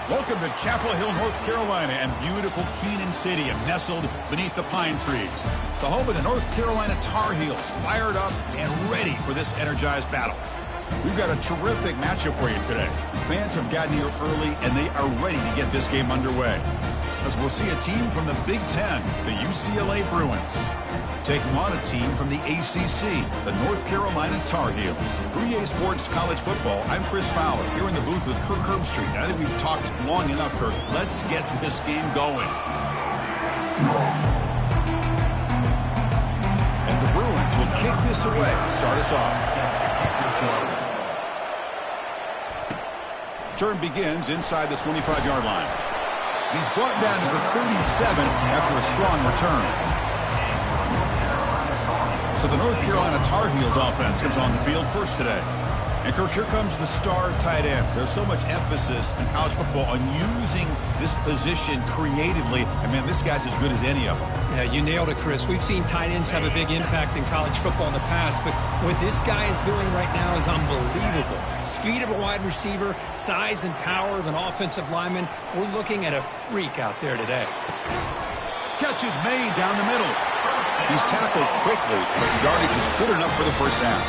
Welcome to Chapel Hill, North Carolina, and beautiful Kenan Stadium, nestled beneath the pine trees. The home of the North Carolina Tar Heels, fired up and ready for this energized battle. We've got a terrific matchup for you today. Fans have gotten here early, and they are ready to get this game underway. As we'll see a team from the Big Ten, the UCLA Bruins, taking on a team from the ACC, the North Carolina Tar Heels. For EA Sports College Football, I'm Chris Fowler, here in the booth with Kirk Herbstreit. I think we've talked long enough, Kirk. Let's get this game going. And the Bruins will kick this away and start us off. Turn begins inside the 25-yard line. He's brought down to the 37 after a strong return. So the North Carolina Tar Heels offense comes on the field first today. And Kirk, here comes the star tight end. There's so much emphasis in college football on using this position creatively. And, man, this guy's as good as any of them. Yeah, you nailed it, Chris. We've seen tight ends have a big impact in college football in the past, but what this guy is doing right now is unbelievable. Speed of a wide receiver, size and power of an offensive lineman. We're looking at a freak out there today. Catch is made down the middle. He's tackled quickly, but the yardage is good enough for the first down.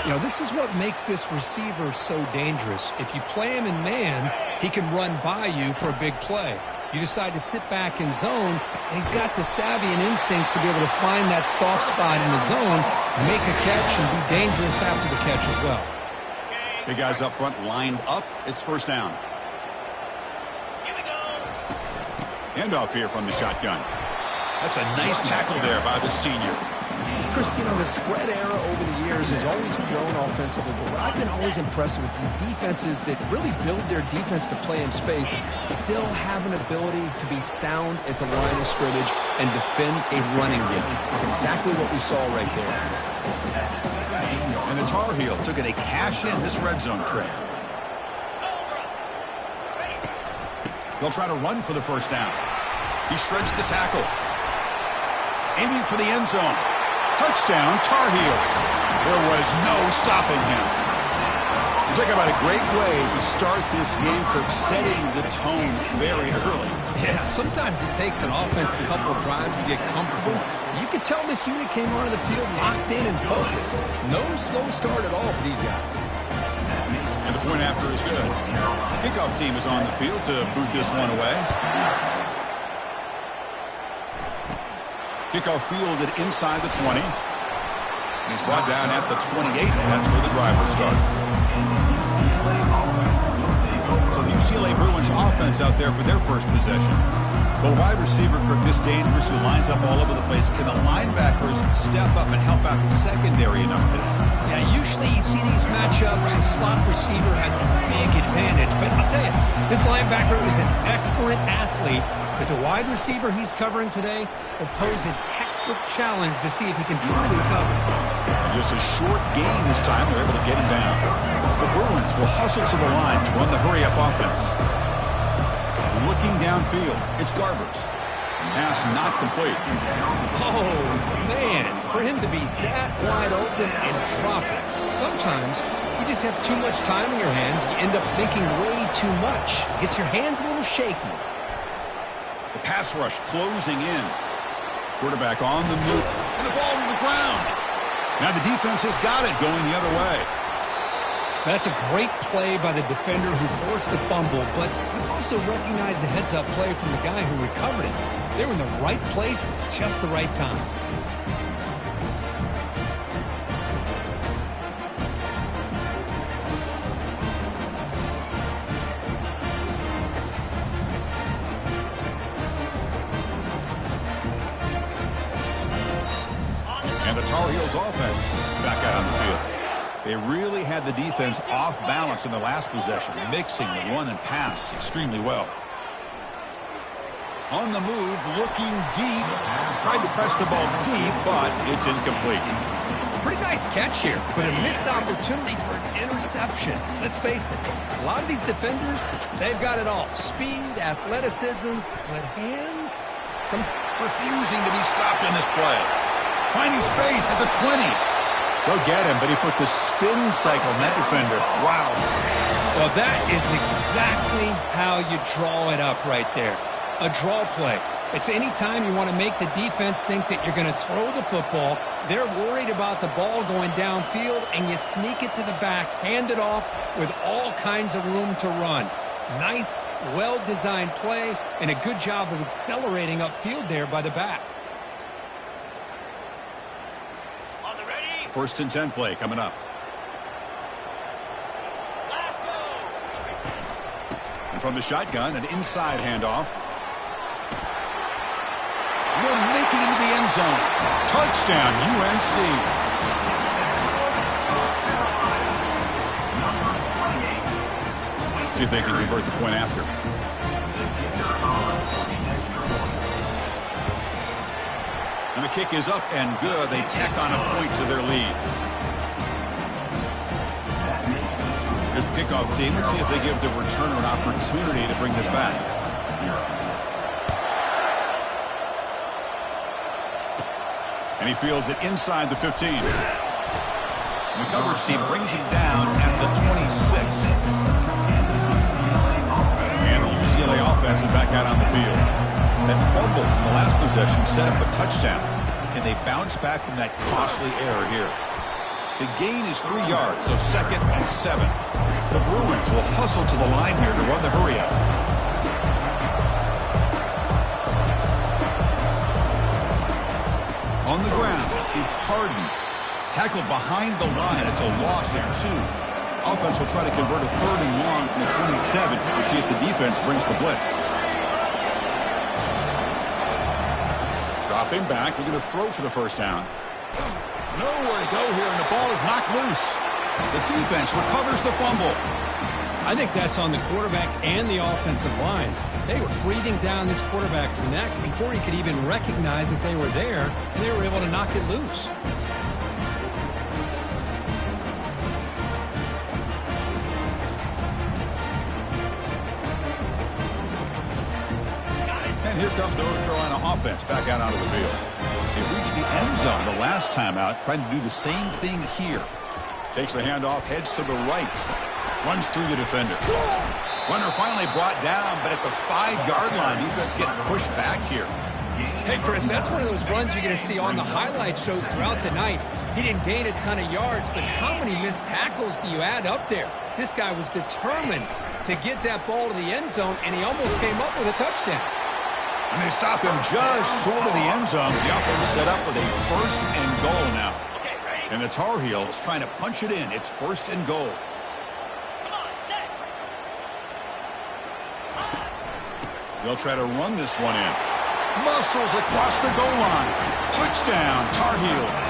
You know, this is what makes this receiver so dangerous. If you play him in man, he can run by you for a big play. You decide to sit back in zone, and he's got the savvy and instincts to be able to find that soft spot in the zone, make a catch, and be dangerous after the catch as well. Big guys up front lined up. It's first down. Handoff here from the shotgun. That's a nice tackle there by the senior. Chris, you know, the spread era over the years has always grown offensively, but what I've been always impressed with the defenses that really build their defense to play in space still have an ability to be sound at the line of scrimmage and defend a running game. It's exactly what we saw right there. And the Tar Heels are going to cash in this red zone trade. They'll try to run for the first down. He shreds the tackle. Aiming for the end zone. Touchdown, Tar Heels. There was no stopping him. He's talking about a great way to start this game, Kirk, setting the tone very early. Yeah, sometimes it takes an offense a couple of drives to get comfortable. You could tell this unit came onto the field locked in and focused. No slow start at all for these guys. And the point after is good. Kickoff team is on the field to boot this one away. Kickoff fielded inside the 20. He's brought down at the 28. That's where the drive will start. So the UCLA Bruins offense out there for their first possession. But wide receiver, Kirk, this dangerous, who lines up all over the place. Can the linebackers step up and help out the secondary enough today? Yeah, usually you see these matchups, the slot receiver has a big advantage. But I'll tell you, this linebacker is an excellent athlete. But the wide receiver he's covering today will pose a textbook challenge to see if he can truly cover. And just a short gain this time. They're able to get him down. The Bruins will hustle to the line to run the hurry-up offense. Looking downfield, it's Garbers. Pass not complete. Oh, man, for him to be that wide open and drop it. Sometimes you just have too much time in your hands. You end up thinking way too much. Gets your hands a little shaky. The pass rush closing in. Quarterback on the move. And the ball to the ground. Now the defense has got it going the other way. That's a great play by the defender who forced the fumble, but let's also recognize the heads-up play from the guy who recovered it. They were in the right place at just the right time. And the Tar Heels offense is back out on the field. They really had the defense off balance in the last possession, mixing the run and pass extremely well. On the move, looking deep. Tried to press the ball deep, but it's incomplete. Pretty nice catch here, but a missed opportunity for an interception. Let's face it, a lot of these defenders, they've got it all. Speed, athleticism, but hands? Some refusing to be stopped in this play. Finding space at the 20. Go get him, but he put the spin cycle on that defender. Wow. Well, that is exactly how you draw it up right there. A draw play. It's any time you want to make the defense think that you're going to throw the football, they're worried about the ball going downfield, and you sneak it to the back, hand it off with all kinds of room to run. Nice, well-designed play, and a good job of accelerating upfield there by the back. First and 10 play coming up. And from the shotgun, an inside handoff. Will make it into the end zone. Touchdown, UNC. See if they can convert the point after. And the kick is up and good. They tack on a point to their lead. Here's the kickoff team. Let's see if they give the returner an opportunity to bring this back. And he fields it inside the 15. And the coverage team brings him down at the 26. And the UCLA offense is back out on the field. That fumble in the last possession set up a touchdown. Can they bounce back from that costly error here? The gain is 3 yards, so 2nd and 7. The Bruins will hustle to the line here to run the hurry up. On the ground, it's Harden. Tackled behind the line. It's a loss of 2. Offense will try to convert a 3rd and long from the 27 to see if the defense brings the blitz. Dropping back. We're going to throw for the first down. Nowhere to go here, and the ball is knocked loose. The defense recovers the fumble. I think that's on the quarterback and the offensive line. They were breathing down this quarterback's neck before he could even recognize that they were there, and they were able to knock it loose. And here comes the North Carolina offense back out onto the field. They reached the end zone the last time out, trying to do the same thing here. Takes the handoff, heads to the right. Runs through the defender. Runner finally brought down, but at the 5-yard line, defense getting pushed back here. Hey, Chris, that's one of those runs you're going to see on the highlight shows throughout the night. He didn't gain a ton of yards, but how many missed tackles do you add up there? This guy was determined to get that ball to the end zone, and he almost came up with a touchdown. And they stop him just short of the end zone. The offense set up with a 1st and goal now. And the Tar Heels trying to punch it in. It's 1st and goal. They'll try to run this one in. Muscles across the goal line. Touchdown, Tar Heels.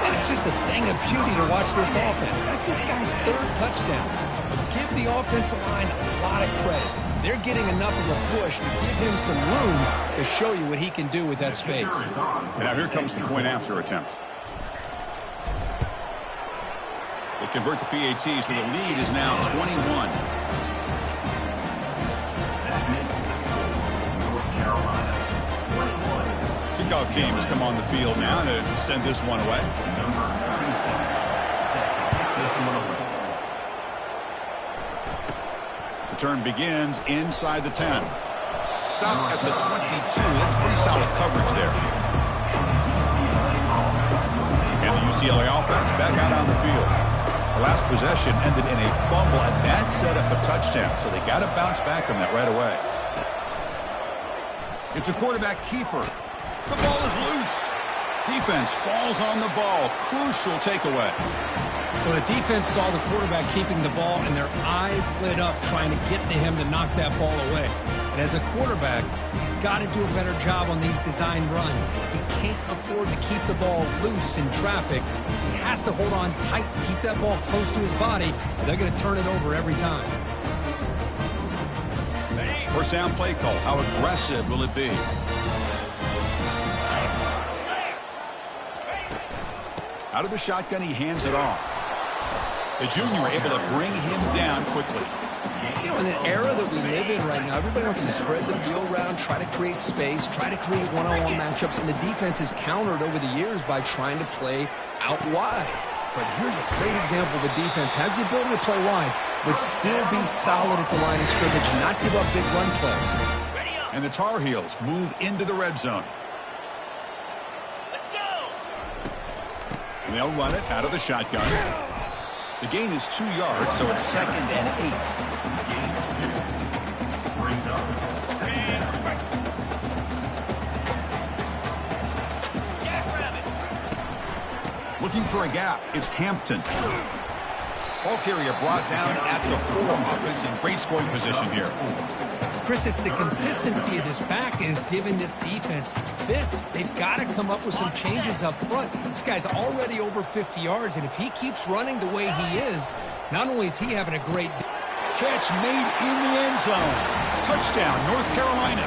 And it's just a thing of beauty to watch this offense. That's this guy's 3rd touchdown. But give the offensive line a lot of credit. They're getting enough of a push to give him some room to show you what he can do with that space. And now here comes the point after attempt. They convert the PAT, so the lead is now 21. Kickoff team has come on the field now to send this one away. Return begins inside the 10. Stop at the 22. That's pretty solid coverage there. And the UCLA offense back out on the field. The last possession ended in a fumble, and that set up a touchdown, so they got to bounce back from that right away. It's a quarterback keeper. The ball is loose. Defense falls on the ball. Crucial takeaway. Well, the defense saw the quarterback keeping the ball, and their eyes lit up trying to get to him to knock that ball away. And as a quarterback, he's got to do a better job on these design runs. He can't afford to keep the ball loose in traffic. He has to hold on tight, keep that ball close to his body, or they're going to turn it over every time. First down play call. How aggressive will it be? Out of the shotgun, he hands it off. The junior able to bring him down quickly. You know, in an era that we live in right now, everybody wants to spread the field around, try to create space, try to create one-on-one matchups, and the defense is countered over the years by trying to play out wide. But here's a great example. The defense has the ability to play wide, but still be solid at the line of scrimmage and not give up big run plays. And the Tar Heels move into the red zone. Let's go. And they'll run it out of the shotgun. The gain is 2 yards, so it's 2nd and 8. Looking for a gap. It's Hampton. Ball carrier brought down at the 4. Offense in great scoring position here. Chris, it's the consistency of this back is giving this defense fits. They've got to come up with some changes up front. This guy's already over 50 yards, and if he keeps running the way he is, not only is he having a great catch made in the end zone. Touchdown, North Carolina.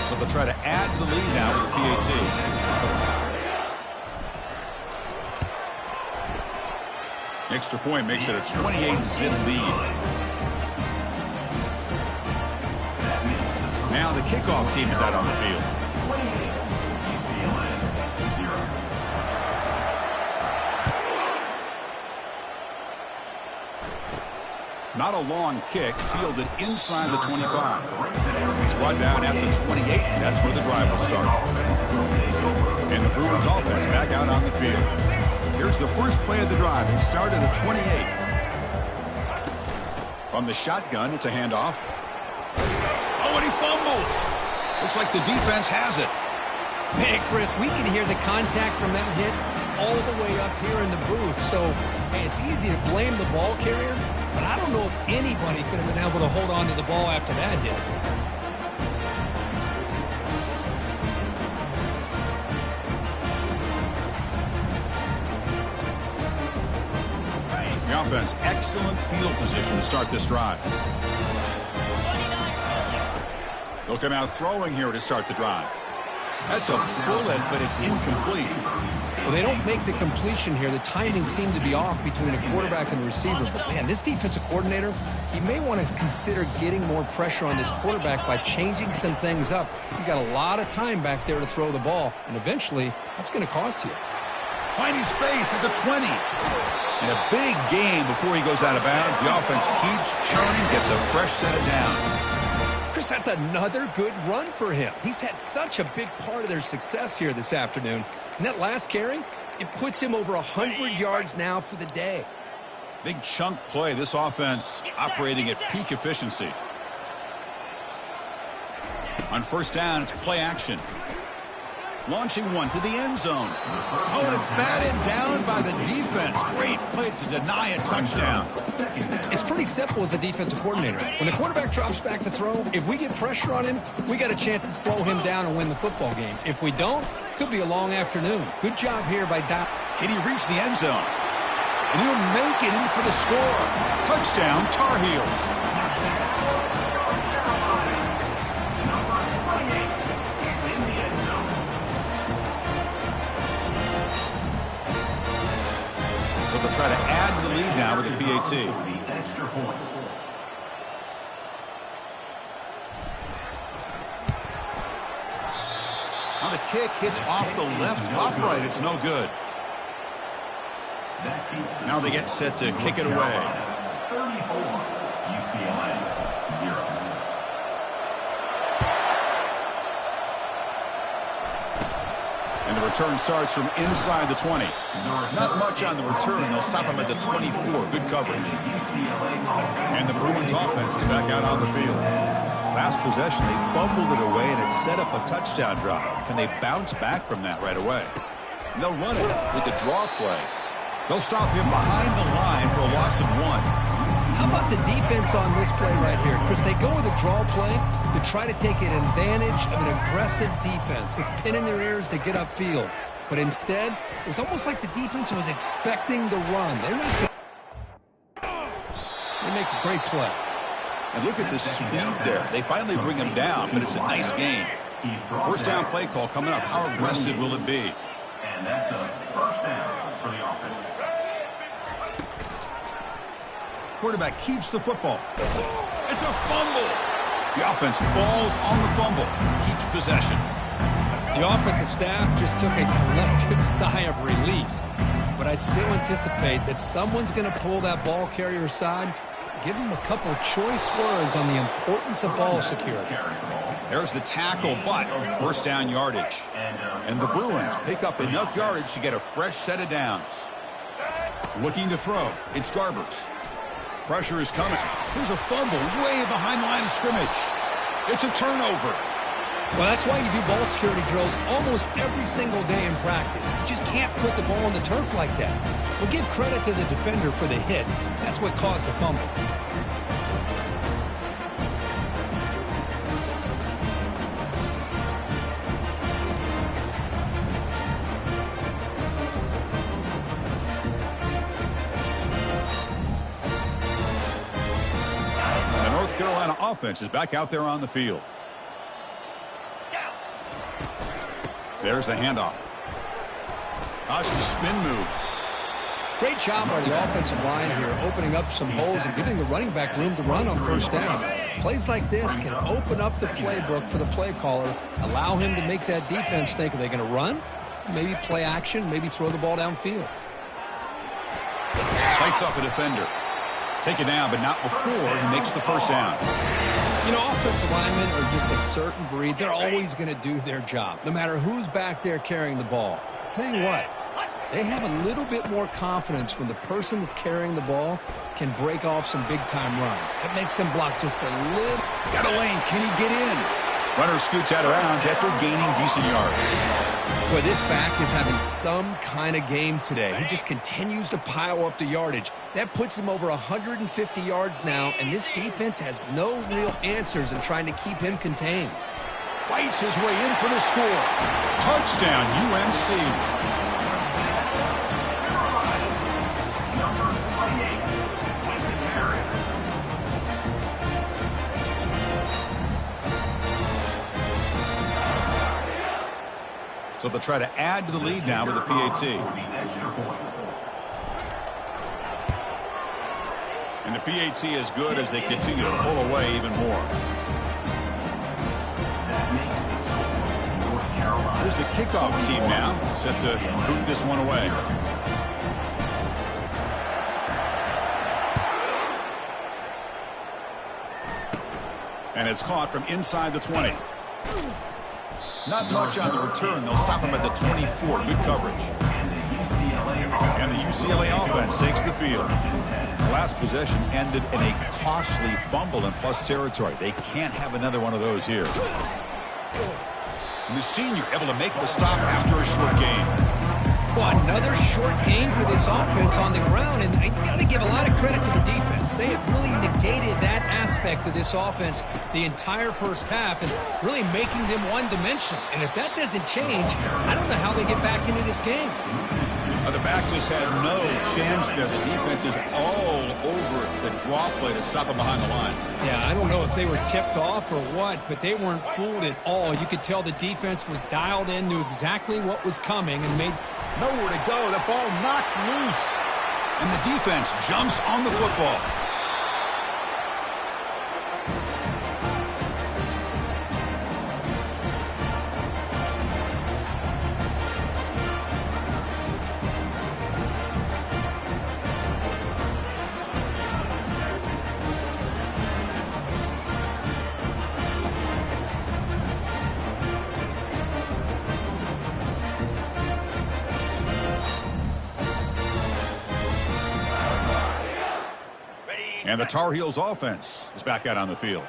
So they'll try to add to the lead now with the PAT. Extra point makes it a 28-zip lead. Now the kickoff team is out on the field. Not a long kick, fielded inside the 25. He's brought down at the 28. That's where the drive will start. And the Bruins offense back out on the field. Here's the first play of the drive. It started at the 28. From the shotgun, it's a handoff. Oh, and he fumbles. Looks like the defense has it. Man, Chris, we can hear the contact from that hit all the way up here in the booth. So, hey, it's easy to blame the ball carrier, but I don't know if anybody could have been able to hold on to the ball after that hit. The offense, excellent field position to start this drive. They'll come out throwing here to start the drive. That's a bullet, but it's incomplete. Well, they don't make the completion here. The timing seemed to be off between a quarterback and the receiver. But, man, this defensive coordinator, he may want to consider getting more pressure on this quarterback by changing some things up. He's got a lot of time back there to throw the ball, and eventually that's going to cost you. Finding space at the 20. And a big game before he goes out of bounds. The offense keeps churning, gets a fresh set of downs. Chris, that's another good run for him. He's had such a big part of their success here this afternoon. And that last carry, it puts him over 100 yards now for the day. Big chunk play. This offense operating at peak efficiency. On first down, it's play action. Launching one to the end zone. Oh, and it's batted down by the defense. Great play to deny a touchdown. It's pretty simple as a defensive coordinator. When the quarterback drops back to throw, if we get pressure on him, we got a chance to slow him down and win the football game. If we don't, could be a long afternoon. Good job here by Dow. Can he reach the end zone? And he'll make it in for the score. Touchdown, Tar Heels. They'll try to add to the lead now with a PAT. Now the kick hits off the left upright. It's no good. Now they get set to kick it away. 34, UCLA, 0. And the return starts from inside the 20. Not much on the return. They'll stop him at the 24. Good coverage. And the Bruins offense is back out on the field. Last possession, they fumbled it away, and it set up a touchdown drive. Can they bounce back from that right away? And they'll run it with the draw play. They'll stop him behind the line for a loss of 1. How about the defense on this play right here? Chris, they go with a draw play to try to take an advantage of an aggressive defense. It's pinning their ears to get upfield. But instead, it was almost like the defense was expecting the run. They make a great play. And look at the speed there. They finally bring him down, but it's a nice game. First down play call coming up. How aggressive will it be? And that's a first down for the offense. Quarterback keeps the football. It's a fumble. The offense falls on the fumble. Keeps possession. The offensive staff just took a collective sigh of relief. But I'd still anticipate that someone's going to pull that ball carrier aside, give him a couple choice words on the importance of ball security. There's the tackle, but first down yardage. And the Bruins pick up enough yardage to get a fresh set of downs. Looking to throw. It's Garbers. Pressure is coming. There's a fumble way behind the line of scrimmage. It's a turnover. Well, that's why you do ball security drills almost every single day in practice. You just can't put the ball on the turf like that. We'll give credit to the defender for the hit, because that's what caused the fumble. The North Carolina offense is back out there on the field. There's the handoff. Gosh, the spin move. Great job by the offensive line here, opening up some holes and giving the running back room to run on first down. Plays like this can open up the playbook for the play caller, allow him to make that defense think, are they going to run? Maybe play action, maybe throw the ball downfield. Bites off a defender. Take it down, but not before he makes the first down. You know, offensive linemen are just a certain breed. They're always going to do their job, no matter who's back there carrying the ball. I'll tell you what, they have a little bit more confidence when the person that's carrying the ball can break off some big-time runs. That makes them block just a little. Got a lane. Can he get in? Runner scoots out of bounds after gaining decent yards. Boy, this back is having some kind of game today. He just continues to pile up the yardage. That puts him over 150 yards now, and this defense has no real answers in trying to keep him contained. Fights his way in for the score. Touchdown, UNC. So they'll try to add to the lead now with a PAT. And the PAT is good as they continue to pull away even more. Here's the kickoff team now, set to boot this one away. And it's caught from inside the 20. Not much on the return. They'll stop him at the 24. Good coverage. And the UCLA offense takes the field. The last possession ended in a costly fumble in plus territory. They can't have another one of those here. And the senior able to make the stop after a short game. Well, another short game for this offense on the ground, and you got to give a lot of credit to the defense. They have really negated that aspect of this offense the entire first half and really making them one-dimensional. And if that doesn't change, I don't know how they get back into this game. The back just had no chance there. The defense is all over the draw play to stop him behind the line. Yeah, I don't know if they were tipped off or what, but they weren't fooled at all. You could tell the defense was dialed in, knew exactly what was coming, and made nowhere to go. The ball knocked loose. And the defense jumps on the football. And the Tar Heels offense is back out on the field.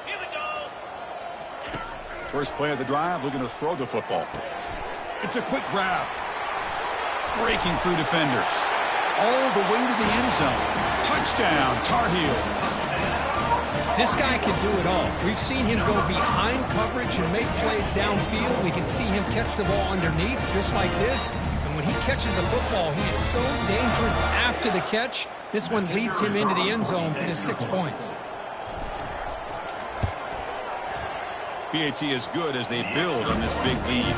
Here we go. First play of the drive, looking to throw the football. It's a quick grab. Breaking through defenders. All the way to the end zone. Touchdown, Tar Heels. This guy can do it all. We've seen him go behind coverage and make plays downfield. We can see him catch the ball underneath just like this. And when he catches a football, he is so dangerous after the catch. This one leads him into the end zone for the 6 points. PAT is good as they build on this big lead.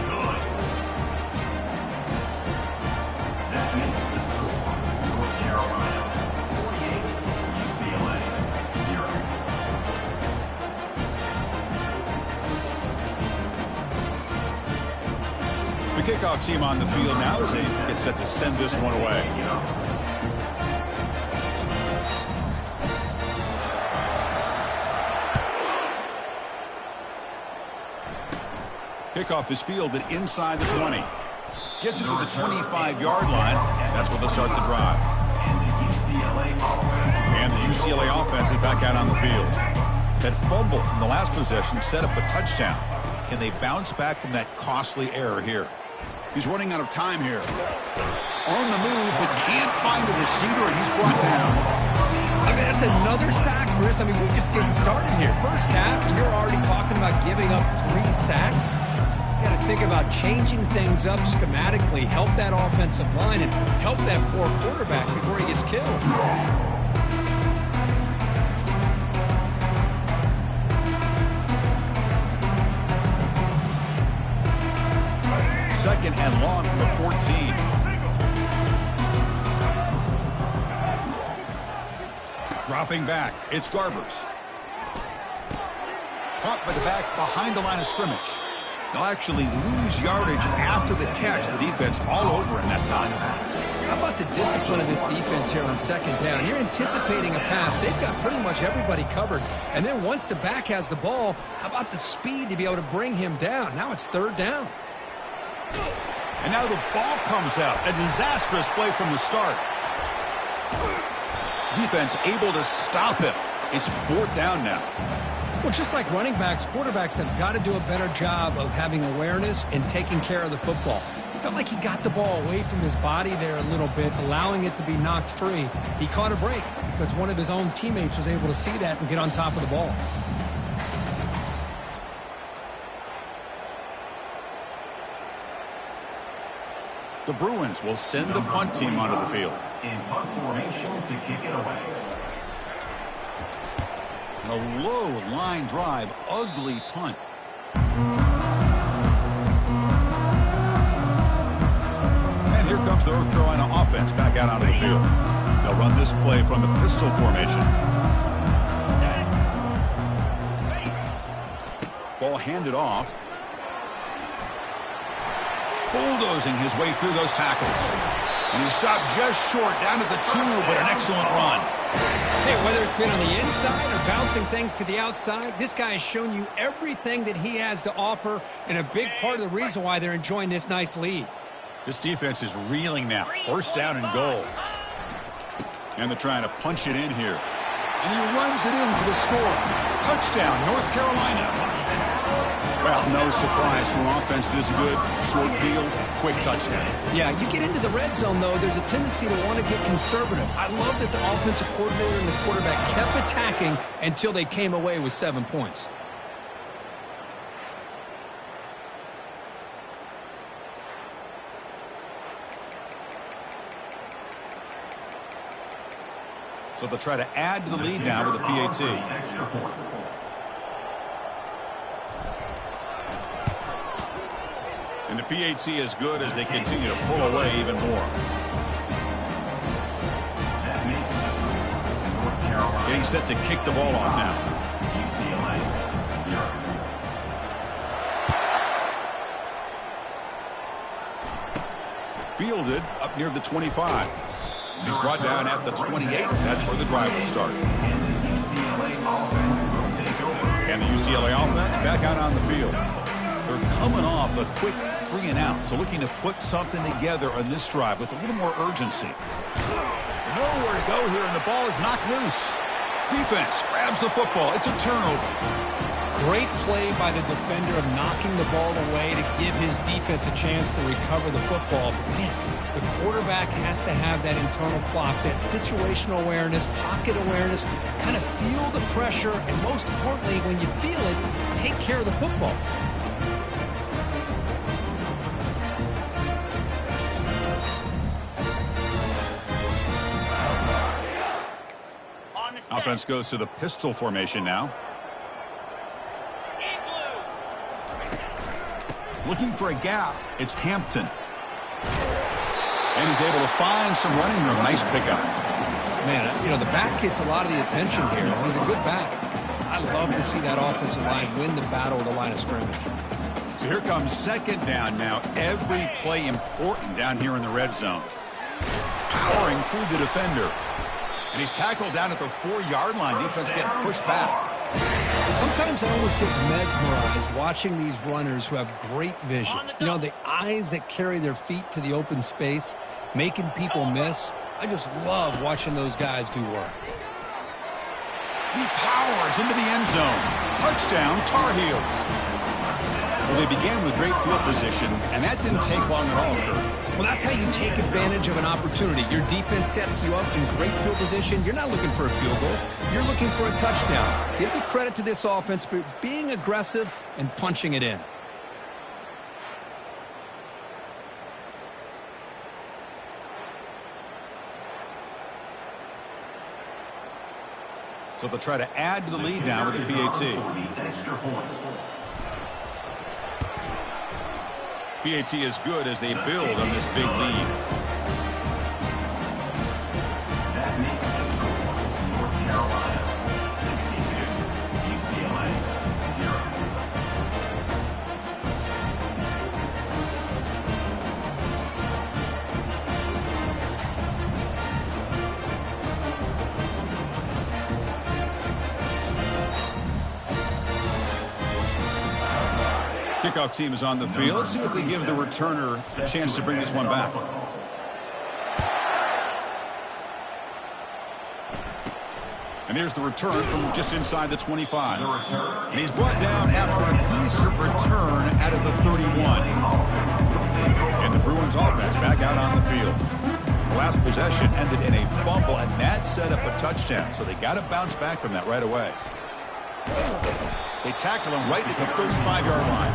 That makes the score North Carolina 48, UCLA 0. The kickoff team on the field now as they get set to send this one away. Kickoff is fielded inside the 20. Gets it to the 25-yard line. That's where they'll start the drive. And the UCLA offense is back out on the field. That fumble in the last possession set up a touchdown. Can they bounce back from that costly error here? He's running out of time here. On the move, but can't find a receiver, and he's brought down. I mean, that's another sack, Chris. I mean, we're just getting started here. First half, and you're already talking about giving up 3 sacks. You got to think about changing things up schematically, help that offensive line, and help that poor quarterback before he gets killed. Second and long from the 14. Dropping back, it's Garbers. Caught by the back behind the line of scrimmage. They'll actually lose yardage after the catch. The defense all over in that time. How about the discipline of this defense here on second down? You're anticipating a pass. They've got pretty much everybody covered. And then once the back has the ball, how about the speed to be able to bring him down? Now it's third down. And now the ball comes out. A disastrous play from the start. Defense able to stop him. It's fourth down now. Well, just like running backs, quarterbacks have got to do a better job of having awareness and taking care of the football. It felt like he got the ball away from his body there a little bit, allowing it to be knocked free. He caught a break because one of his own teammates was able to see that and get on top of the ball. The Bruins will send the punt team onto the field. In punt formation to kick it away. A low line drive, ugly punt. And here comes the North Carolina offense back out onto the field. They'll run this play from the pistol formation. Ball handed off. Bulldozing his way through those tackles. And he stopped just short down at the 2, but an excellent run. Hey, whether it's been on the inside or bouncing things to the outside, this guy has shown you everything that he has to offer, and a big part of the reason why they're enjoying this nice lead. This defense is reeling now. First down and goal. And they're trying to punch it in here. And he runs it in for the score. Touchdown, North Carolina. Well, no surprise from offense this good. Short field, quick touchdown. Yeah, you get into the red zone, though, there's a tendency to want to get conservative. I love that the offensive coordinator and the quarterback kept attacking until they came away with 7 points. So they'll try to add to the lead now with a PAT. And the PAT is good as they continue to pull away even more. Getting set to kick the ball off now. UCLA 0. Fielded up near the 25. He's brought down at the 28. That's where the drive will start. And the UCLA offense back out on the field. They're coming off a quick 3 and out, so looking to put something together on this drive with a little more urgency. Nowhere to go here, and the ball is knocked loose. Defense grabs the football. It's a turnover. Great play by the defender of knocking the ball away to give his defense a chance to recover the football. But man, the quarterback has to have that internal clock, that situational awareness, pocket awareness, kind of feel the pressure, and most importantly, when you feel it, take care of the football. Offense goes to the pistol formation now. Looking for a gap. It's Hampton. And he's able to find some running room. Nice pickup. Man, you know, the back gets a lot of the attention here. He's a good back. I love to see that offensive line win the battle of the line of scrimmage. So here comes second down now. Every play important down here in the red zone. Powering through the defender. And he's tackled down at the 4-yard line. Defense getting pushed back. Sometimes I almost get mesmerized watching these runners who have great vision. You know, the eyes that carry their feet to the open space, making people miss. I just love watching those guys do work. He powers into the end zone. Touchdown, Tar Heels. Well, they began with great field position, and that didn't take long at all, Kurt. Well, that's how you take advantage of an opportunity. Your defense sets you up in great field position. You're not looking for a field goal. You're looking for a touchdown. Give me credit to this offense for being aggressive and punching it in. So they'll try to add to the lead now with a PAT. PAT is good as they build on this big lead. That makes the score North Carolina 62, UCLA 0. Kickoff team is on the field. Let's see if they give the returner a chance to bring this one back. And here's the return from just inside the 25. And he's brought down after a decent return out of the 31. And the Bruins offense back out on the field. The last possession ended in a fumble, and that set up a touchdown. So they got to bounce back from that right away. They tackle him right at the 35-yard line.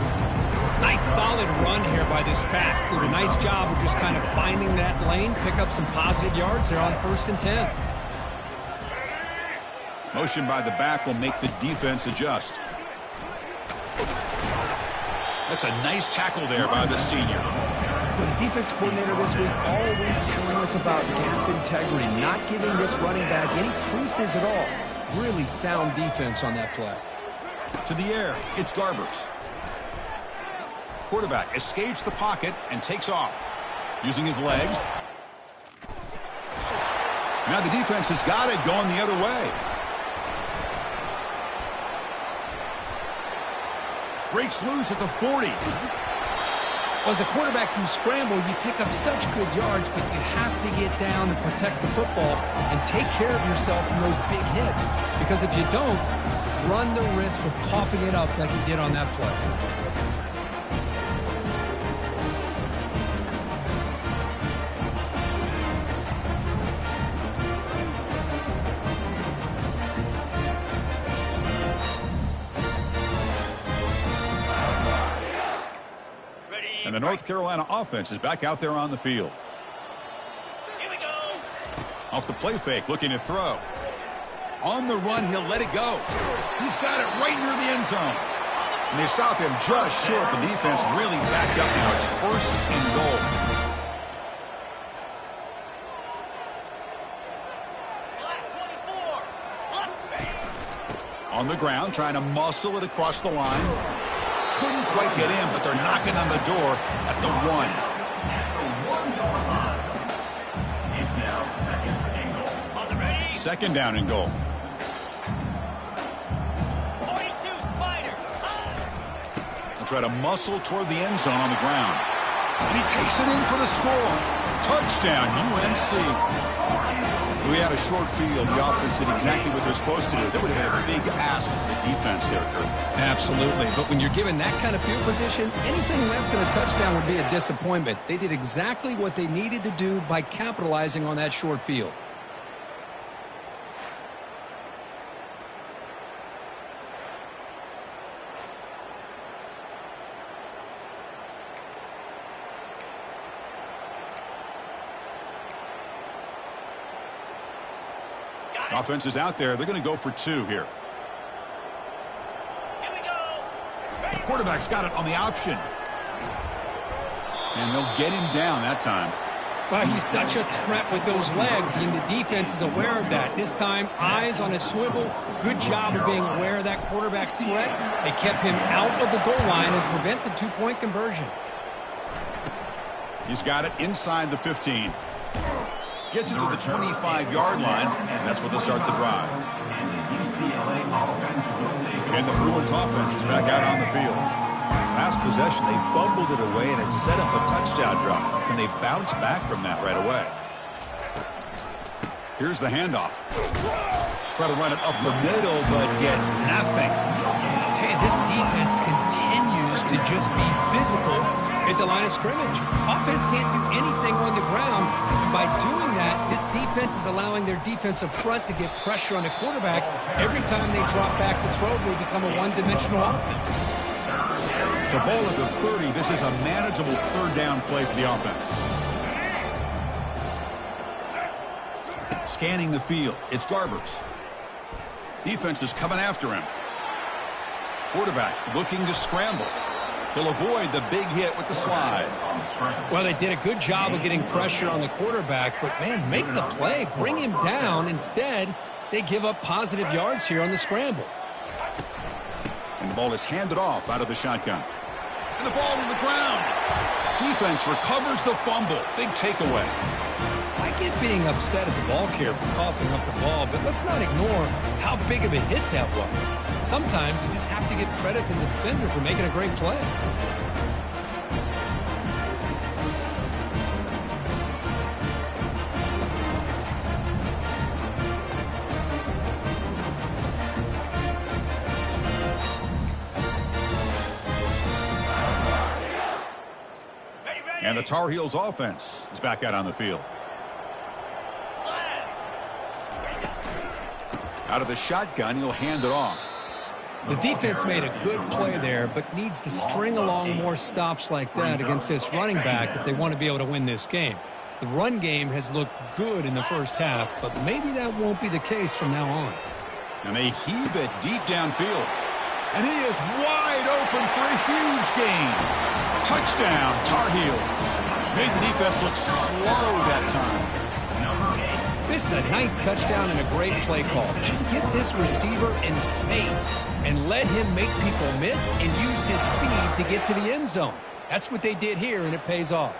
Nice solid run here by this back. Did a nice job of just kind of finding that lane, pick up some positive yards. They're on 1st and 10. Motion by the back will make the defense adjust. That's a nice tackle there by the senior. For the defense coordinator this week, always telling us about gap integrity, not giving this running back any creases at all. Really sound defense on that play. To the air, it's Garbers. Quarterback escapes the pocket and takes off. Using his legs. Now the defense has got it going the other way. Breaks loose at the 40. As a quarterback, you scramble, you pick up such good yards, but you have to get down and protect the football and take care of yourself from those big hits. Because if you don't, run the risk of coughing it up like he did on that play. And the North Carolina offense is back out there on the field. Here we go. Off the play fake, looking to throw. On the run, he'll let it go. He's got it right near the end zone. And they stop him just short. The defense really backed up now. It's 1st and goal. On the ground, trying to muscle it across the line. Couldn't quite get in, but they're knocking on the door at the 1. It's now 2nd and goal. On the ready. 2nd down and goal. 42 Spider. They'll try to muscle toward the end zone on the ground. And he takes it in for the score. Touchdown, UNC. We had a short field. The offense did exactly what they're supposed to do. That would have been a big ask for the defense there, Kurt. Absolutely. But when you're given that kind of field position, anything less than a touchdown would be a disappointment. They did exactly what they needed to do by capitalizing on that short field. Offense is out there. They're going to go for 2 here. Here we go. The quarterback's got it on the option. And they'll get him down that time. Well, he's such a threat with those legs, and the defense is aware of that. This time, eyes on a swivel. Good job of being aware of that quarterback threat. They kept him out of the goal line and prevent the two-point conversion. He's got it inside the 15. Gets it to the 25-yard line. That's where they'll start the drive. And the Bruins offense is back out on the field. Last possession, they fumbled it away, and it set up a touchdown drive. Can they bounce back from that right away? Here's the handoff. Try to run it up the middle, but get nothing. I tell you, this defense continues to just be physical at the line of scrimmage. Offense can't do anything on the ground, and by doing that, this defense is allowing their defensive front to get pressure on the quarterback. Every time they drop back to throw, they become a one-dimensional offense. So ball at the 30. This is a manageable third down play for the offense. Scanning the field. It's Garbers. Defense is coming after him. Quarterback looking to scramble. He'll avoid the big hit with the slide. Well, they did a good job of getting pressure on the quarterback, but, man, make the play. Bring him down. Instead, they give up positive yards here on the scramble. And the ball is handed off out of the shotgun. And the ball to the ground. Defense recovers the fumble. Big takeaway. I get being upset at the ball carrier for coughing up the ball, but let's not ignore how big of a hit that was. Sometimes you just have to give credit to the defender for making a great play. And the Tar Heels offense is back out on the field. Out of the shotgun, he'll hand it off. The defense made a good play there, but needs to string along more stops like that against this running back if they want to be able to win this game. The run game has looked good in the first half, but maybe that won't be the case from now on. And they heave it deep downfield. And he is wide open for a huge gain. Touchdown, Tar Heels. Made the defense look slow that time. This is a nice touchdown and a great play call. Just get this receiver in space and let him make people miss and use his speed to get to the end zone. That's what they did here, and it pays off.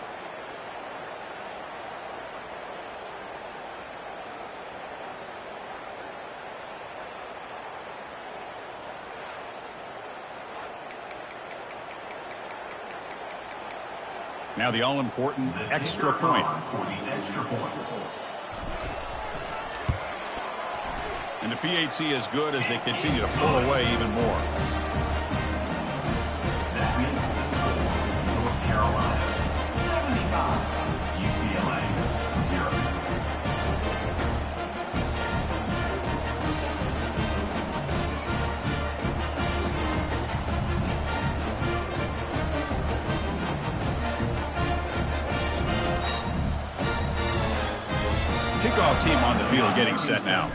Now the all-important extra point. And the PAT is good as they continue to pull away even more. That makes the score North Carolina 75, UCLA 0. Kickoff team on the field getting set now.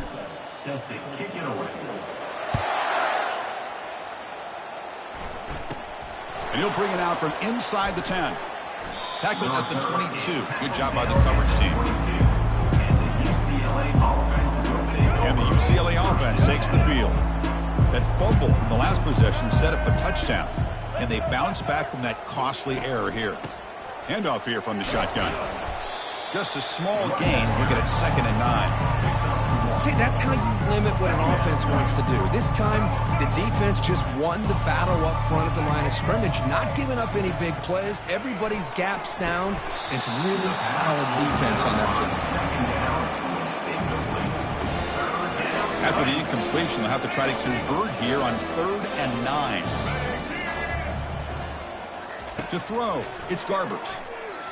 Set to kick it away. And he'll bring it out from inside the 10. Tackled at the 22. Good job by the coverage team. And the UCLA offense takes the field. That fumble in the last possession set up a touchdown. Can they bounce back from that costly error here? Handoff here from the shotgun. Just a small gain. Looking at 2nd and 9. See, that's how you limit what an offense wants to do. This time, the defense just won the battle up front at the line of scrimmage, not giving up any big plays. Everybody's gap sound. It's really solid defense on that play. After the incompletion, they'll have to try to convert here on 3rd and 9. To throw, it's Garbers.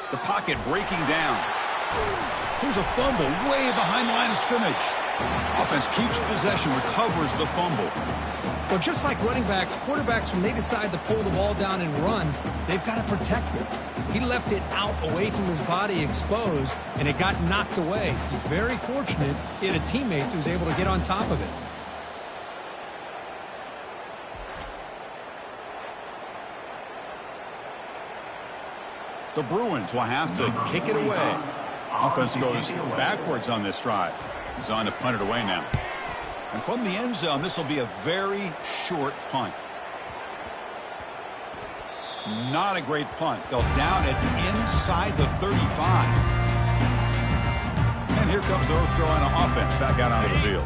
The pocket breaking down. Here's a fumble way behind the line of scrimmage. Offense keeps possession, recovers the fumble. Well, just like running backs, quarterbacks, when they decide to pull the ball down and run, they've got to protect it. He left it out away from his body exposed, and it got knocked away. He's very fortunate he had a teammate who was able to get on top of it. The Bruins will have to kick it away. Offense goes backwards on this drive. He's on to punt it away now. And from the end zone, this will be a very short punt. Not a great punt. They'll down it inside the 35. And here comes the North Carolina offense back out onto the field.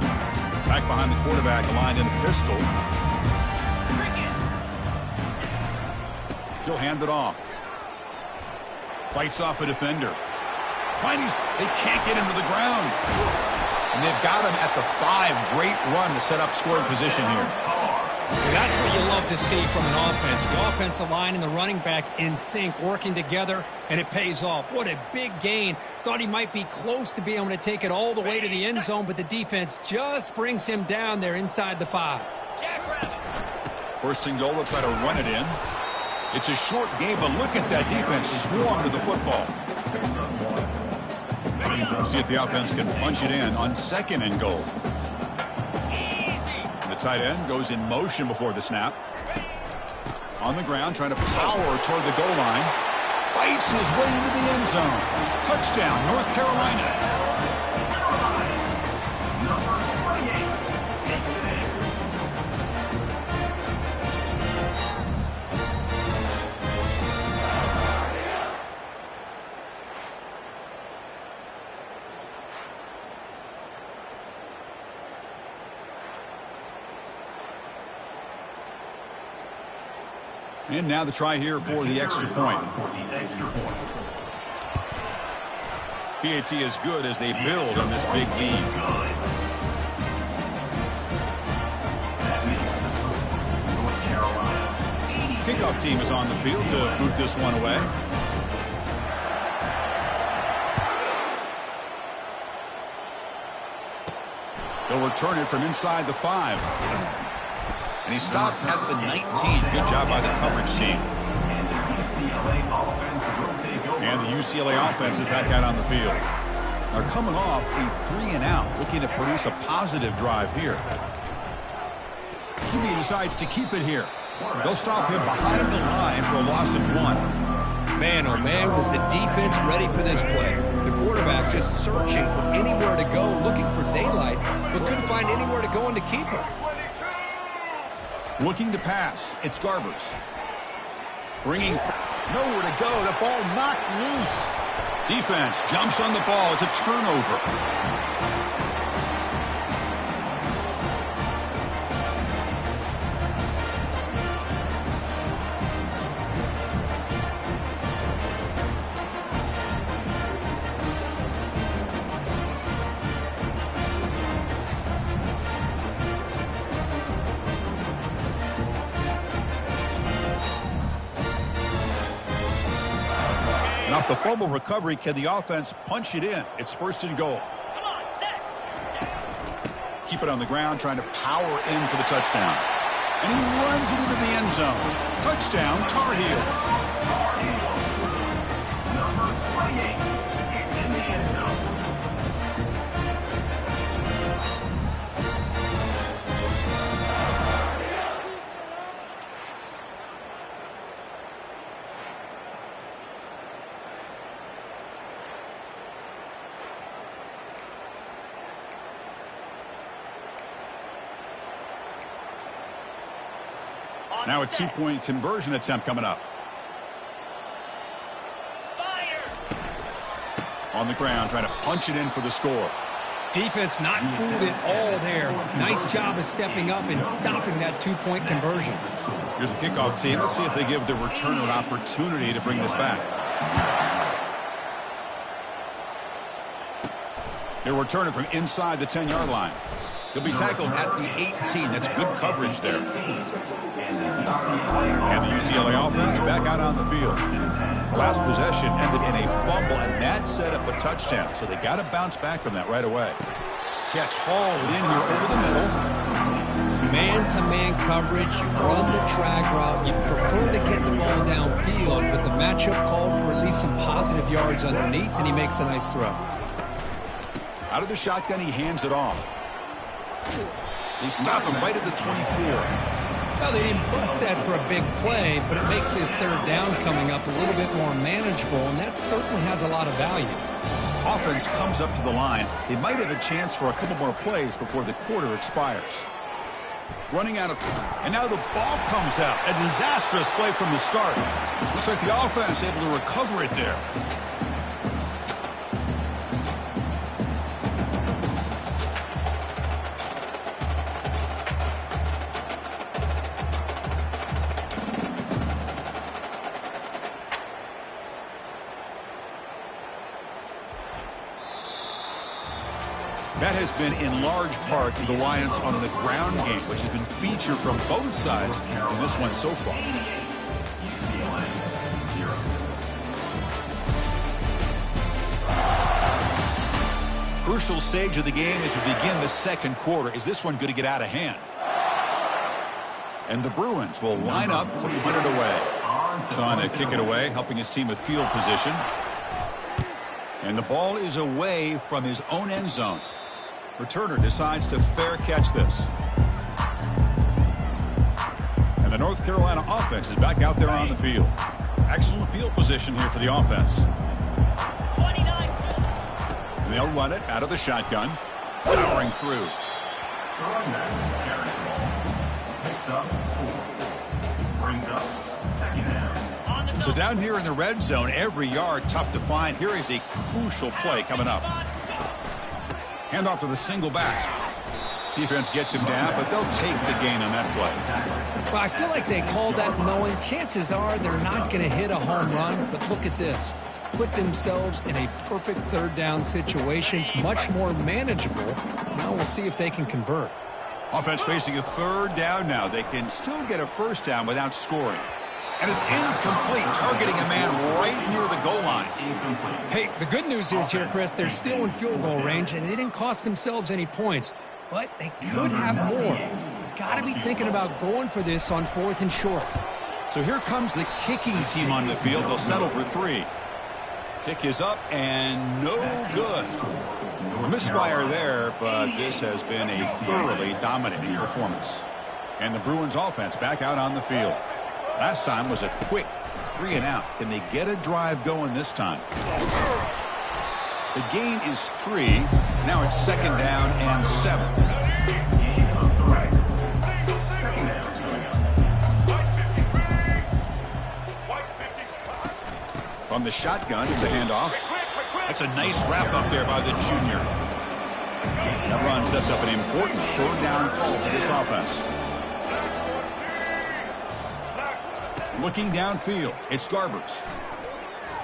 Back behind the quarterback, aligned in a pistol. He'll hand it off. Fights off a defender. They can't get him to the ground. And they've got him at the 5. Great run to set up scoring position here. That's what you love to see from an offense. The offensive line and the running back in sync, working together, and it pays off. What a big gain. Thought he might be close to being able to take it all the way to the end zone, but the defense just brings him down there inside the 5. First and goal, they'll try to run it in. It's a short game, but look at that defense swarm to the football. See if the offense can punch it in on second and goal. The tight end goes in motion before the snap. On the ground, trying to power toward the goal line. Fights his way into the end zone. Touchdown, North Carolina. And now the try here for the extra point. PAT is good as they build on this big lead. Kickoff team is on the field to boot this one away. They'll return it from inside the 5. And he stopped at the 19. Good job by the coverage team. And the UCLA offense is back out on the field. They're coming off a 3-and-out, looking to produce a positive drive here. QB decides to keep it here. They'll stop him behind the line for a loss of 1. Man, oh man, was the defense ready for this play. The quarterback just searching for anywhere to go, looking for daylight, but couldn't find anywhere to go in to keep him. Looking to pass. It's Garbers. Bringing nowhere to go. The ball knocked loose. Defense jumps on the ball. It's a turnover. Off the fumble recovery, can the offense punch it in? It's first and goal. Keep it on the ground, trying to power in for the touchdown. And he runs it into the end zone. Touchdown, Tar Heels. Number 28 is in the end zone. Now a 2-point conversion attempt coming up. On the ground, trying to punch it in for the score. Defense not fooled at all there. Nice job of stepping up and stopping that 2-point conversion. Here's the kickoff team. Let's see if they give the returner an opportunity to bring this back. They'll return it from inside the 10-yard line. He'll be tackled at the 18. That's good coverage there. And the UCLA offense back out on the field. The last possession ended in a fumble, and that set up a touchdown. So they got to bounce back from that right away. Catch hauled in here over the middle. Man-to-man coverage. You run the drag route. You prefer to get the ball downfield, but the matchup called for at least some positive yards underneath, and he makes a nice throw. Out of the shotgun, he hands it off. They stop him right at the 24. Well, they didn't bust that for a big play, but it makes this third down coming up a little bit more manageable, and that certainly has a lot of value. offense comes up to the line, they might have a chance for a couple more plays before the quarter expires. Running out of time. And now the ball comes out. A disastrous play from the start. Looks like the offense able to recover it there. That has been in large part the reliance on the ground game, which has been featured from both sides in this one so far. UCLA 0. Crucial stage of the game as we begin the second quarter. Is this one going to get out of hand? And the Bruins will line up to put it away. Son to kick it away, helping his team with field position. And the ball is away from his own end zone. Returner decides to fair catch this. And the North Carolina offense is back out there on the field. Excellent field position here for the offense. And they'll run it out of the shotgun. Powering through. Throwing back, carries the ball. Picks up 4. Brings up second down. So down here in the red zone, every yard tough to find. Here is a crucial play coming up. Hand off to the single back. Defense gets him down, but they'll take the gain on that play. Well, I feel like they called that knowing chances are they're not going to hit a home run. But look at this. Put themselves in a perfect third down situation. Much more manageable. Now we'll see if they can convert. Offense facing a third down now. They can still get a first down without scoring. And it's incomplete, targeting a man right near the goal line. Hey, the good news is here, Chris, they're still in field goal range, and they didn't cost themselves any points. But they could have more. You've got to be thinking about going for this on 4th and short. So here comes the kicking team on the field. They'll settle for 3. Kick is up and no good. A misfire there, but this has been a thoroughly dominating performance. And the Bruins offense back out on the field. Last time was a quick 3 and out. Can they get a drive going this time? The gain is 3. Now it's second down and 7. From the shotgun, it's a handoff. That's a nice wrap up there by the junior. That run sets up an important third down call for this offense. Looking downfield, it's Garbers.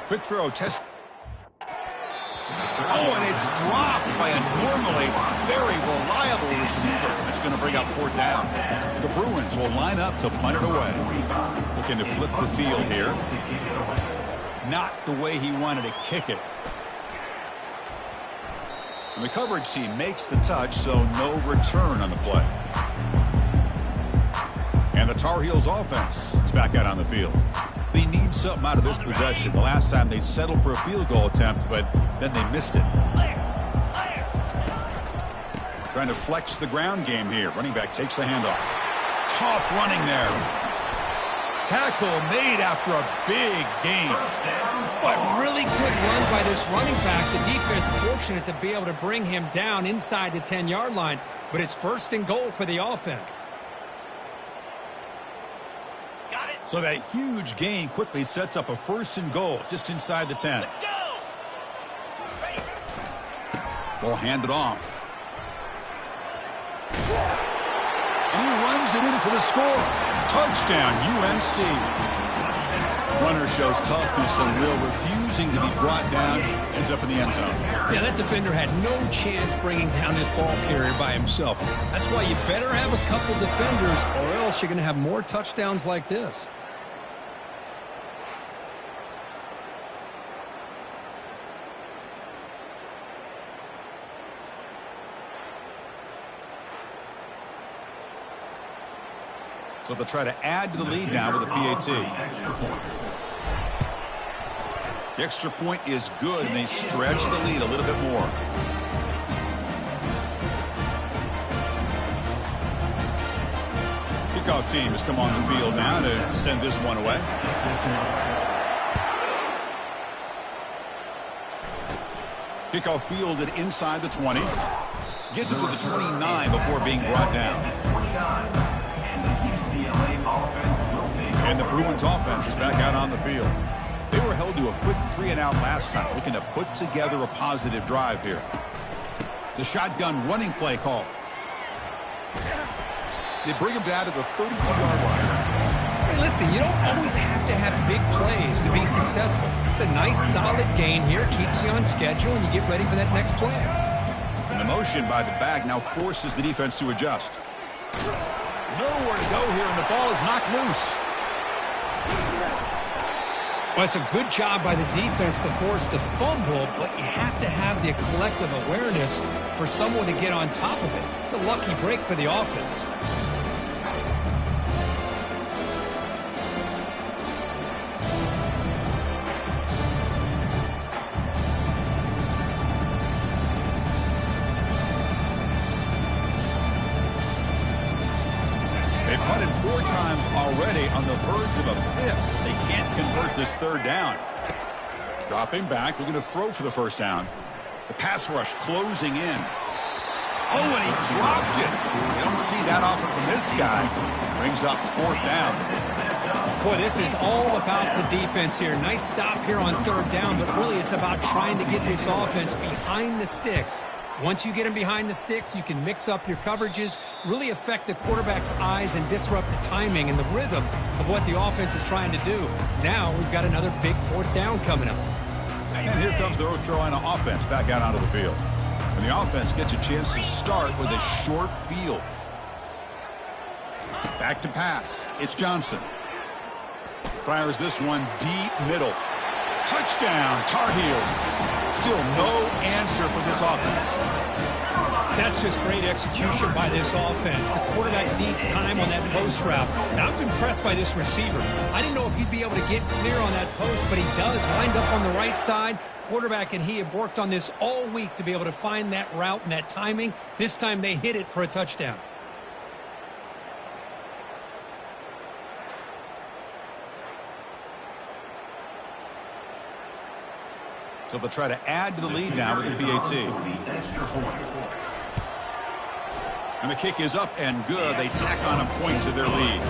Quick throw, test. Oh, and it's dropped by a normally very reliable receiver. That's going to bring up 4th down. The Bruins will line up to punt it away. Looking to flip the field here. Not the way he wanted to kick it. And the coverage team makes the touch, so no return on the play. And the Tar Heels offense is back out on the field. They need something out of this possession. The last time they settled for a field goal attempt, but then they missed it. Trying to flex the ground game here. Running back takes the handoff. Tough running there. Tackle made after a big gain. But really good run by this running back. The defense fortunate to be able to bring him down inside the 10-yard line. But it's 1st and goal for the offense. So that huge gain quickly sets up a 1st and goal just inside the 10. Ball handed off. And he runs it in for the score. Touchdown, UNC. Runner shows toughness and will, refusing to be brought down. Ends up in the end zone. Yeah, that defender had no chance bringing down this ball carrier by himself. That's why you better have a couple defenders, or else you're going to have more touchdowns like this. So they'll try to add to the lead now with a PAT. The extra point is good, and they stretch the lead a little bit more. Kickoff team has come on the field now to send this one away. Kickoff fielded inside the 20. Gets it to the 29 before being brought down. And the Bruins offense is back out on the field. They were held to a quick 3-and-out last time, looking to put together a positive drive here. The shotgun running play call. They bring him down to the 32-yard line. Hey, listen, you don't always have to have big plays to be successful. It's a nice, solid gain here. Keeps you on schedule, and you get ready for that next play. And the motion by the back now forces the defense to adjust. Nowhere to go here, and the ball is knocked loose. Well, it's a good job by the defense to force the fumble, but you have to have the collective awareness for someone to get on top of it. It's a lucky break for the offense. They've punted 4 times already on the verge of a 5th. They can't convert this 3rd down. Dropping back, looking to throw for the 1st down. The pass rush closing in. Oh, and he dropped it. You don't see that often from this guy. Brings up 4th down. Boy, this is all about the defense here. Nice stop here on 3rd down, but really it's about trying to get this offense behind the sticks. Once you get them behind the sticks, you can mix up your coverages, really affect the quarterback's eyes and disrupt the timing and the rhythm of what the offense is trying to do. Now we've got another big 4th down coming up. And here comes the North Carolina offense back out onto the field. And the offense gets a chance to start with a short field. Back to pass. It's Johnson. Fires this one deep middle. Touchdown, Tar Heels. Still no answer for this offense. That's just great execution by this offense. The quarterback needs time on that post route. And I'm impressed by this receiver. I didn't know if he'd be able to get clear on that post, but he does. Lined up on the right side. Quarterback and he have worked on this all week to be able to find that route and that timing. This time they hit it for a touchdown. So they'll try to add to the lead now with the PAT. And the kick is up and good. They tack on a point to their lead.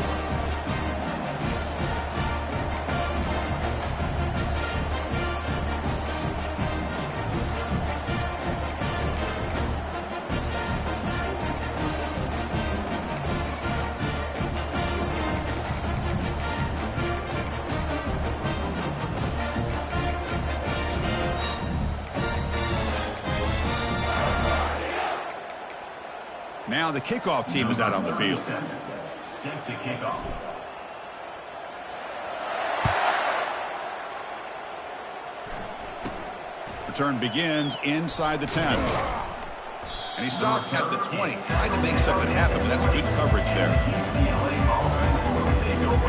Now the kickoff team is out on the field. Set to kickoff. Return begins inside the 10. And he stopped at the 20, trying to make something happen, but that's good coverage there.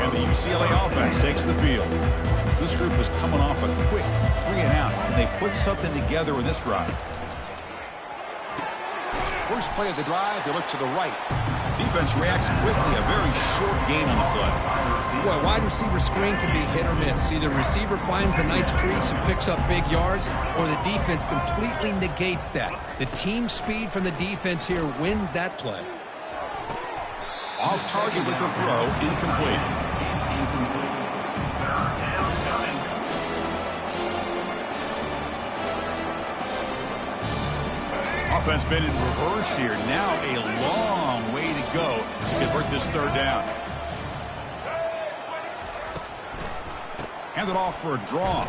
And the UCLA offense takes the field. This group is coming off a quick 3-and-out, and they put something together in this drive. First play of the drive, they look to the right. Defense reacts quickly, a very short gain on the play. Boy, wide receiver screen can be hit or miss. Either receiver finds a nice crease and picks up big yards, or the defense completely negates that. The team speed from the defense here wins that play. Off target with the throw, incomplete. Offense been in reverse here. Now a long way to go to convert this 3rd down. Hand it off for a draw.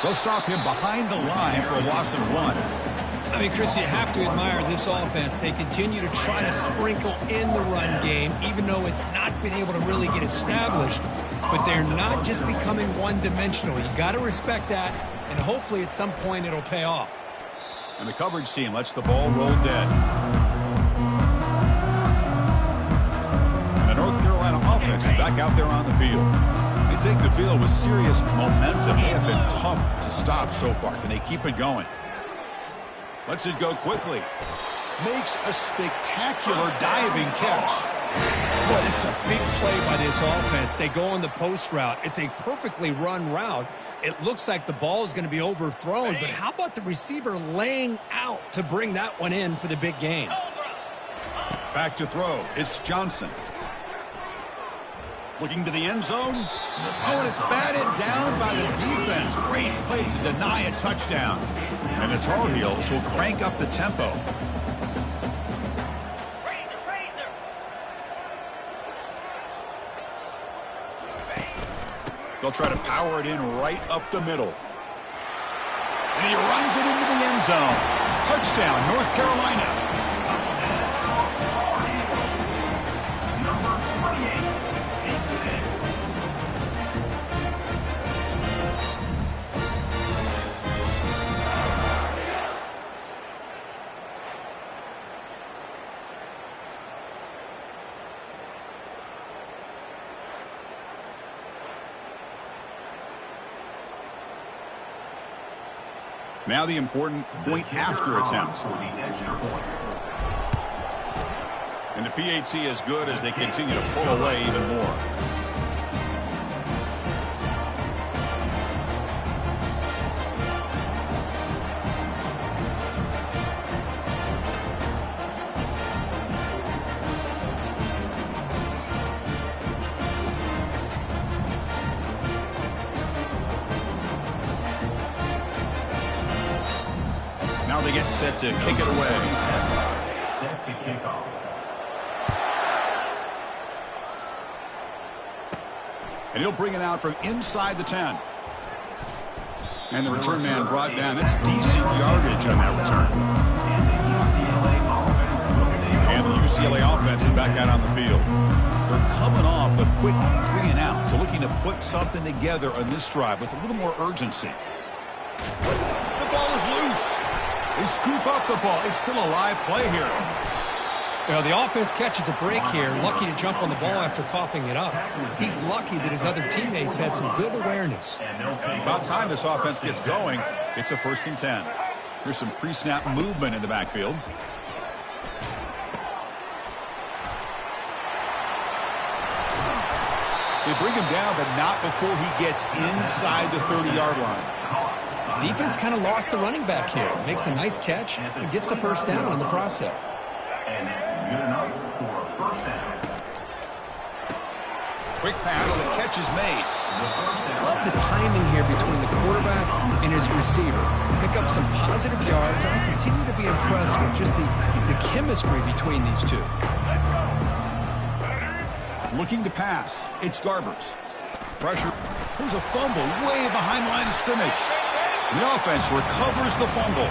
They'll stop him behind the line for a loss of 1. I mean, Chris, you have to admire this offense. They continue to try to sprinkle in the run game, even though it's not been able to really get established. But they're not just becoming one-dimensional. You got to respect that, and hopefully at some point it'll pay off. And the coverage team lets the ball roll dead. And the North Carolina offense is back out there on the field. They take the field with serious momentum. They have been tough to stop so far. Can they keep it going? Lets it go quickly. Makes a spectacular diving catch. Boy, this is a big play by this offense. They go on the post route. It's a perfectly run route. It looks like the ball is going to be overthrown, but how about the receiver laying out to bring that one in for the big game? Back to throw. It's Johnson. Looking to the end zone. Oh, and it's batted down by the defense. Great play to deny a touchdown. And the Tar Heels will crank up the tempo. They'll try to power it in right up the middle. And he runs it into the end zone. Touchdown, North Carolina. Now the important point after attempt. And the PAT is good as they continue to pull away even more. Now they get set to kick it away. Set to kick off. And he'll bring it out from inside the 10. And the return man brought down. That's decent yardage on that return. And the UCLA offense is back out on the field. They're coming off a quick 3-and-out, so looking to put something together on this drive with a little more urgency. The ball is loose. They scoop up the ball. It's still a live play here. Well, the offense catches a break here, lucky to jump on the ball after coughing it up. He's lucky that his other teammates had some good awareness. About time this offense gets going. It's a 1st and 10. Here's some pre-snap movement in the backfield. They bring him down, but not before he gets inside the 30-yard line. Defense kind of lost the running back here. Makes a nice catch and gets the first down in the process. And it's good enough for a first down. Quick pass, the catch is made. Love the timing here between the quarterback and his receiver. Pick up some positive yards. I continue to be impressed with just the chemistry between these two. Looking to pass. It's Garbers. Pressure. Here's a fumble way behind the line of scrimmage. The offense recovers the fumble.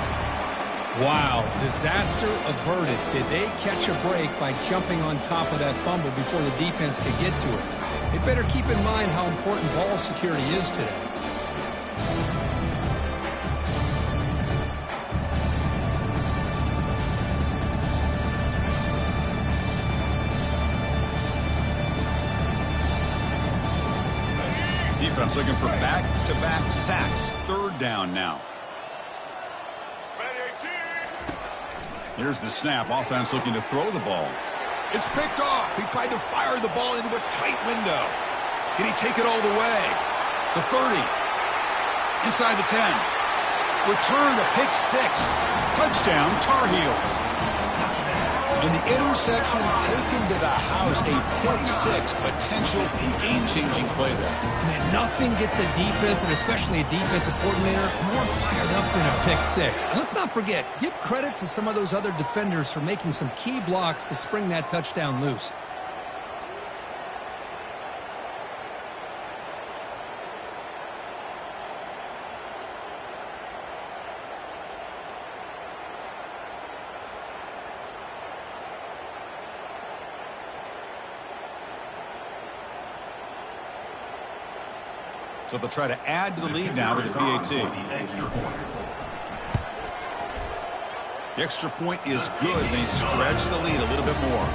Wow, disaster averted. Did they catch a break by jumping on top of that fumble before the defense could get to it? They better keep in mind how important ball security is today. Defense looking for back-to-back sacks. 3rd down now. Here's the snap. Offense looking to throw the ball. It's picked off. He tried to fire the ball into a tight window. Can he take it all the way? The 30. Inside the 10. Return to pick 6. Touchdown, Tar Heels. And the interception taken to the house. A pick 6. Potential game-changing play there. Man, nothing gets a defense, and especially a defensive coordinator, more fired up than a pick 6. And let's not forget, give credit to some of those other defenders for making some key blocks to spring that touchdown loose. So they'll try to add to the lead now with the PAT. The extra point is good. They stretch the lead a little bit more.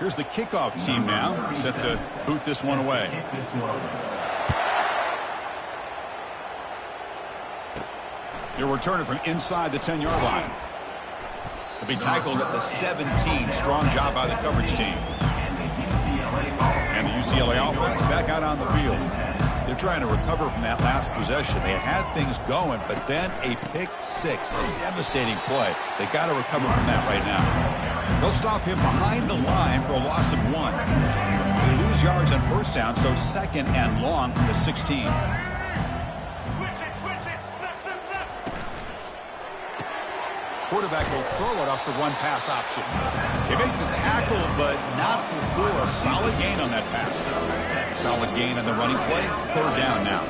Here's the kickoff team now, set to boot this one away. He'll return it from inside the 10-yard line. He'll be tackled at the 17. Strong job by the coverage team. And the UCLA offense back out on the field. They're trying to recover from that last possession. They had things going, but then a pick six, a devastating play. They got to recover from that right now. They'll stop him behind the line for a loss of 1. They lose yards on first down, so 2nd and long from the 16. Quarterback will throw it off the run-pass option. They make the tackle, but not before a solid gain on that pass. Solid gain on the running play. 3rd down now.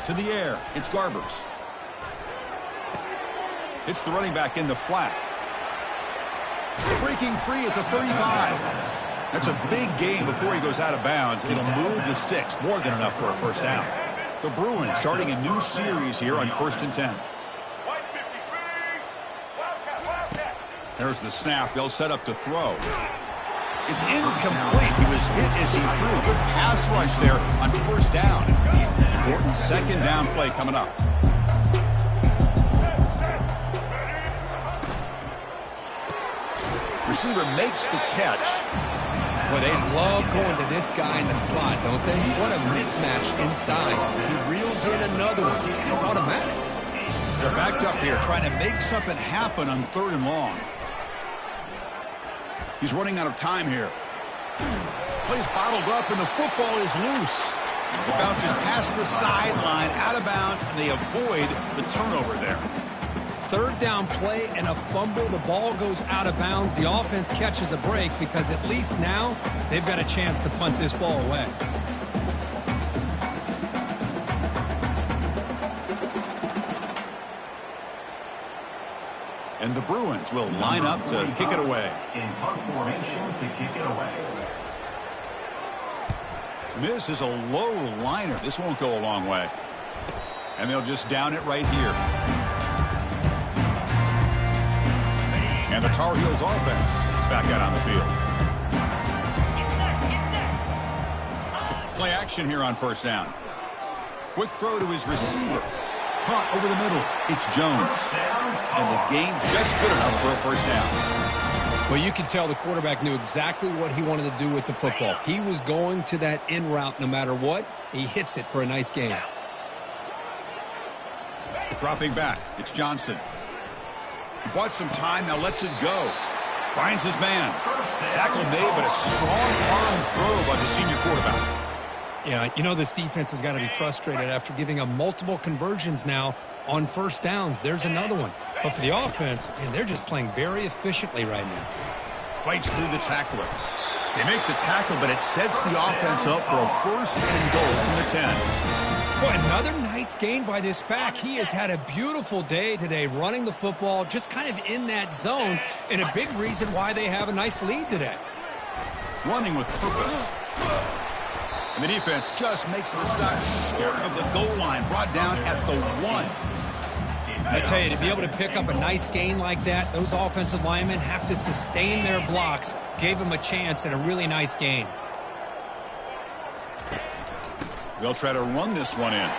To the air. It's Garbers. It's the running back in the flat. Breaking free at the 35. That's a big gain before he goes out of bounds. It'll move the sticks. More than enough for a first down. The Bruins starting a new series here on 1st and 10. There's the snap. They'll set up to throw. It's incomplete. He was hit as he threw. Good pass rush there on 1st down. Important 2nd down play coming up. Receiver makes the catch. Well, they love going to this guy in the slot, don't they? What a mismatch inside. He reels in another one. This guy's automatic. They're backed up here trying to make something happen on 3rd and long. He's running out of time here. Plays bottled up and the football is loose. It bounces past the sideline, out of bounds, and they avoid the turnover there. 3rd down play and a fumble. The ball goes out of bounds. The offense catches a break because at least now they've got a chance to punt this ball away. And the Bruins will line up to kick it away. In punt formation to kick it away. This is a low liner. This won't go a long way. And they'll just down it right here. And the Tar Heels offense is back out on the field. Play action here on 1st down. Quick throw to his receiver. Caught over the middle. It's Jones. And the gain just good enough for a 1st down. Well, you can tell the quarterback knew exactly what he wanted to do with the football. He was going to that in route no matter what. He hits it for a nice gain. Dropping back. It's Johnson. He bought some time, now lets it go. Finds his man. Tackle made, but a strong arm throw by the senior quarterback. Yeah, you know this defense has got to be frustrated after giving up multiple conversions now on 1st downs. There's another one. But for the offense, man, they're just playing very efficiently right now. Fights through the tackler. They make the tackle, but it sets the offense up for a 1st and goal from the 10. Boy, another nice gain by this back. He has had a beautiful day today running the football, just kind of in that zone, and a big reason why they have a nice lead today. Running with purpose. And the defense just makes the stop short of the goal line, brought down at the 1. I tell you, to be able to pick up a nice gain like that, those offensive linemen have to sustain their blocks. Gave them a chance at a really nice gain. They'll try to run this one in.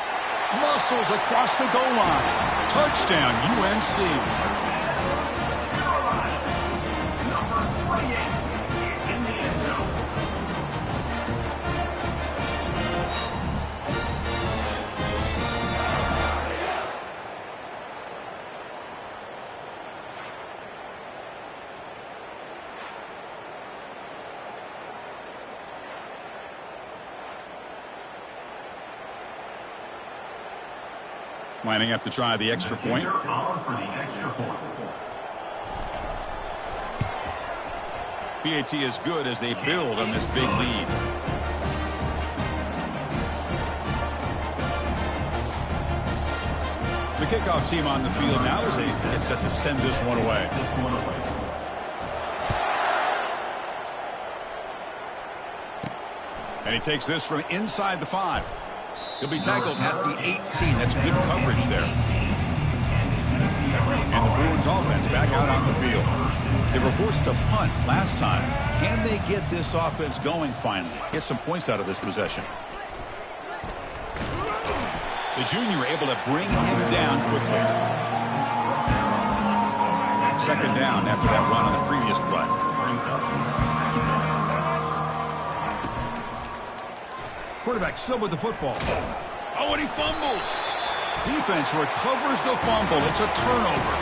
Muscles across the goal line. Touchdown, UNC. Number 28 is in the end zone. Lining up to try the extra point. On for the extra point. PAT is good as they build on this big lead. The kickoff team on the field now is set to send this one away. And he takes this from inside the 5. He'll be tackled at the 18. That's good coverage there. And the Bruins offense back out on the field. They were forced to punt last time. Can they get this offense going finally? Get some points out of this possession. The junior able to bring him down quickly. Second down after that run on the previous play. Quarterback still with the football. Oh, and he fumbles. Defense recovers the fumble. It's a turnover.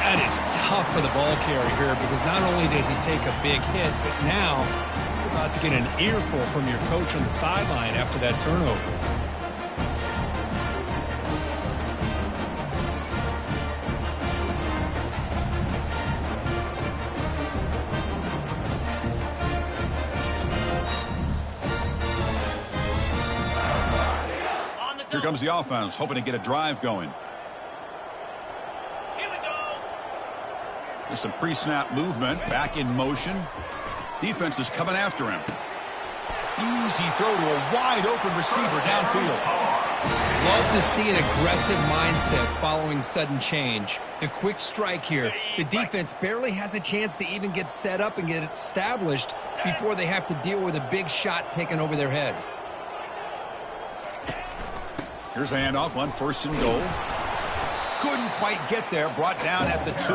That is tough for the ball carrier here because not only does he take a big hit, but now you're about to get an earful from your coach on the sideline after that turnover. Here comes the offense, hoping to get a drive going. There's some pre-snap movement, back in motion. Defense is coming after him. Easy throw to a wide-open receiver downfield. Love to see an aggressive mindset following sudden change. The quick strike here. The defense barely has a chance to even get set up and get established before they have to deal with a big shot taken over their head. Here's the handoff on 1st and goal. Couldn't quite get there, brought down at the 2.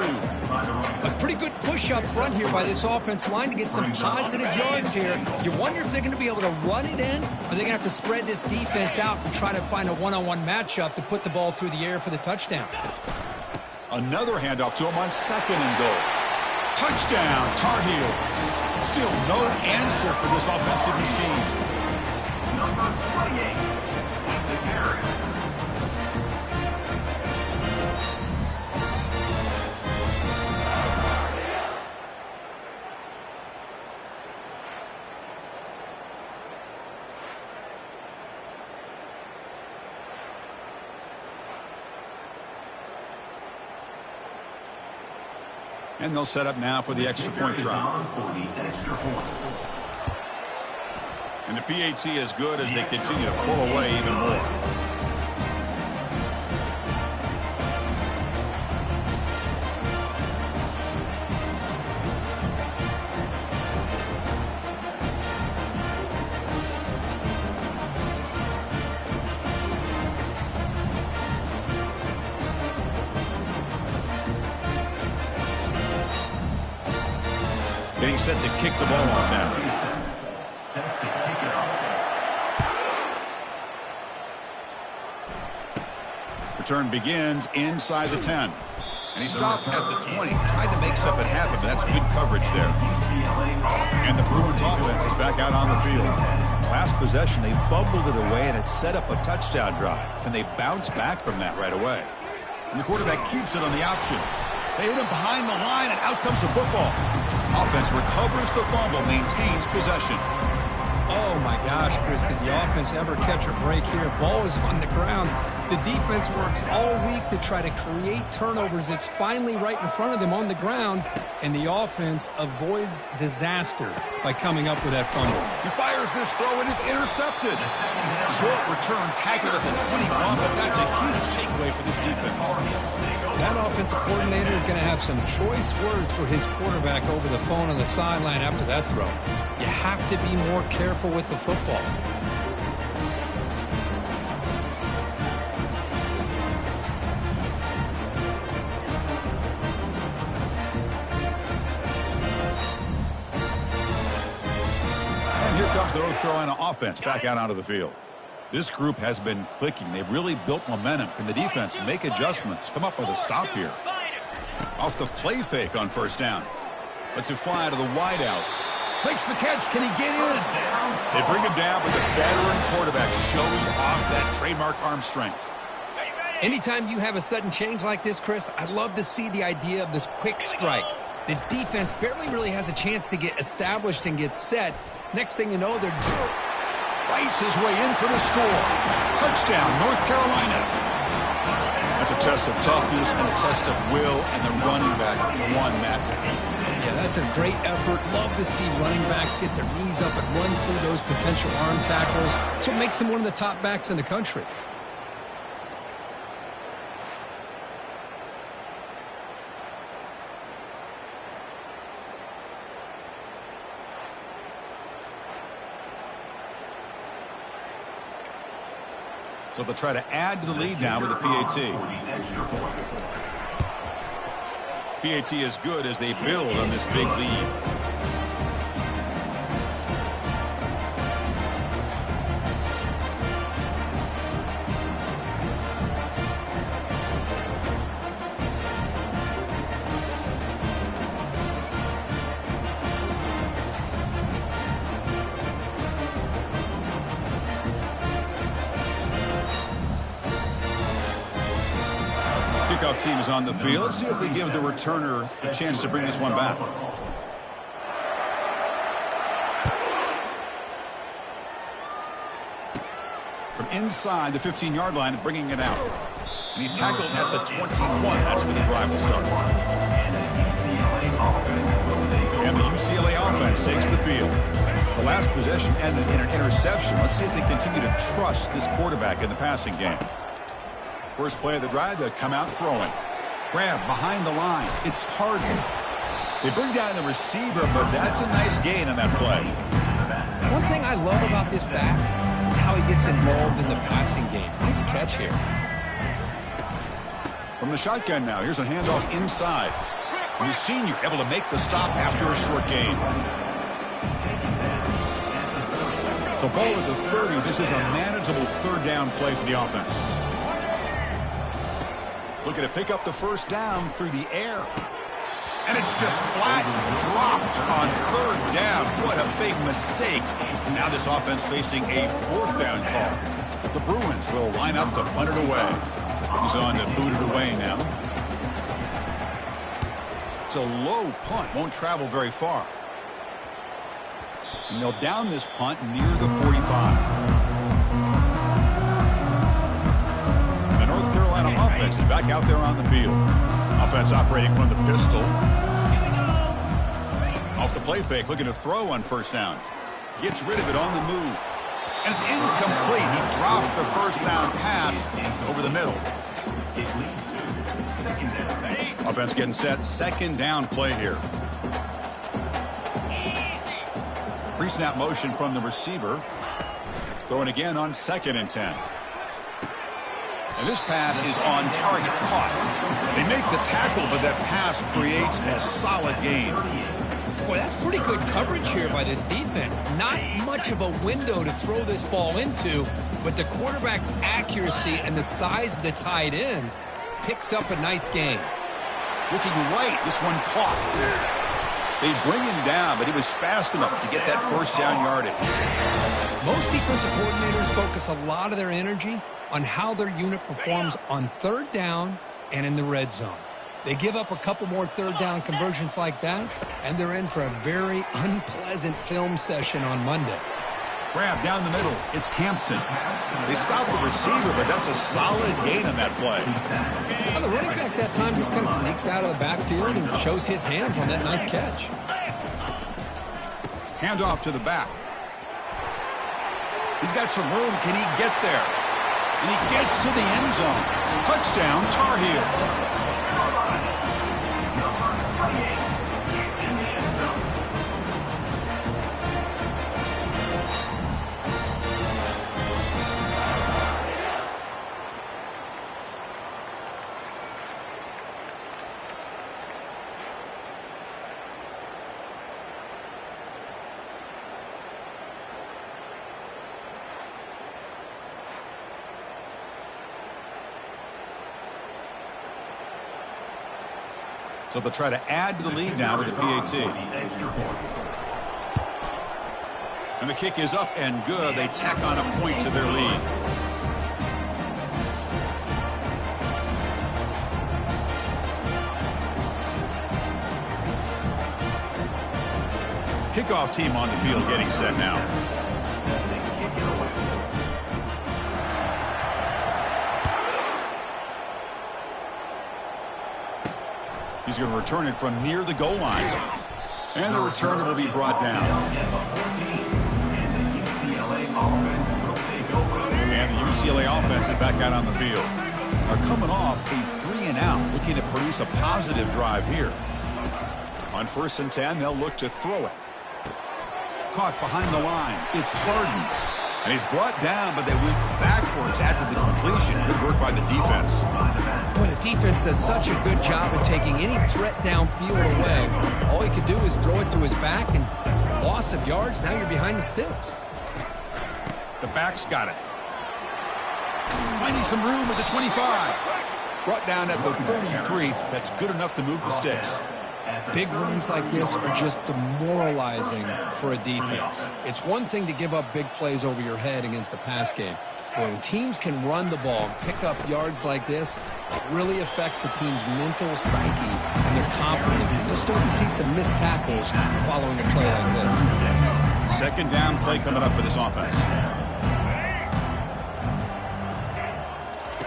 A pretty good push up front here by this offensive line to get some positive yards here. You wonder if they're going to be able to run it in, or they're going to have to spread this defense out and try to find a one-on-one matchup to put the ball through the air for the touchdown. Another handoff to him on 2nd and goal. Touchdown, Tar Heels. Still no answer for this offensive machine. Number 28 with the carry. And they'll set up now for the extra point try. And the PAT is good as they continue to pull away even more. Getting set to kick the ball off now. Set to kick it off. Return begins inside the 10. And he stopped at the 20. Tried to make something happen, but that's good coverage there. And the Bruins offense is back out on the field. Last possession, they bubbled it away, and it set up a touchdown drive. Can they bounce back from that right away? And the quarterback keeps it on the option. They hit him behind the line, and out comes the football. Offense recovers the fumble, maintains possession. Oh, my gosh, Chris, did the offense ever catch a break here? Ball is on the ground. The defense works all week to try to create turnovers. It's finally right in front of them on the ground, and the offense avoids disaster by coming up with that fumble. He fires this throw, and it's intercepted. Short return, tackled at the 21, but that's a huge takeaway for this defense. That offensive coordinator is going to have some choice words for his quarterback over the phone on the sideline after that throw. You have to be more careful with the football. And here comes the North Carolina offense back out onto the field. This group has been clicking. They've really built momentum. Can the defense make adjustments? Come up with a stop here. Off the play fake on 1st down. Lets it fly to the wideout. Makes the catch. Can he get in? They bring him down, but the veteran quarterback shows off that trademark arm strength. Anytime you have a sudden change like this, Chris, I love to see the idea of this quick strike. The defense barely really has a chance to get established and get set. Next thing you know, they're Fights his way in for the score. Touchdown, North Carolina. That's a test of toughness and a test of will, and the running back won that battle. Yeah, that's a great effort. Love to see running backs get their knees up and run through those potential arm tackles. That's what makes him one of the top backs in the country. So they'll try to add to the lead now with the PAT. PAT is good as they build on this big lead. Kickoff team is on the field. Let's see if they give the returner a chance to bring this one back. From inside the 15-yard line, bringing it out. And he's tackled at the 21. That's where the drive will start. And the UCLA offense takes the field. The last possession ended in an interception. Let's see if they continue to trust this quarterback in the passing game. First play of the drive, they come out throwing. Grab behind the line. It's Harden. They bring down the receiver, but that's a nice gain on that play. One thing I love about this back is how he gets involved in the passing game. Nice catch here. From the shotgun now, here's a handoff inside. The senior able to make the stop after a short gain. So ball at the 30. This is a manageable third down play for the offense. Looking to pick up the first down through the air. And it's just flat dropped on third down. What a big mistake. Now this offense facing a fourth down call. The Bruins will line up to punt it away. He's on to boot it away now. It's a low punt. Won't travel very far. And they'll down this punt near the 45. North Carolina offense is back out there on the field. Offense operating from the pistol. Off the play fake, looking to throw on first down. Gets rid of it on the move. And it's incomplete. He dropped the first down pass over the middle. Offense getting set. Second down play here. Pre-snap motion from the receiver. Throwing again on 2nd and 10. And this pass is on target, caught. They make the tackle, but that pass creates a solid gain. Boy, that's pretty good coverage here by this defense. Not much of a window to throw this ball into, but the quarterback's accuracy and the size of the tight end picks up a nice gain. Looking right, this one caught. They bring him down, but he was fast enough to get that first down yardage. Most defensive coordinators focus a lot of their energy on how their unit performs on third down and in the red zone. They give up a couple more third down conversions like that, and they're in for a very unpleasant film session on Monday. Grab down the middle. It's Hampton. They stop the receiver, but that's a solid gain on that play. Well, the running back that time just kind of sneaks out of the backfield and shows his hands on that nice catch. Handoff to the back. He's got some room. Can he get there? And he gets to the end zone. Touchdown, Tar Heels. So they'll try to add to the lead now with the PAT. And the kick is up and good. They tack on a point to their lead. Kickoff team on the field getting set now. He's going to return it from near the goal line. And the returner will be brought down. And the UCLA offense is back out on the field. Are coming off a 3-and-out, looking to produce a positive drive here. On 1st and 10, they'll look to throw it. Caught behind the line. It's Harden. And he's brought down, but they went backwards after the completion. Good work by the defense. Boy, the defense does such a good job of taking any threat downfield away. All he could do is throw it to his back, and loss of yards, now you're behind the sticks. The back's got it. Finding some room at the 25. Brought down at the 33. That's good enough to move the sticks. Big runs like this are just demoralizing for a defense. It's one thing to give up big plays over your head against the pass game. But when teams can run the ball and pick up yards like this, it really affects the team's mental psyche and their confidence. And you'll start to see some missed tackles following a play like this. Second down play coming up for this offense.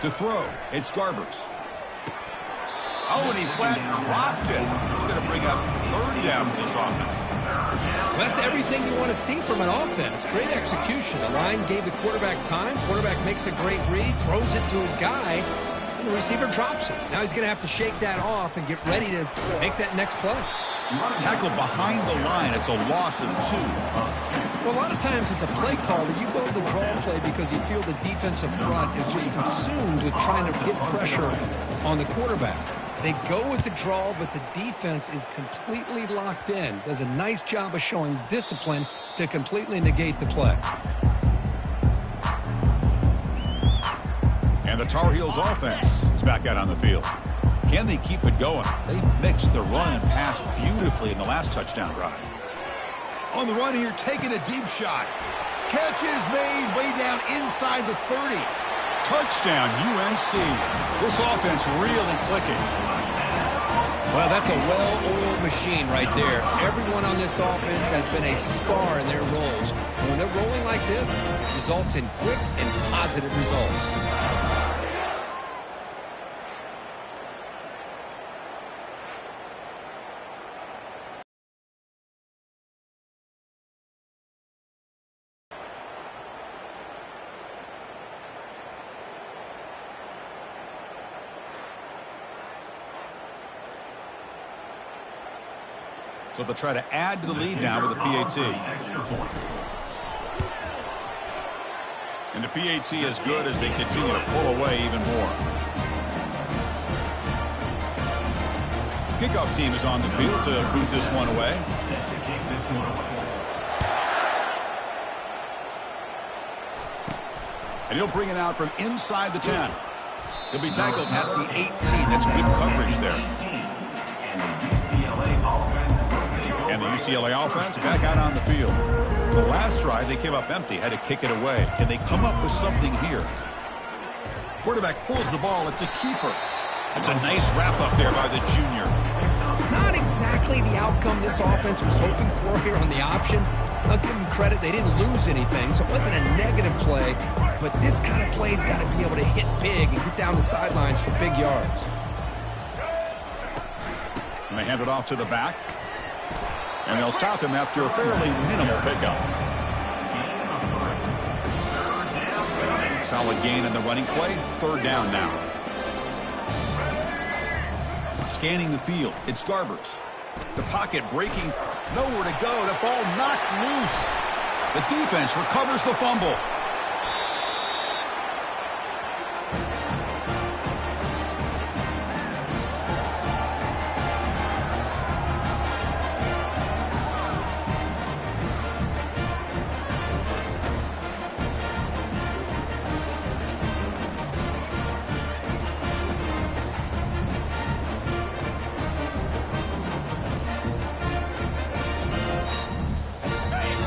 To throw, it's Garbers. Oh, and he flat dropped it. It's going to bring up third down for this offense. Well, that's everything you want to see from an offense. Great execution. The line gave the quarterback time. Quarterback makes a great read, throws it to his guy, and the receiver drops it. Now he's going to have to shake that off and get ready to make that next play. Tackle behind the line. It's a loss of 2. Well, a lot of times as a play caller, you go to the draw play because you feel the defensive front is just consumed with trying to get pressure on the quarterback. They go with the draw, but the defense is completely locked in. Does a nice job of showing discipline to completely negate the play. And the Tar Heels offense is back out on the field. Can they keep it going? They mixed the run and pass beautifully in the last touchdown drive. On the run here, taking a deep shot. Catch is made way down inside the 30. Touchdown, UNC. This offense really clicking. Well, that's a well-oiled machine right there. Everyone on this offense has been a star in their roles. And when they're rolling like this, it results in quick and positive results. So they'll try to add to the lead now with a PAT. And the PAT is good as they continue to pull away even more. Kickoff team is on the field to boot this one away. And he'll bring it out from inside the 10. He'll be tackled at the 18. That's good coverage there. And the UCLA offense back out on the field. The last drive, they came up empty, had to kick it away. Can they come up with something here? Quarterback pulls the ball. It's a keeper. That's a nice wrap-up there by the junior. Not exactly the outcome this offense was hoping for here on the option. I'll give them credit. They didn't lose anything, so it wasn't a negative play. But this kind of play's got to be able to hit big and get down the sidelines for big yards. And they hand it off to the back. And they'll stop him after a fairly minimal pickup. Solid gain in the running play. Third down now. Scanning the field. It's Garbers. The pocket breaking. Nowhere to go. The ball knocked loose. The defense recovers the fumble.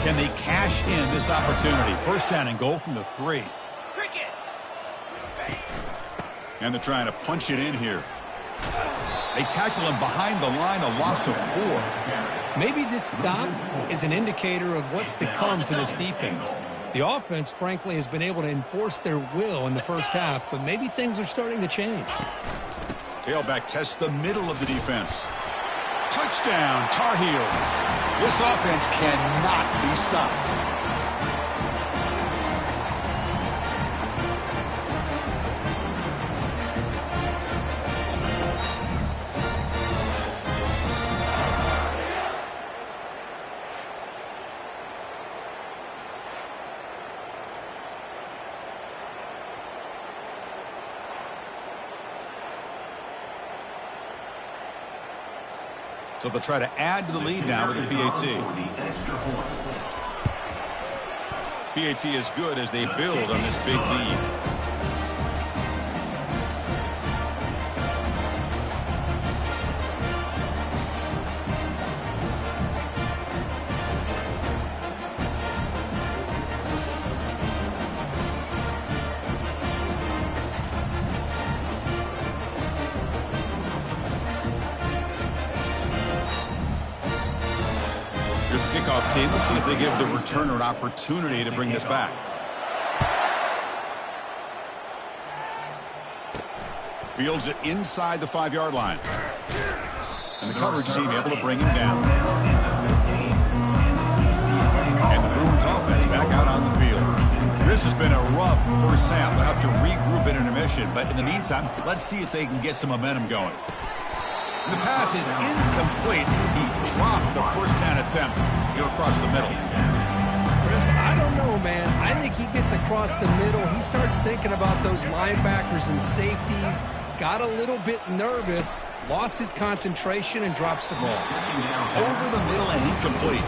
Can they cash in this opportunity? First down and goal from the 3. And they're trying to punch it in here. They tackle him behind the line, a loss of 4. Maybe this stop is an indicator of what's to come for this defense. The offense, frankly, has been able to enforce their will in the first half, but maybe things are starting to change. Tailback tests the middle of the defense. Touchdown, Tar Heels. This offense cannot be stopped. So they'll try to add to the lead now with a PAT. PAT is good as they build on this big lead. Kickoff team. Let's see if they give the returner an opportunity to bring this back. Fields it inside the 5-yard line. And the coverage team able to bring him down. And the Bruins offense back out on the field. This has been a rough first half. They'll have to regroup in intermission. But in the meantime, let's see if they can get some momentum going. The pass is incomplete. He dropped the first down attempt here across the middle. Chris, I don't know, man. I think he gets across the middle. He starts thinking about those linebackers and safeties. Got a little bit nervous, lost his concentration, and drops the ball. Over the middle and incomplete.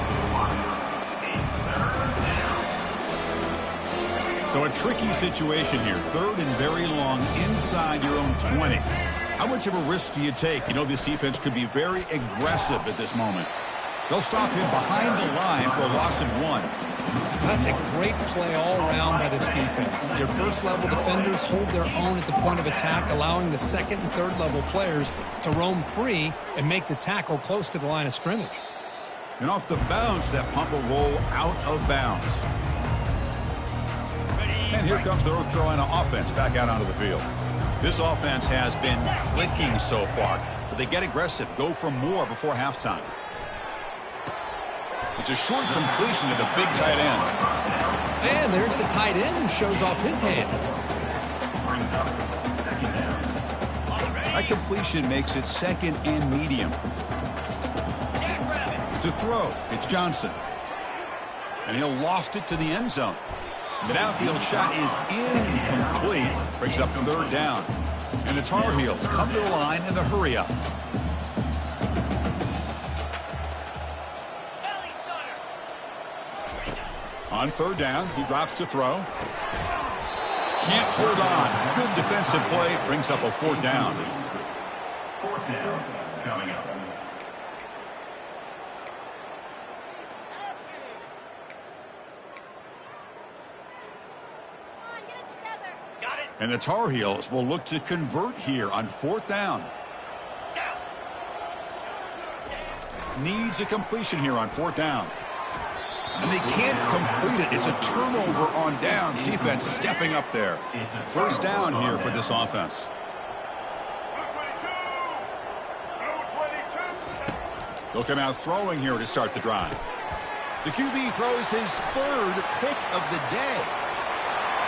So a tricky situation here. 3rd and very long inside your own 20. How much of a risk do you take? You know this defense could be very aggressive at this moment. They'll stop him behind the line for a loss of 1. That's a great play all around by this defense. Your first-level defenders hold their own at the point of attack, allowing the second and third-level players to roam free and make the tackle close to the line of scrimmage. And off the bounce, that pump will roll out of bounds. And here comes the North Carolina offense back out onto the field. This offense has been clicking so far, but they get aggressive, go for more before halftime. It's a short completion to the big tight end. And there's the tight end who shows off his hands. That completion makes it 2nd and medium. To throw, it's Johnson. And he'll loft it to the end zone. The downfield shot is incomplete. Brings up 3rd down. And the Tar Heels come to the line in the hurry-up. On 3rd down, he drops to throw. Can't hold on. Good defensive play. Brings up a 4th down. 4th down coming up. And the Tar Heels will look to convert here on 4th down. Needs a completion here on 4th down. And they can't complete it. It's a turnover on downs. Defense stepping up there. 1st down here for this offense. They'll come out throwing here to start the drive. The QB throws his 3rd pick of the day.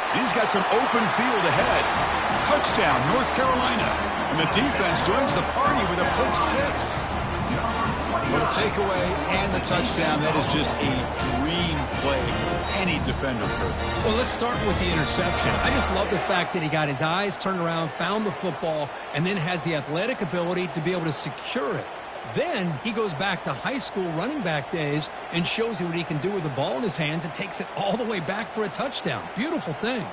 He's got some open field ahead. Touchdown, North Carolina. And the defense joins the party with a pick 6. Well, the takeaway and the touchdown, that is just a dream play for any defender, Kurt. Well, let's start with the interception. I just love the fact that he got his eyes turned around, found the football, and then has the athletic ability to be able to secure it. Then he goes back to high school running back days and shows you what he can do with the ball in his hands and takes it all the way back for a touchdown. Beautiful thing.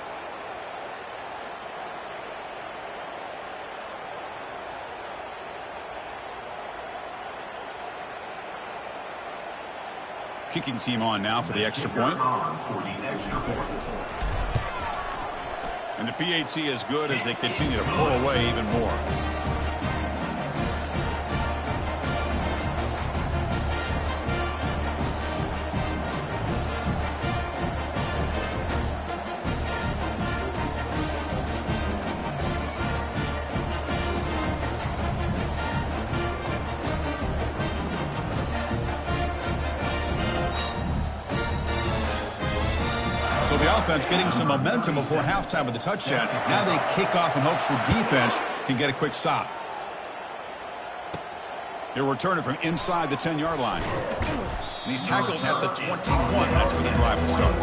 Kicking team on now for the extra point. And the PAT is good as they continue to pull away even more. So the offense getting some momentum before halftime with the touchdown. Now they kick off in hopes the defense can get a quick stop. He'll return it from inside the 10-yard line. And he's tackled at the 21. That's where the drive will start.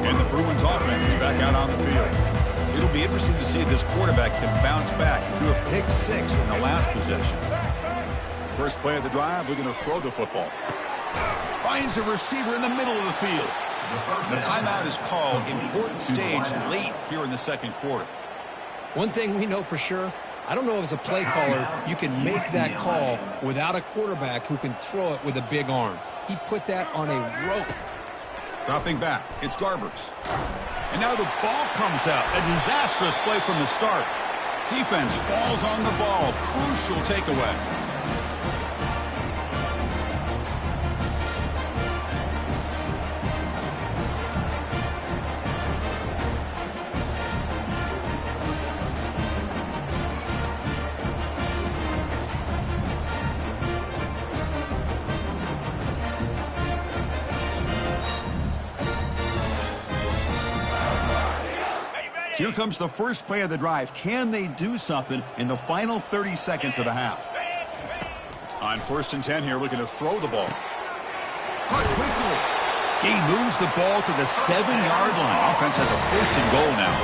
And the Bruins offense is back out on the field. It'll It'll be interesting to see if this quarterback can bounce back. He threw a pick 6 in the last possession. First play of the drive, looking to throw the football. Finds a receiver in the middle of the field. The timeout is called. Important stage late here in the second quarter. One thing we know for sure, I don't know if as a play caller you can make that call without a quarterback who can throw it with a big arm. He put that on a rope. Dropping back, it's Garbers. And now the ball comes out. A disastrous play from the start. Defense falls on the ball. Crucial takeaway. Here comes the first play of the drive. Can they do something in the final 30 seconds of the half? On 1st and 10 here, looking to throw the ball. Caught quickly. He moves the ball to the 7-yard line. Offense has a 1st and goal now.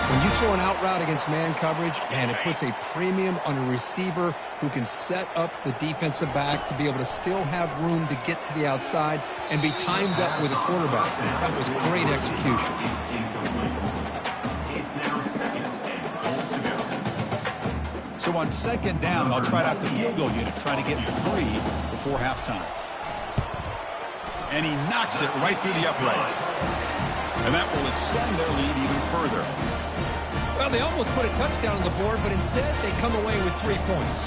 When you throw an out route against man coverage, man, it puts a premium on a receiver who can set up the defensive back to be able to still have room to get to the outside and be timed up with a quarterback. That was great execution. So on 2nd down, they'll try out the field goal unit, try to get 3 before halftime. And he knocks it right through the uprights. And that will extend their lead even further. Well, they almost put a touchdown on the board, but instead they come away with 3 points.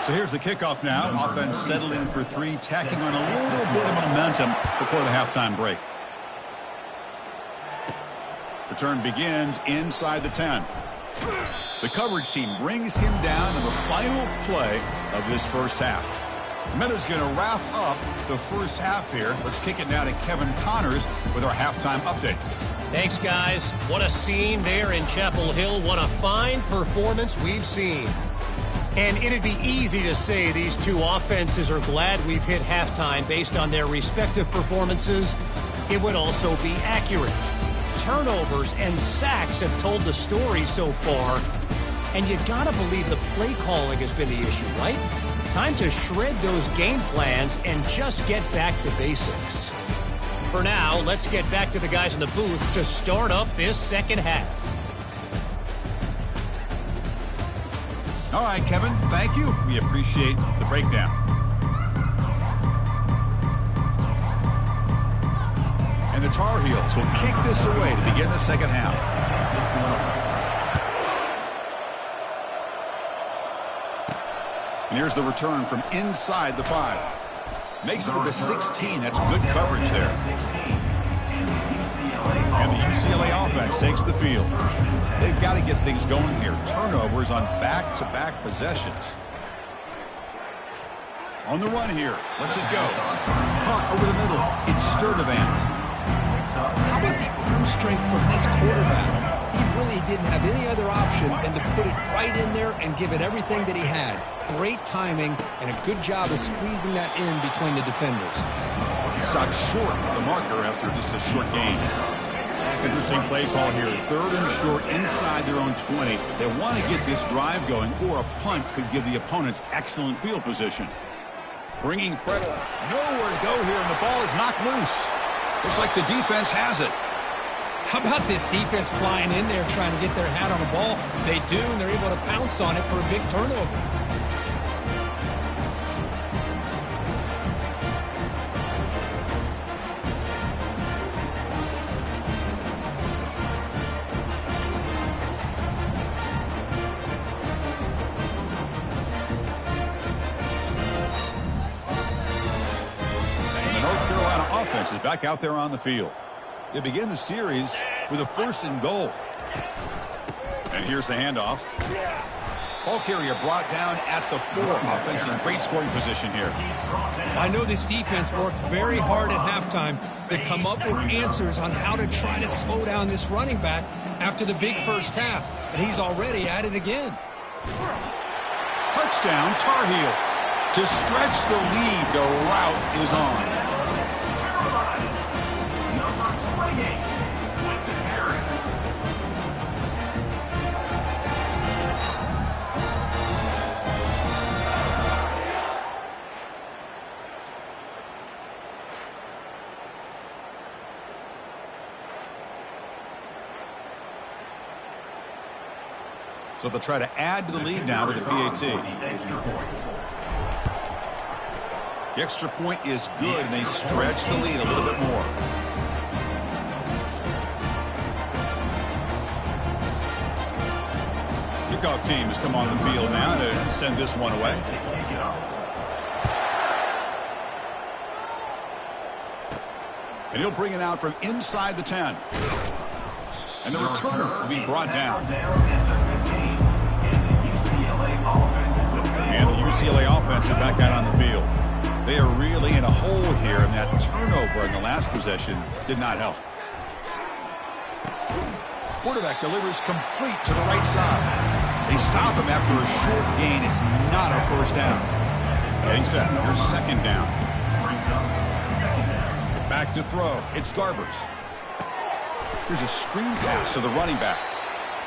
So here's the kickoff now. Offense settling for 3, tacking on a little bit of momentum before the halftime break. Return begins inside the 10. The coverage team brings him down in the final play of this first half. Meadow's going to wrap up the first half here. Let's kick it now to Kevin Connors with our halftime update. Thanks, guys. What a scene there in Chapel Hill. What a fine performance we've seen. And it'd be easy to say these two offenses are glad we've hit halftime based on their respective performances. It would also be accurate. Turnovers and sacks have told the story so far. And you gotta believe the play calling has been the issue, right? Time to shred those game plans and just get back to basics. For now, let's get back to the guys in the booth to start up this second half. All right, Kevin, thank you. We appreciate the breakdown. And the Tar Heels will kick this away to begin the second half. And here's the return from inside the 5. Makes it to the 16. That's good coverage there. And the UCLA offense takes the field. They've got to get things going here. Turnovers on back-to-back possessions. On the run here. Let's it go. Caught over the middle. It's Sturdivant. How about the arm strength from this quarterback? He really didn't have any other option than to put it right in there and give it everything that he had. Great timing and a good job of squeezing that in between the defenders. Stopped short of the marker after just a short gain. Interesting play call here. 3rd and short inside their own 20. They want to get this drive going, or a punt could give the opponents excellent field position. Bringing pressure. Nowhere to go here, and the ball is knocked loose. Looks like the defense has it. How about this defense flying in there trying to get their hat on the ball? They do, and they're able to pounce on it for a big turnover. Is back out there on the field. They begin the series with a 1st and goal. And here's the handoff. Ball carrier brought down at the 4. Offense in great scoring position here. I know this defense worked very hard at halftime to come up with answers on how to try to slow down this running back after the big first half. And he's already at it again. Touchdown, Tar Heels. To stretch the lead, the route is on. Number 28 with the carry. So they'll try to add to the lead now with the PAT. The extra point is good, and they stretch the lead a little bit more. Kickoff team has come on the field now to send this one away. And he'll bring it out from inside the 10. And the returner will be brought down. And the UCLA offense is back out on the field. They are really in a hole here, and that turnover in the last possession did not help. Quarterback delivers complete to the right side. They stop him after a short gain. It's not a first down. Getting set. Here's second down. Back to throw. It's Garbers. Here's a screen pass to the running back.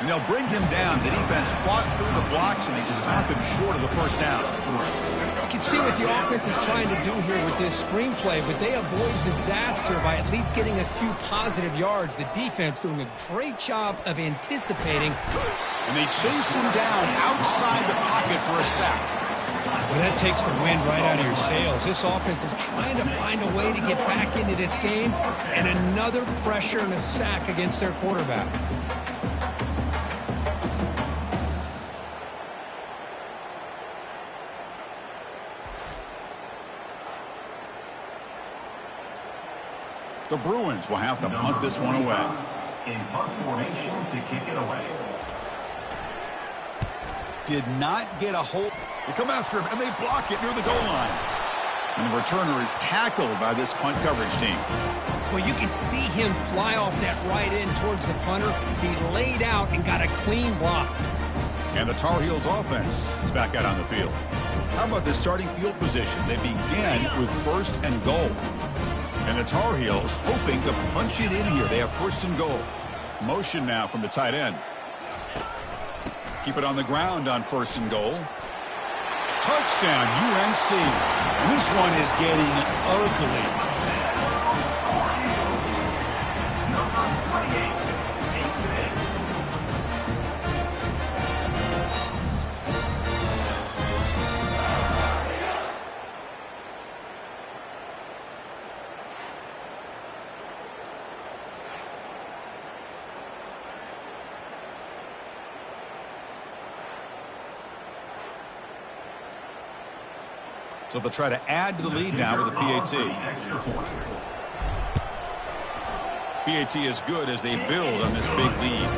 And they'll bring him down. The defense fought through the blocks, and they stop him short of the first down. You can see what the offense is trying to do here with this screenplay, but they avoid disaster by at least getting a few positive yards. The defense doing a great job of anticipating. And they chase him down outside the pocket for a sack. Well, that takes the wind right out of your sails. This offense is trying to find a way to get back into this game, and another pressure and a sack against their quarterback. The Bruins will have to punt this one away. In punt formation to kick it away. Did not get a hold. They come after him, and they block it near the goal line. And the returner is tackled by this punt coverage team. Well, you can see him fly off that right end towards the punter. He laid out and got a clean block. And the Tar Heels offense is back out on the field. How about the starting field position? They begin with first and goal. And the Tar Heels hoping to punch it in here. They have first and goal. Motion now from the tight end. Keep it on the ground on first and goal. Touchdown, UNC. And this one is getting ugly. Number 28, Ace. So they'll try to add to the lead now with the PAT. PAT is good as they build on this big lead.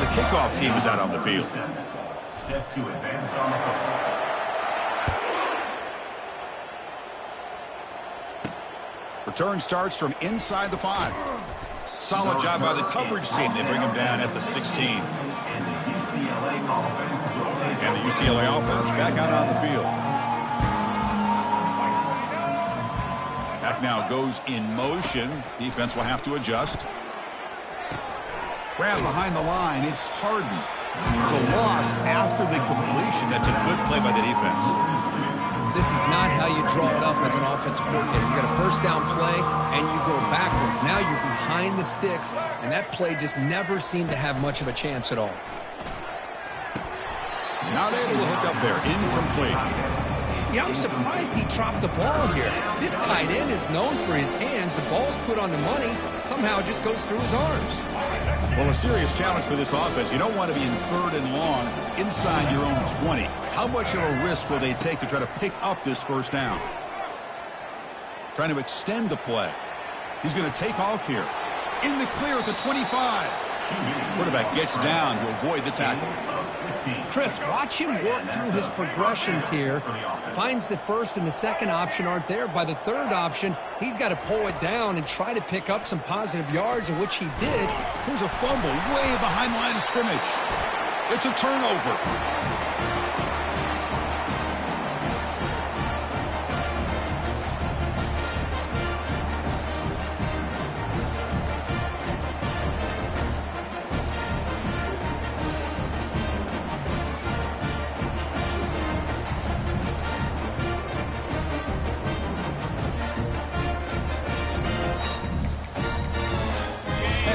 Kickoff team is out on the field. Set to advance on the football. Return starts from inside the 5. Solid job by the coverage team. They bring him down at the 16. And the UCLA offense back out on the field. Back now goes in motion. Defense will have to adjust. Grab behind the line. It's Harden. It's a loss after the completion. That's a good play by the defense. This is not how you draw it up as an offensive coordinator. You got a first down play, and you go backwards. Now you're behind the sticks, and that play just never seemed to have much of a chance at all. Not able to hook up there. Incomplete. Yeah, I'm surprised he dropped the ball here. This tight end is known for his hands. The ball's put on the money. Somehow it just goes through his arms. Well, a serious challenge for this offense. You don't want to be in 3rd and long inside your own 20. How much of a risk will they take to try to pick up this first down? Trying to extend the play. He's going to take off here. In the clear at the 25. Quarterback gets down to avoid the tackle. Chris, watch him work through his progressions here. Finds the first and the second option aren't there. By the third option, he's got to pull it down and try to pick up some positive yards, which he did. Here's a fumble way behind the line of scrimmage. It's a turnover.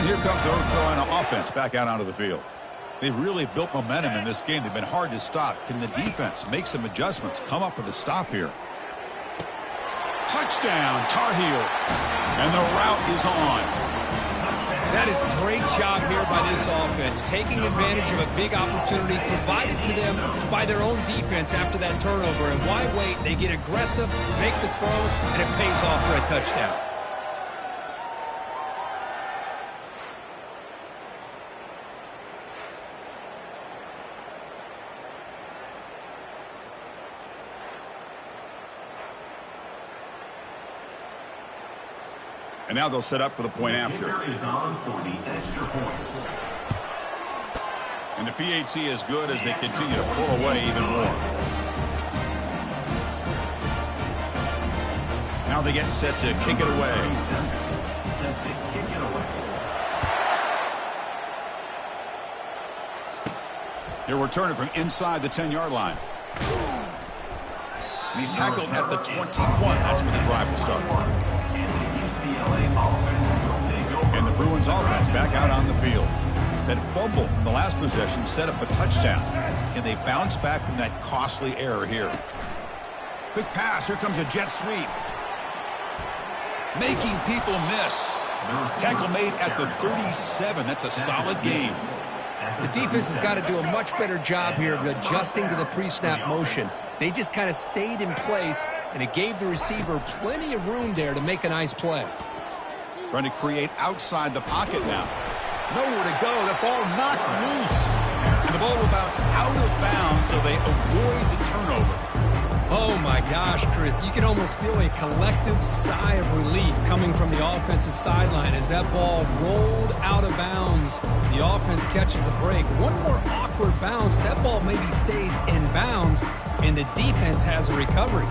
Here comes the North Carolina offense back out onto the field. They've really built momentum in this game. They've been hard to stop. Can the defense make some adjustments, come up with a stop here? Touchdown, Tar Heels. And the route is on. That is a great job here by this offense, taking advantage of a big opportunity provided to them by their own defense after that turnover. And why wait? They get aggressive, make the throw, and it pays off for a touchdown. And now they'll set up for the point after. Is on for the extra point. And the PAT is good as they continue to pull away even more. Now they get set to kick it away. Set to kick it away. He'll return it from inside the 10-yard line. And he's tackled at the 21. That's where the drive will start. And the Bruins offense back out on the field. That fumble in the last possession set up a touchdown. Can they bounce back from that costly error here? Quick pass. Here comes a jet sweep. Making people miss. Tackle made at the 37. That's a solid game. The defense has got to do a much better job here of adjusting to the pre-snap motion. They just kind of stayed in place, and it gave the receiver plenty of room there to make a nice play. Trying to create outside the pocket now. Nowhere to go. The ball knocked loose. And the ball will bounce out of bounds, so they avoid the turnover. Oh, my gosh, Chris. You can almost feel a collective sigh of relief coming from the offensive sideline as that ball rolled out of bounds. The offense catches a break. One more awkward bounce. That ball maybe stays in bounds, and the defense has a recovery.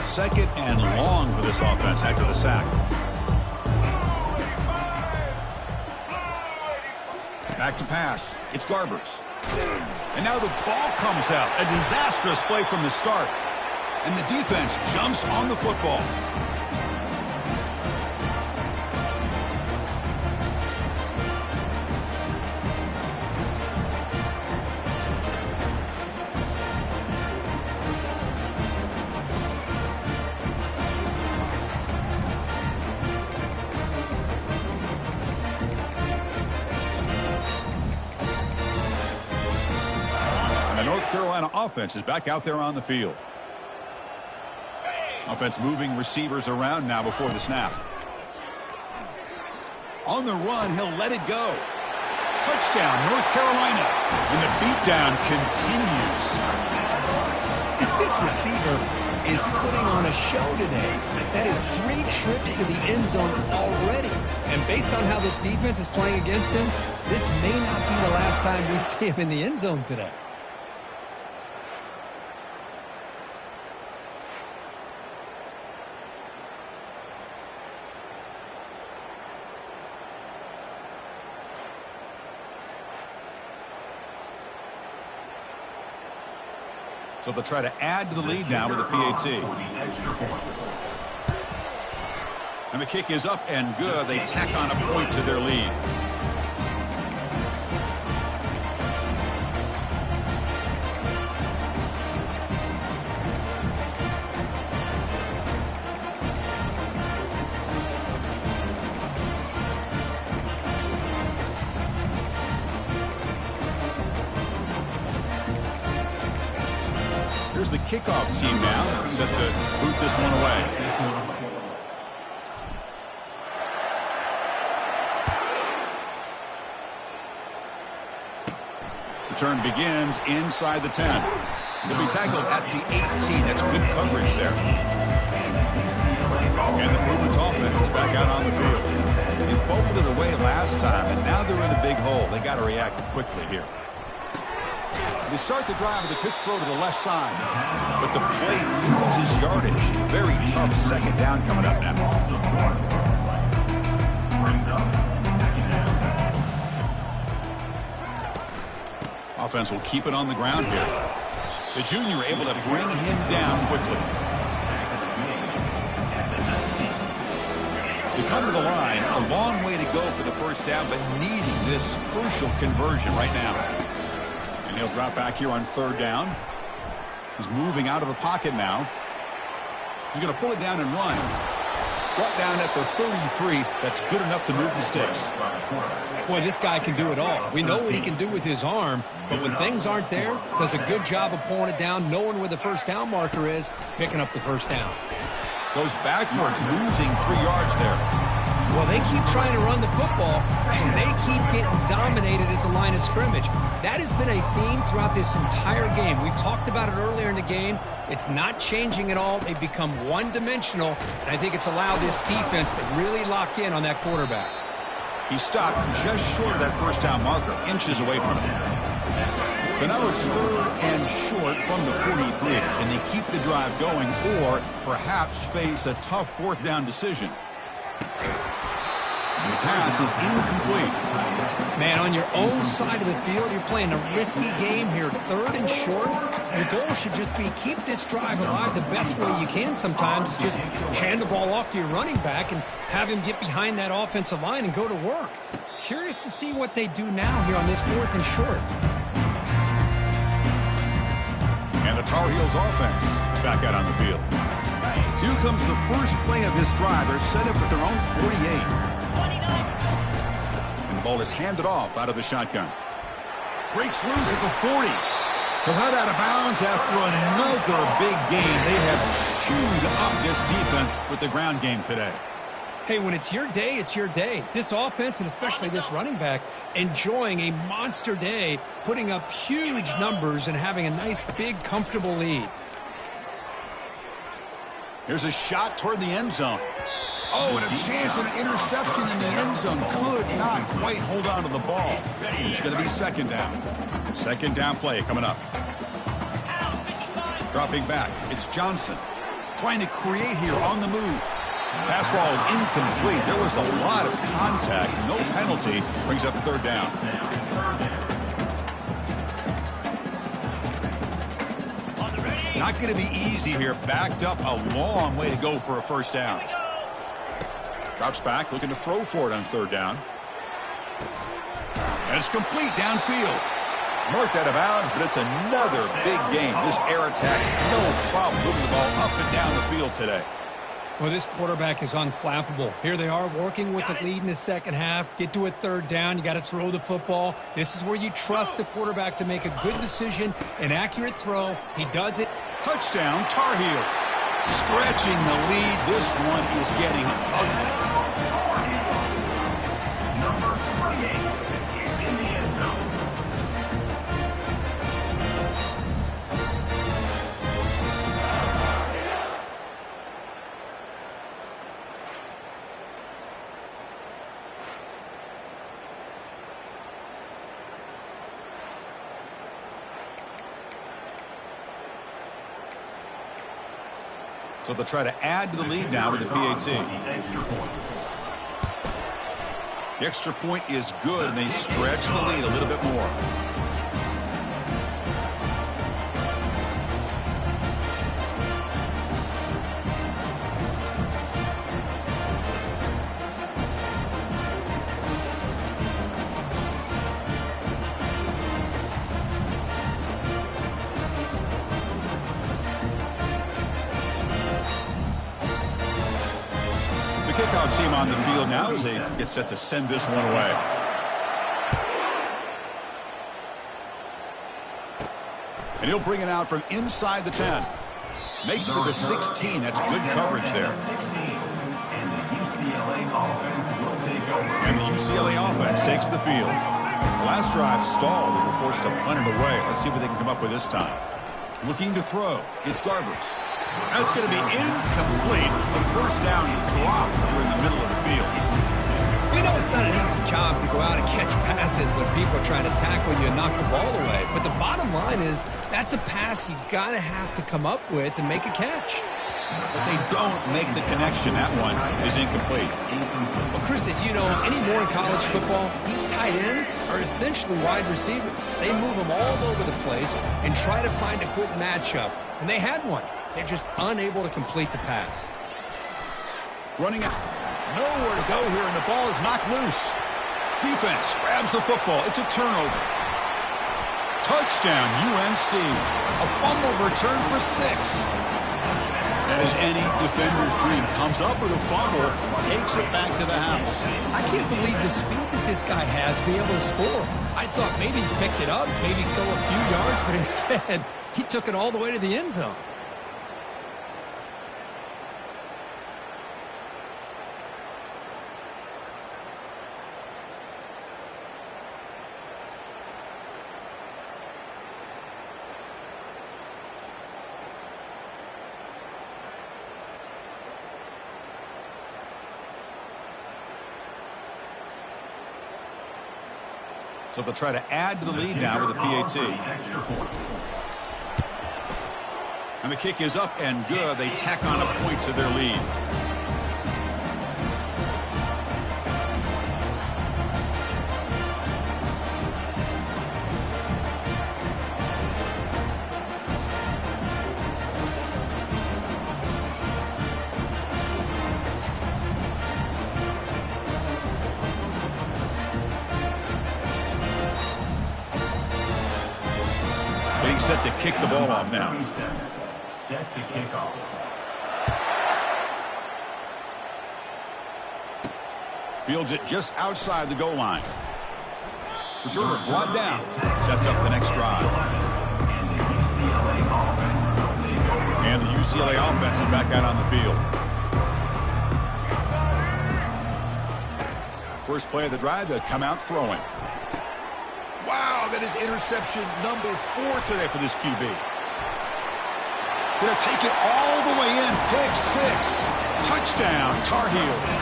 Second and long for this offense after the sack. Back to pass. It's Garbers. And now the ball comes out. A disastrous play from the start. And the defense jumps on the football. Carolina offense is back out there on the field. Offense moving receivers around now before the snap. On the run, he'll let it go. Touchdown, North Carolina. And the beatdown continues. This receiver is putting on a show today. That is 3 trips to the end zone already. And based on how this defense is playing against him, this may not be the last time we see him in the end zone today. So they'll try to add to the lead now with a PAT. And the kick is up and good. They tack on a point to their lead. kickoff team now set to boot this one away. Return begins inside the 10. They'll be tackled at the 18. That's good coverage there. And the Bruins offense is back out on the field. They fumbled it away last time, and now they're in a big hole. They got to react quickly here. They start the drive with a quick throw to the left side, but the play loses yardage. Very tough second down coming up now. Offense will keep it on the ground here. The junior able to bring him down quickly. They come to the line, a long way to go for the first down, but needing this crucial conversion right now. And he'll drop back here on third down. He's moving out of the pocket now. He's going to pull it down and run. Brought down at the 33. That's good enough to move the sticks. Boy, this guy can do it all. We know what he can do with his arm, but when things aren't there, does a good job of pulling it down, knowing where the first down marker is, picking up the first down. Goes backwards, losing 3 yards there. Well, they keep trying to run the football, and they keep getting dominated at the line of scrimmage. That has been a theme throughout this entire game. We've talked about it earlier in the game. It's not changing at all. They've become one-dimensional, and I think it's allowed this defense to really lock in on that quarterback. He stopped just short of that first down marker, inches away from it. So now it's third and short from the 43. Can they keep the drive going or perhaps face a tough fourth down decision? And the pass is incomplete. Man, on your own side of the field, you're playing a risky game here. Third and short. Your goal should just be keep this drive alive the best way you can sometimes. Just hand the ball off to your running back and have him get behind that offensive line and go to work. Curious to see what they do now here on this fourth and short. And the Tar Heels offense is back out on the field. So here comes the first play of this drive. They're set up at their own 48. And the ball is handed off out of the shotgun. Breaks loose at the 40. He'll head out of bounds after another big game. They have chewed up this defense with the ground game today. Hey, when it's your day, it's your day. This offense, and especially this running back, enjoying a monster day, putting up huge numbers and having a nice, big, comfortable lead. Here's a shot toward the end zone. Oh, and a chance of interception in the end zone. Could not quite hold on to the ball. It's going to be second down. Second down play coming up. Dropping back. It's Johnson. Trying to create here on the move. Pass ball is incomplete. There was a lot of contact. No penalty. Brings up third down. Not going to be easy here. Backed up a long way to go for a first down. Drops back, looking to throw for it on third down. And it's complete downfield. Marked out of bounds, but it's another big game. This air attack, no problem moving the ball up and down the field today. Well, this quarterback is unflappable. Here they are working with the lead in the second half. Get to a third down. You got to throw the football. This is where you trust the quarterback to make a good decision, an accurate throw. He does it. Touchdown, Tar Heels. Stretching the lead. This one is getting ugly. Number 28 is in the end zone. So they'll try to add to the lead now with the PAT. The extra point is good, and they stretch the lead a little bit more. Kickoff team on the field now as they get set to send this one away. And he'll bring it out from inside the 10. Makes it with the 16. That's good coverage there. And the UCLA offense takes the field. The last drive stalled. They were forced to punt it away. Let's see what they can come up with this time. Looking to throw. It's Garbers. That's going to be incomplete. The first down drop here in the middle of the field. We know it's not an easy job to go out and catch passes when people are trying to tackle you and knock the ball away. But the bottom line is that's a pass you've got to have to come up with and make a catch. But they don't make the connection. That one is incomplete. Well, Chris, as you know, anymore in college football, these tight ends are essentially wide receivers. They move them all over the place and try to find a good matchup. And they had one. They're just unable to complete the pass. Running out. Nowhere to go here, and the ball is knocked loose. Defense grabs the football. It's a turnover. Touchdown, UNC. A fumble return for 6. That is any defender's dream. Comes up with a fumble, takes it back to the house. I can't believe the speed that this guy has to be able to score. I thought maybe he picked it up, maybe go a few yards, but instead he took it all the way to the end zone. So they'll try to add to the lead now with a PAT. And the kick is up and good. They tack on a point to their lead. Set to kick the ball off now. Set to kick off. Fields it just outside the goal line. Returner brought down. Sets up the next drive. And the UCLA offense is back out on the field. First play of the drive, they come out throwing. Wow, that is interception number 4 today for this QB. Gonna take it all the way in. Pick 6. Touchdown, Tar Heels.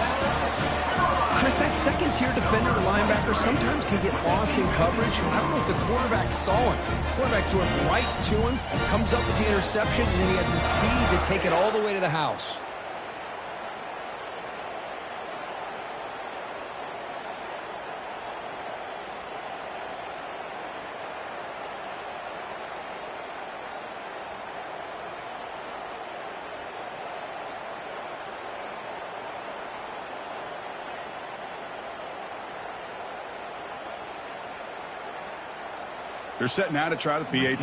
Chris, that second-tier defender or linebacker sometimes can get lost in coverage. I don't know if the quarterback saw him. Quarterback threw it right to him, comes up with the interception, and then he has the speed to take it all the way to the house. They're set now to try the PAT.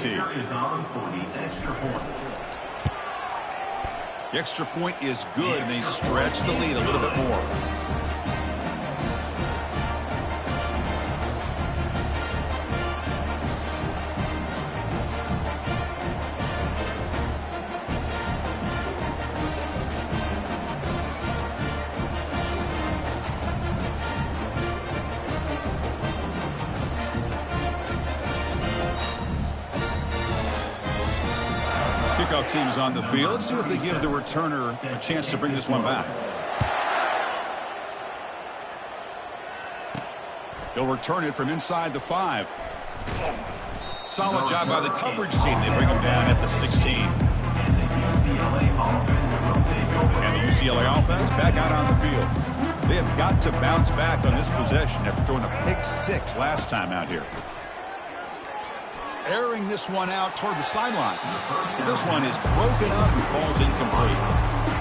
The extra point is good, and they stretch the lead a little bit more. Kickoff team is on the field. Let's see if they give the returner a chance to bring this one back. He'll return it from inside the 5. Solid job by the coverage team. They bring him down at the 16. And the UCLA offense back out on the field. They have got to bounce back on this possession after throwing a pick 6 last time out here. Airing this one out toward the sideline. This one is broken up and falls incomplete.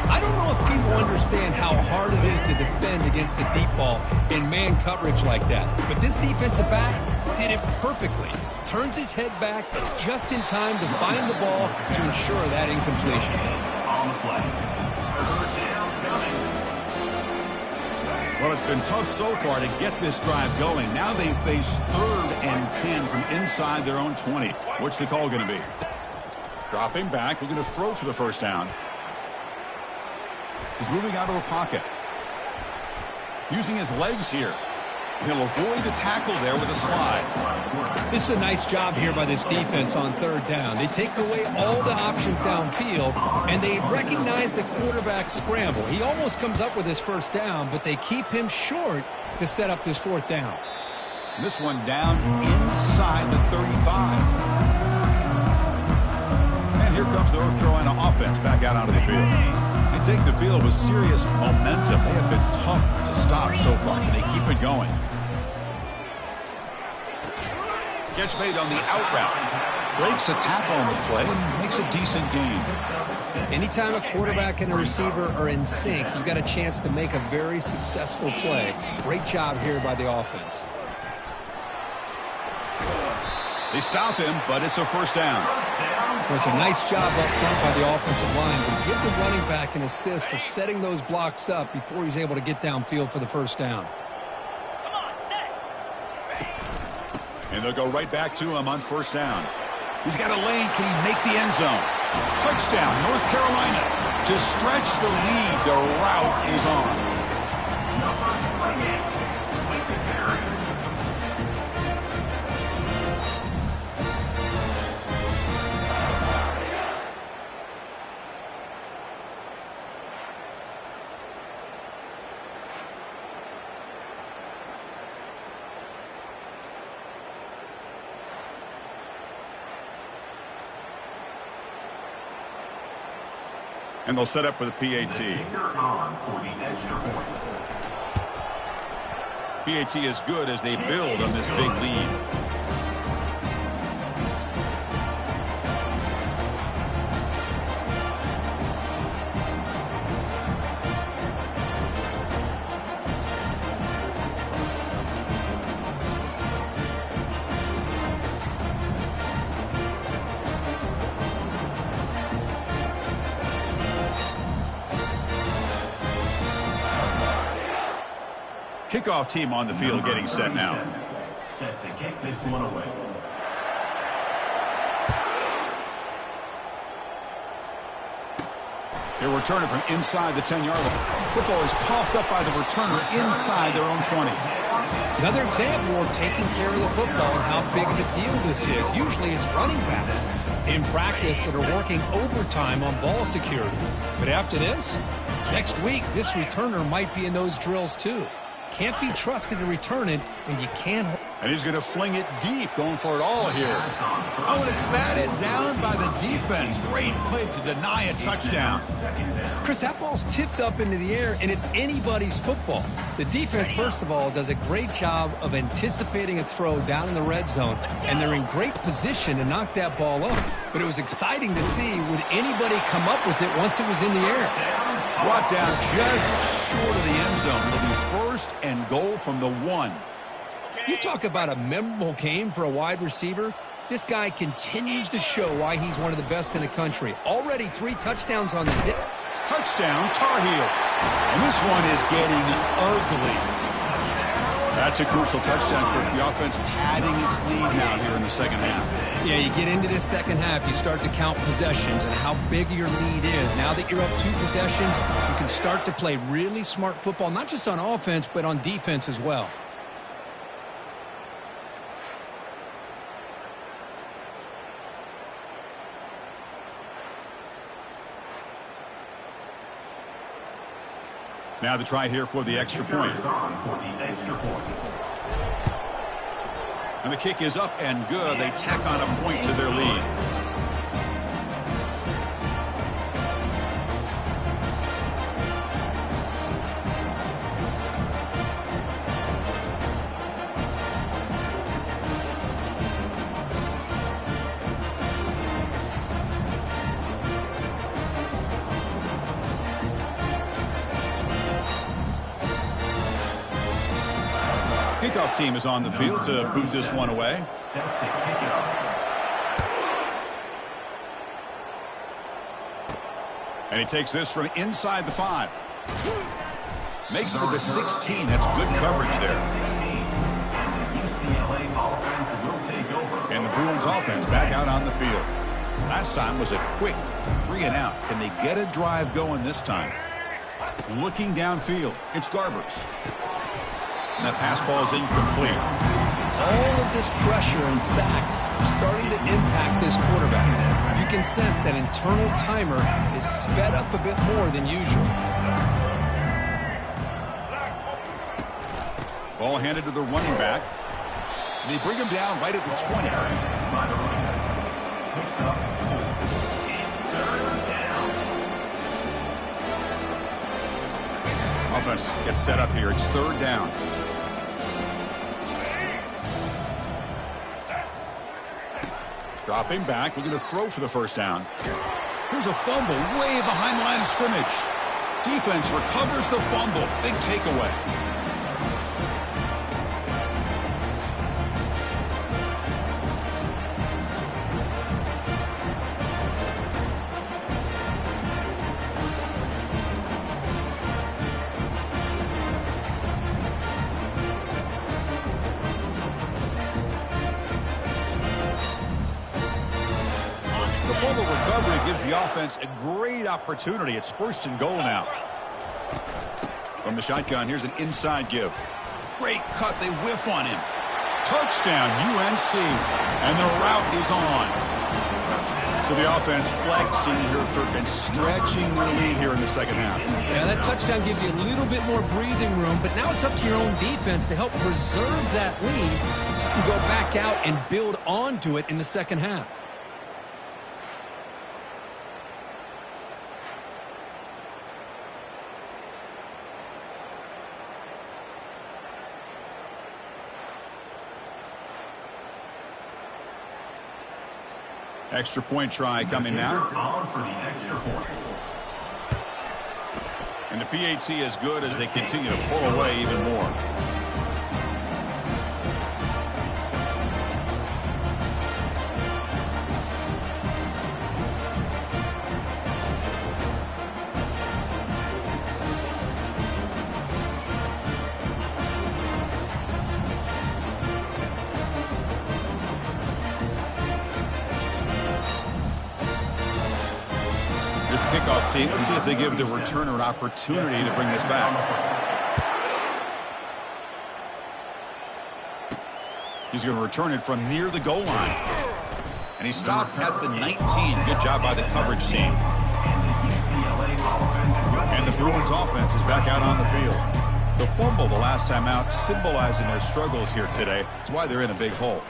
I don't know if people understand how hard it is to defend against a deep ball in man coverage like that. But this defensive back did it perfectly. Turns his head back just in time to find the ball to ensure that incompletion. On the play. Well, it's been tough so far to get this drive going. Now they face 3rd and 10 from inside their own 20. What's the call going to be? Dropping back, looking to throw for the first down. He's moving out of the pocket. Using his legs here. He'll avoid the tackle there with a slide. This is a nice job here by this defense on third down. They take away all the options downfield, and they recognize the quarterback scramble. He almost comes up with his first down, but they keep him short to set up this fourth down. This one down inside the 35. And here comes the North Carolina offense back out onto the field. They take the field with serious momentum. They have been tough to stop so far, and they keep it going. Catch made on the out route. Breaks a tackle on the play and makes a decent gain. Anytime a quarterback and a receiver are in sync, you've got a chance to make a very successful play. Great job here by the offense. They stop him, but it's a first down. Well, it's a nice job up front by the offensive line. But give the running back an assist for setting those blocks up before he's able to get downfield for the first down. And they'll go right back to him on first down. He's got a lane. Can he make the end zone? Touchdown, North Carolina. To stretch the lead, the route is on. And they'll set up for the PAT. PAT is good as they build on this big lead. Kickoff team on the field getting set now. Set to kick this one away. They're returning from inside the 10-yard line. Football is coughed up by the returner inside their own 20. Another example of taking care of the football and how big of a deal this is. Usually it's running backs in practice that are working overtime on ball security. But after this, next week, this returner might be in those drills too. Can't be trusted to return it, and you can't. And he's going to fling it deep, going for it all here. Oh, and it's batted down by the defense. Great play to deny a touchdown. Chris, that ball's tipped up into the air, and it's anybody's football. The defense, first of all, does a great job of anticipating a throw down in the red zone, and they're in great position to knock that ball up. But it was exciting to see, would anybody come up with it once it was in the air? Brought down just short of the end zone. It'll be first and goal from the 1. You talk about a memorable game for a wide receiver. This guy continues to show why he's one of the best in the country. Already 3 touchdowns on the day. Touchdown, Tar Heels. And this one is getting ugly. That's a crucial touchdown, Kirk. The offense padding its lead now here in the second half. Yeah, you get into this second half, you start to count possessions and how big your lead is. Now that you're up 2 possessions, you can start to play really smart football, not just on offense, but on defense as well. Now the try here for the extra point. And the kick is up and good. They tack on a point to their lead. Kickoff team is on the field to boot this one away. Set to kick it off. And he takes this from inside the 5. Makes it to the 16. That's good coverage there. And the UCLA offense will take over. And the Bruins offense back out on the field. Last time was a quick 3-and-out. Can they get a drive going this time? Looking downfield, it's Garbers. And that pass ball is incomplete. All of this pressure and sacks starting to impact this quarterback now. You can sense that internal timer is sped up a bit more than usual. Ball handed to the running back. They bring him down right at the 20. Offense gets set up here. It's 3rd down. Dropping back, looking to throw for the 1st down. Here's a fumble way behind the line of scrimmage. Defense recovers the fumble. Big takeaway. Fumble recovery gives the offense a great opportunity. It's 1st and goal now. From the shotgun, here's an inside give. Great cut. They whiff on him. Touchdown, UNC. And the route is on. So the offense flexing here, Kirk, and stretching their lead here in the 2nd half. Yeah, that touchdown gives you a little bit more breathing room, but now it's up to your own defense to help preserve that lead so you can go back out and build onto it in the 2nd half. Extra point try coming now. And the PAT is good as they continue to pull away even more. Kickoff team. Let's see if they give the returner an opportunity to bring this back. He's going to return it from near the goal line. And he stopped at the 19. Good job by the coverage team. And the Bruins offense is back out on the field. The fumble the last time out symbolizing their struggles here today. That's why they're in a big hole.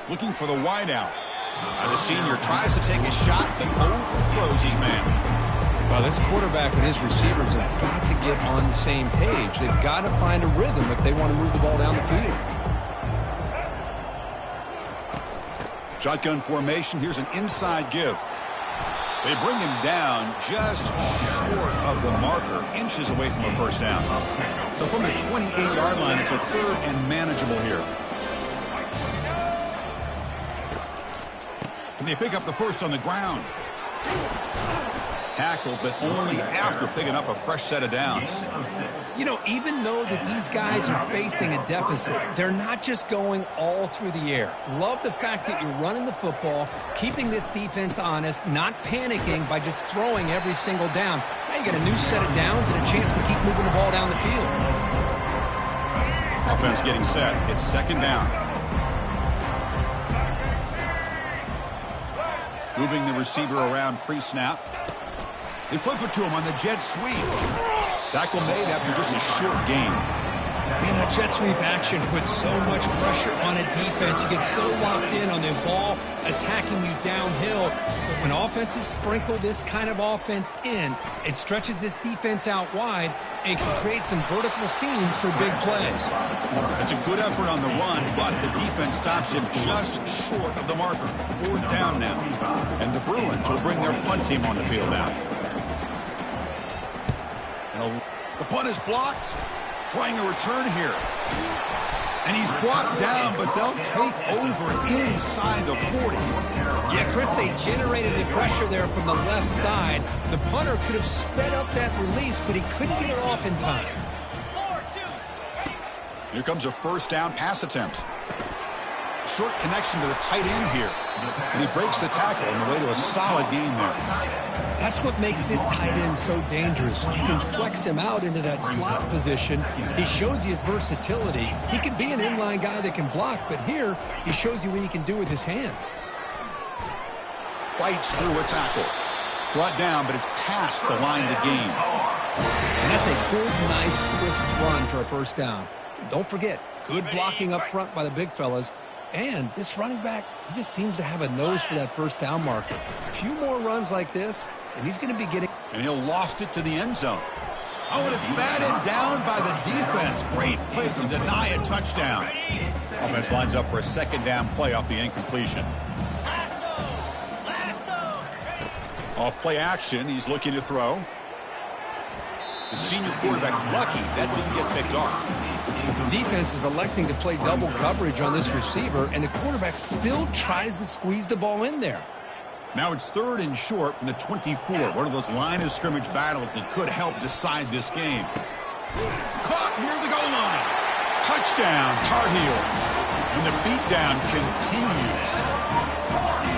Looking for the wideout. The senior tries to take a shot, but overthrows his man. Well, this quarterback and his receivers have got to get on the same page. They've got to find a rhythm if they want to move the ball down the field. Shotgun formation. Here's an inside give. They bring him down just short of the marker, inches away from a 1st down. So from the 28-yard line, it's a 3rd and manageable here. And they pick up the 1st on the ground. Tackled, but only after picking up a fresh set of downs. You know, even though that these guys are facing a deficit, they're not just going all through the air. Love the fact that you're running the football, keeping this defense honest, not panicking by just throwing every single down. Now you got a new set of downs and a chance to keep moving the ball down the field. Offense getting set. It's 2nd down. Moving the receiver around pre-snap. They flip it to him on the jet sweep. Tackle made after just a short gain. Man, that jet sweep action puts so much pressure on a defense. You get so locked in on the ball attacking you downhill. But when offenses sprinkle this kind of offense in, it stretches this defense out wide and can create some vertical seams for big plays. It's a good effort on the run, but the defense stops him just short of the marker. 4th down now. And the Bruins will bring their punt team on the field now. And the punt is blocked. Trying a return here. And he's brought down, but they'll take over inside the 40. Yeah, Chris, they generated the pressure there from the left side. The punter could have sped up that release, but he couldn't get it off in time. Here comes a 1st down pass attempt. Short connection to the tight end here. And he breaks the tackle on the way to a solid gain there. That's what makes this tight end so dangerous. You can flex him out into that slot position. He shows you his versatility. He can be an inline guy that can block, but here he shows you what he can do with his hands. Fights through a tackle. Brought down, but it's past the line to gain. And that's a good, nice, crisp run for a first down. Don't forget, good blocking up front by the big fellas. And this running back, he just seems to have a nose for that first down marker. A few more runs like this, and he's going to be getting... And he'll loft it to the end zone. Oh, and it's batted down by the defense. Great play to deny a touchdown. Offense lines up for a second down play off the incompletion. Off play action, he's looking to throw. The senior quarterback lucky that didn't get picked off. The defense is electing to play double coverage on this receiver, and the quarterback still tries to squeeze the ball in there. Now it's 3rd and short from the 24. One of those line of scrimmage battles that could help decide this game. Caught near the goal line. Touchdown, Tar Heels. And the beatdown continues.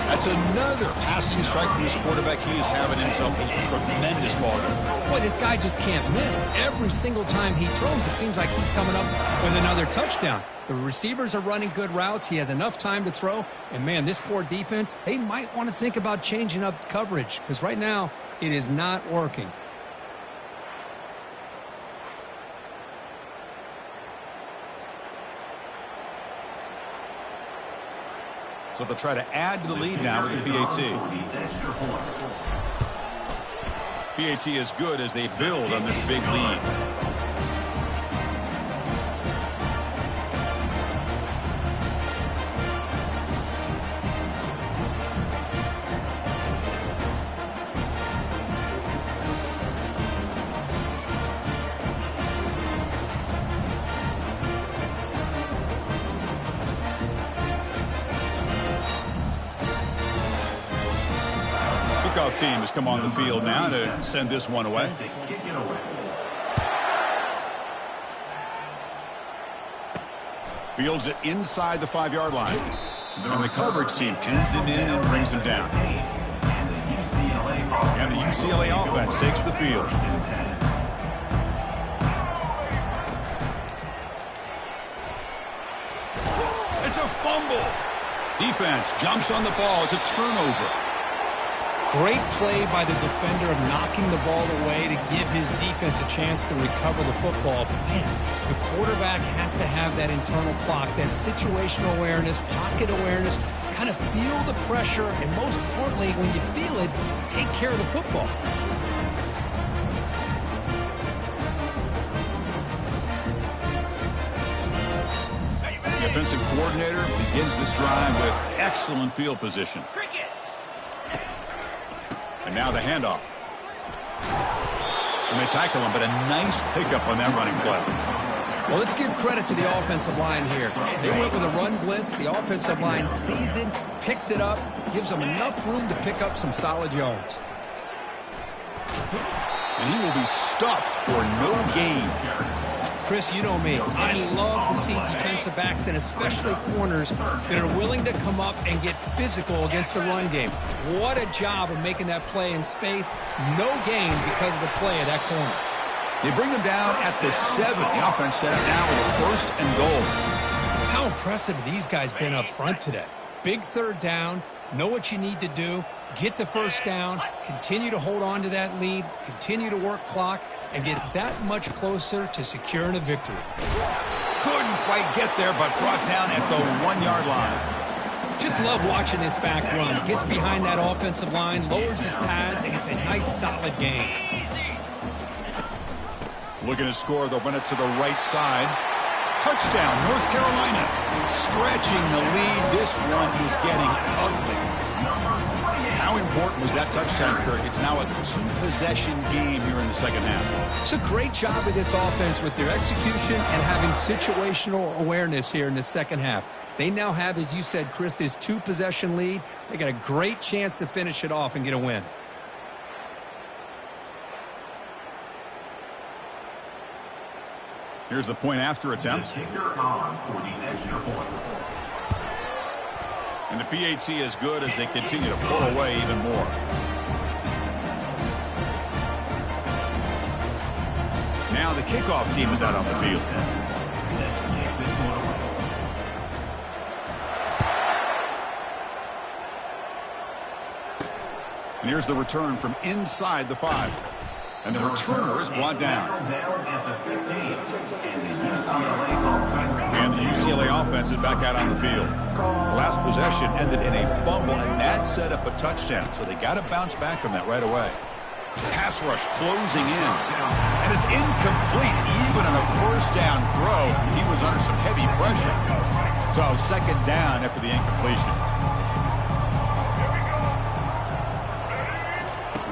That's another passing strike from this quarterback. He is having himself a tremendous ball game. Boy, this guy just can't miss. Every single time he throws, it seems like he's coming up with another touchdown. The receivers are running good routes. He has enough time to throw. And, man, this poor defense, they might want to think about changing up coverage because right now it is not working. So they'll try to add to the lead now with the PAT. PAT is good as they build on this big lead. Team has come on the field now to send this one away. Fields it inside the 5-yard line. And the coverage team pins him in and brings him down. And the UCLA offense takes the field. It's a fumble. Defense jumps on the ball. It's a turnover. Great play by the defender of knocking the ball away to give his defense a chance to recover the football. But, man, the quarterback has to have that internal clock, that situational awareness, pocket awareness, kind of feel the pressure, and most importantly, when you feel it, take care of the football. The offensive coordinator begins this drive with excellent field position. And now the handoff. And they tackle him, but a nice pickup on that running play. Well, let's give credit to the offensive line here. They went with a run blitz. The offensive line sees it, picks it up, gives them enough room to pick up some solid yards. And he will be stuffed for no gain. Chris, you know me. I love to see defensive backs and especially corners that are willing to come up and get physical against the run game. What a job of making that play in space. No gain because of the play of that corner. They bring them down at the 7. The offense set up now with a 1st and goal. How impressive have these guys been up front today? Big 3rd down. Know what you need to do. Get the 1st down. Continue to hold on to that lead. Continue to work clock. And get that much closer to securing a victory. Couldn't quite get there, but brought down at the 1-yard line. Just love watching this back run. Gets behind that offensive line, lowers his pads, and it's a nice, solid gain. Looking to score, they'll run it to the right side. Touchdown, North Carolina. Stretching the lead. This one is getting ugly. How important was that touchdown, Kirk? It's now a 2-possession game here in the second half. It's a great job of this offense with their execution and having situational awareness here in the second half. They now have, as you said, Chris, this 2-possession lead. They got a great chance to finish it off and get a win. Here's the point after attempt. And the PAT is good as they continue to pull away even more. Now the kickoff team is out on the field. And here's the return from inside the 5. And the returner is brought down. And the UCLA offense is back out on the field. The last possession ended in a fumble, and that set up a touchdown. So they got to bounce back from that right away. Pass rush closing in. And it's incomplete. Even on a first down throw, he was under some heavy pressure. So second down after the incompletion.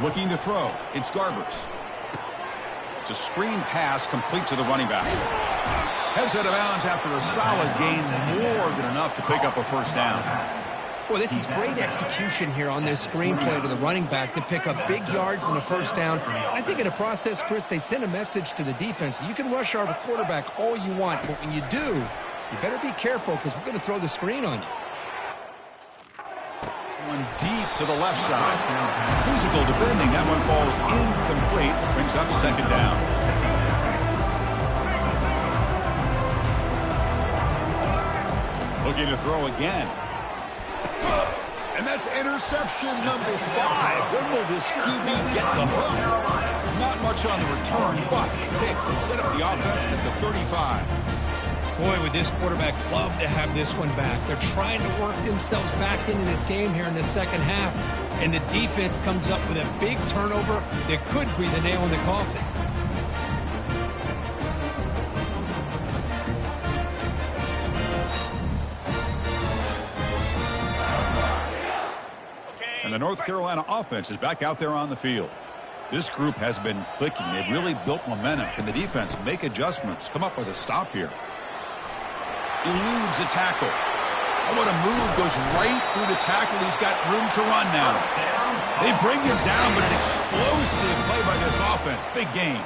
Looking to throw. It's Garbers. It's a screen pass complete to the running back. Heads out of bounds after a solid gain, more than enough to pick up a first down. Well, this is great execution here on this screen play to the running back to pick up big yards and a first down. I think in the process, Chris, they send a message to the defense. You can rush our quarterback all you want, but when you do, you better be careful because we're going to throw the screen on you. One deep to the left side. Physical defending. That one falls incomplete. Brings up second down. Looking to throw again. And that's interception number 5. When will this QB get the hook? Not much on the return, but they set up the offense at the 35. Boy, would this quarterback love to have this one back. They're trying to work themselves back into this game here in the second half. And the defense comes up with a big turnover that could be the nail in the coffin. And the North Carolina offense is back out there on the field. This group has been clicking. They've really built momentum. Can the defense make adjustments? Come up with a stop here. Eludes a tackle. Oh, what a move. Goes right through the tackle. He's got room to run now. They bring him down, but an explosive play by this offense. Big gain.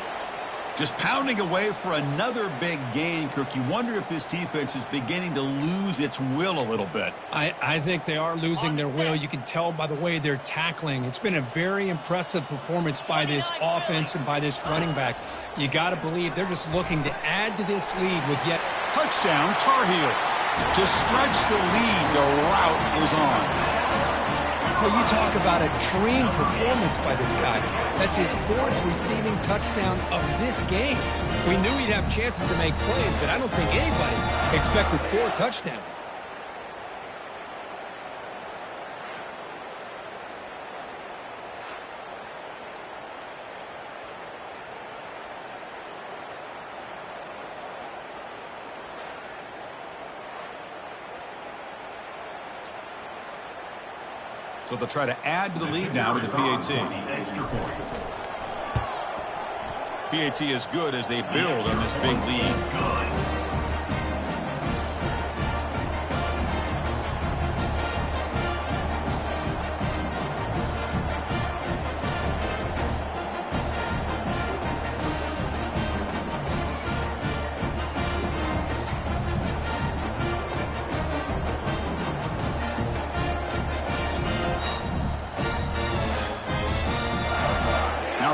Just pounding away for another big gain, Kirk. You wonder if this defense is beginning to lose its will a little bit. I think they are losing their will. You can tell by the way they're tackling. It's been a very impressive performance by this offense and by this running back. You got to believe they're just looking to add to this lead with yet... Touchdown, Tar Heels. To stretch the lead, the route is on. Well, you talk about a dream performance by this guy. That's his 4th receiving touchdown of this game. We knew he'd have chances to make plays, but I don't think anybody expected 4 touchdowns. So they'll try to add to the lead now with the PAT. PAT is good as they build on this big lead.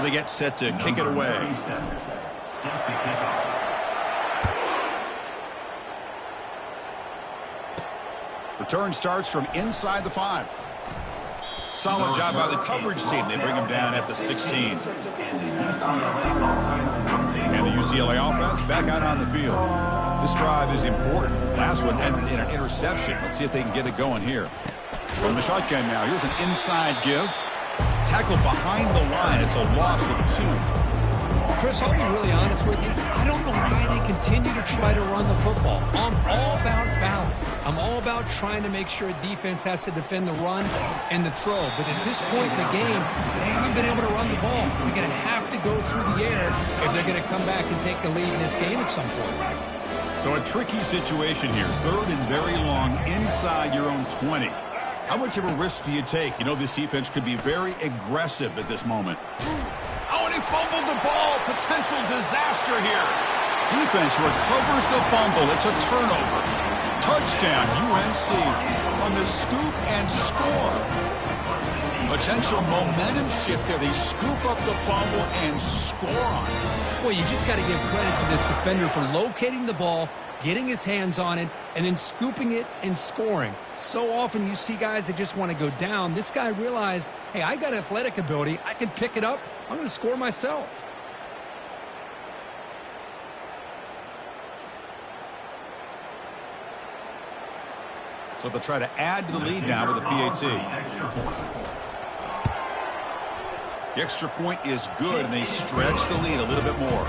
They get set to kick it away. Return starts from inside the 5. Solid job by the coverage team. They bring him down at the 16. And the UCLA offense back out on the field. This drive is important. Last one ended in an interception. Let's see if they can get it going here. From the shotgun now. Here's an inside give. Tackle behind the line. It's a loss of 2. Chris, I'll be really honest with you. I don't know why they continue to try to run the football. I'm all about balance. I'm all about trying to make sure defense has to defend the run and the throw. But at this point in the game, they haven't been able to run the ball. They're going to have to go through the air if they're going to come back and take the lead in this game at some point. So a tricky situation here. 3rd and very long inside your own 20. How much of a risk do you take? You know, this defense could be very aggressive at this moment. Oh, and he fumbled the ball. Potential disaster here. Defense recovers the fumble. It's a turnover. Touchdown, UNC on the scoop and score. Potential momentum shift there. They scoop up the fumble and score on it. Well, you just got to give credit to this defender for locating the ball, getting his hands on it, and then scooping it and scoring. So often you see guys that just want to go down. This guy realized, hey, I got athletic ability. I can pick it up. I'm going to score myself. So they'll try to add to the lead now with a PAT. The extra point is good, and they stretch the lead a little bit more.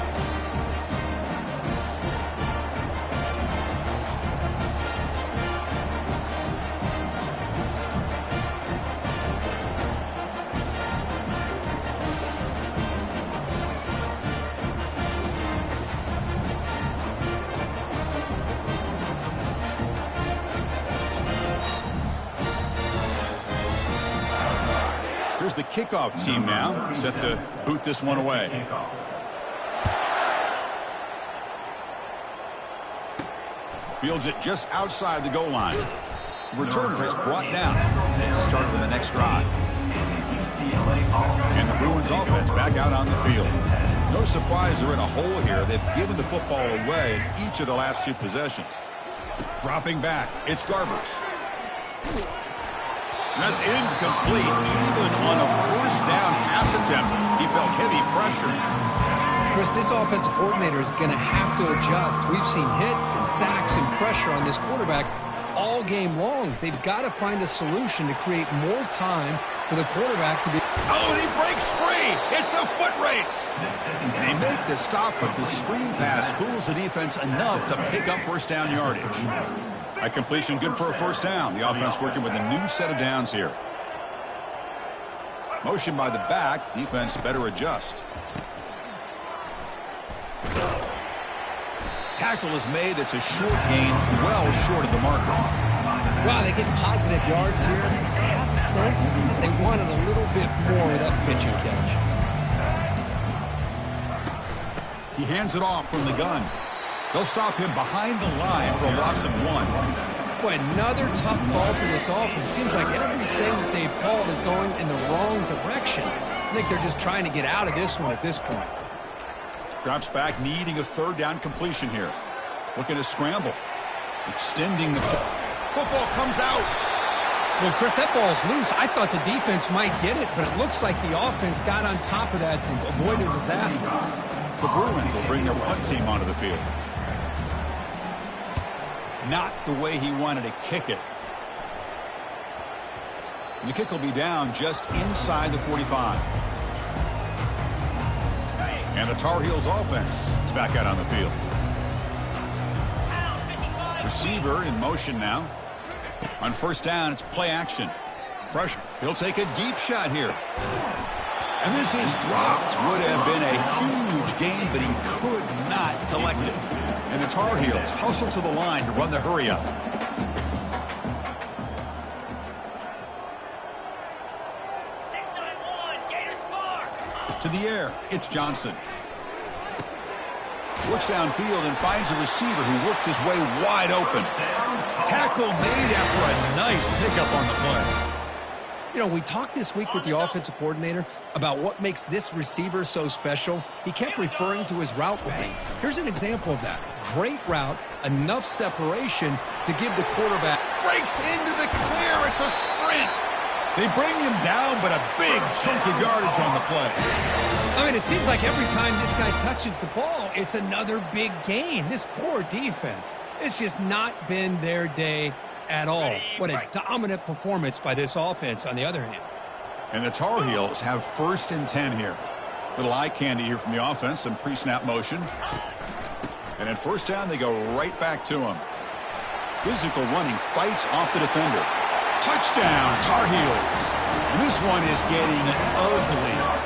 Here's the kickoff team now, set to boot this one away. Fields it just outside the goal line. Returner is brought down to start with the next drive. And the Bruins offense back out on the field. No surprise they're in a hole here. They've given the football away in each of the last two possessions. Dropping back, it's Garbers. That's incomplete. Even on a first down pass attempt, he felt heavy pressure. Chris, this offensive coordinator is going to have to adjust. We've seen hits and sacks and pressure on this quarterback all game long. They've got to find a solution to create more time for the quarterback to be. Oh, and he breaks free. It's a foot race. And they make the stop, but the screen pass fools the defense enough to pick up first down yardage. A completion good for a first down. The offense working with a new set of downs here. Motion by the back. Defense better adjust. Tackle is made. It's a short gain, well short of the marker. Wow, they get positive yards here. They have a sense that they wanted a little bit more of that pitch and catch. He hands it off from the gun. They'll stop him behind the line for a loss of 1. Boy, another tough call for this offense. It seems like everything that they've called is going in the wrong direction. I think they're just trying to get out of this one at this point. Drops back, needing a third down completion here. Looking to scramble. Extending the football comes out. Well, Chris, that ball's loose. I thought the defense might get it, but it looks like the offense got on top of that to avoid a disaster. The Bruins will bring their punt team onto the field. Not the way he wanted to kick it. And the kick will be down just inside the 45. And the Tar Heels offense is back out on the field. Receiver in motion now. On first down, it's play action. Pressure. He'll take a deep shot here. And this is dropped. Would have been a huge gain, but he could not collect it. And the Tar Heels hustle to the line to run the hurry up. To the air, it's Johnson. Looks downfield and finds a receiver who worked his way wide open. Tackle made after a nice pickup on the play. You know, we talked this week with the offensive coordinator about what makes this receiver so special. He kept referring to his route running. Here's an example of that. Great route, enough separation to give the quarterback. Breaks into the clear. It's a sprint. They bring him down, but a big chunk of yardage on the play. I mean, it seems like every time this guy touches the ball, it's another big gain. This poor defense, it's just not been their day at all. What a dominant performance by this offense on the other hand. And the Tar Heels have 1st and 10 here. Little eye candy here from the offense, some pre-snap motion. And at first down, they go right back to him. Physical running, fights off the defender. Touchdown, Tar Heels. And this one is getting ugly.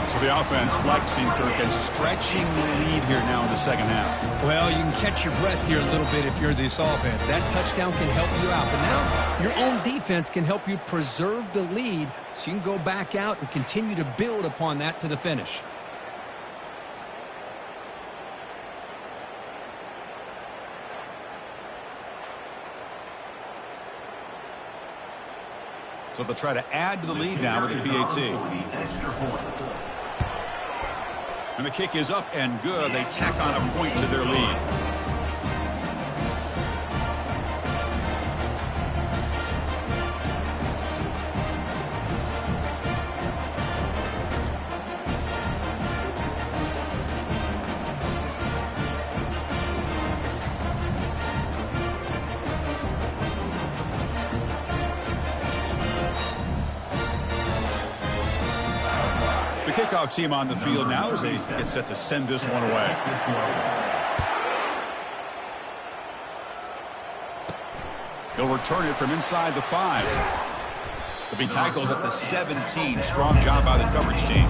So the offense flexing, Kirk, and stretching the lead here now in the second half. Well, you can catch your breath here a little bit if you're this offense. That touchdown can help you out. But now your own defense can help you preserve the lead so you can go back out and continue to build upon that to the finish. So they'll try to add to the lead now with a PAT. And the kick is up and good. They tack on a point to their lead. The kickoff team on the field now as they get set to send this one away. He'll return it from inside the 5. He'll be tackled at the 17. Strong job by the coverage team.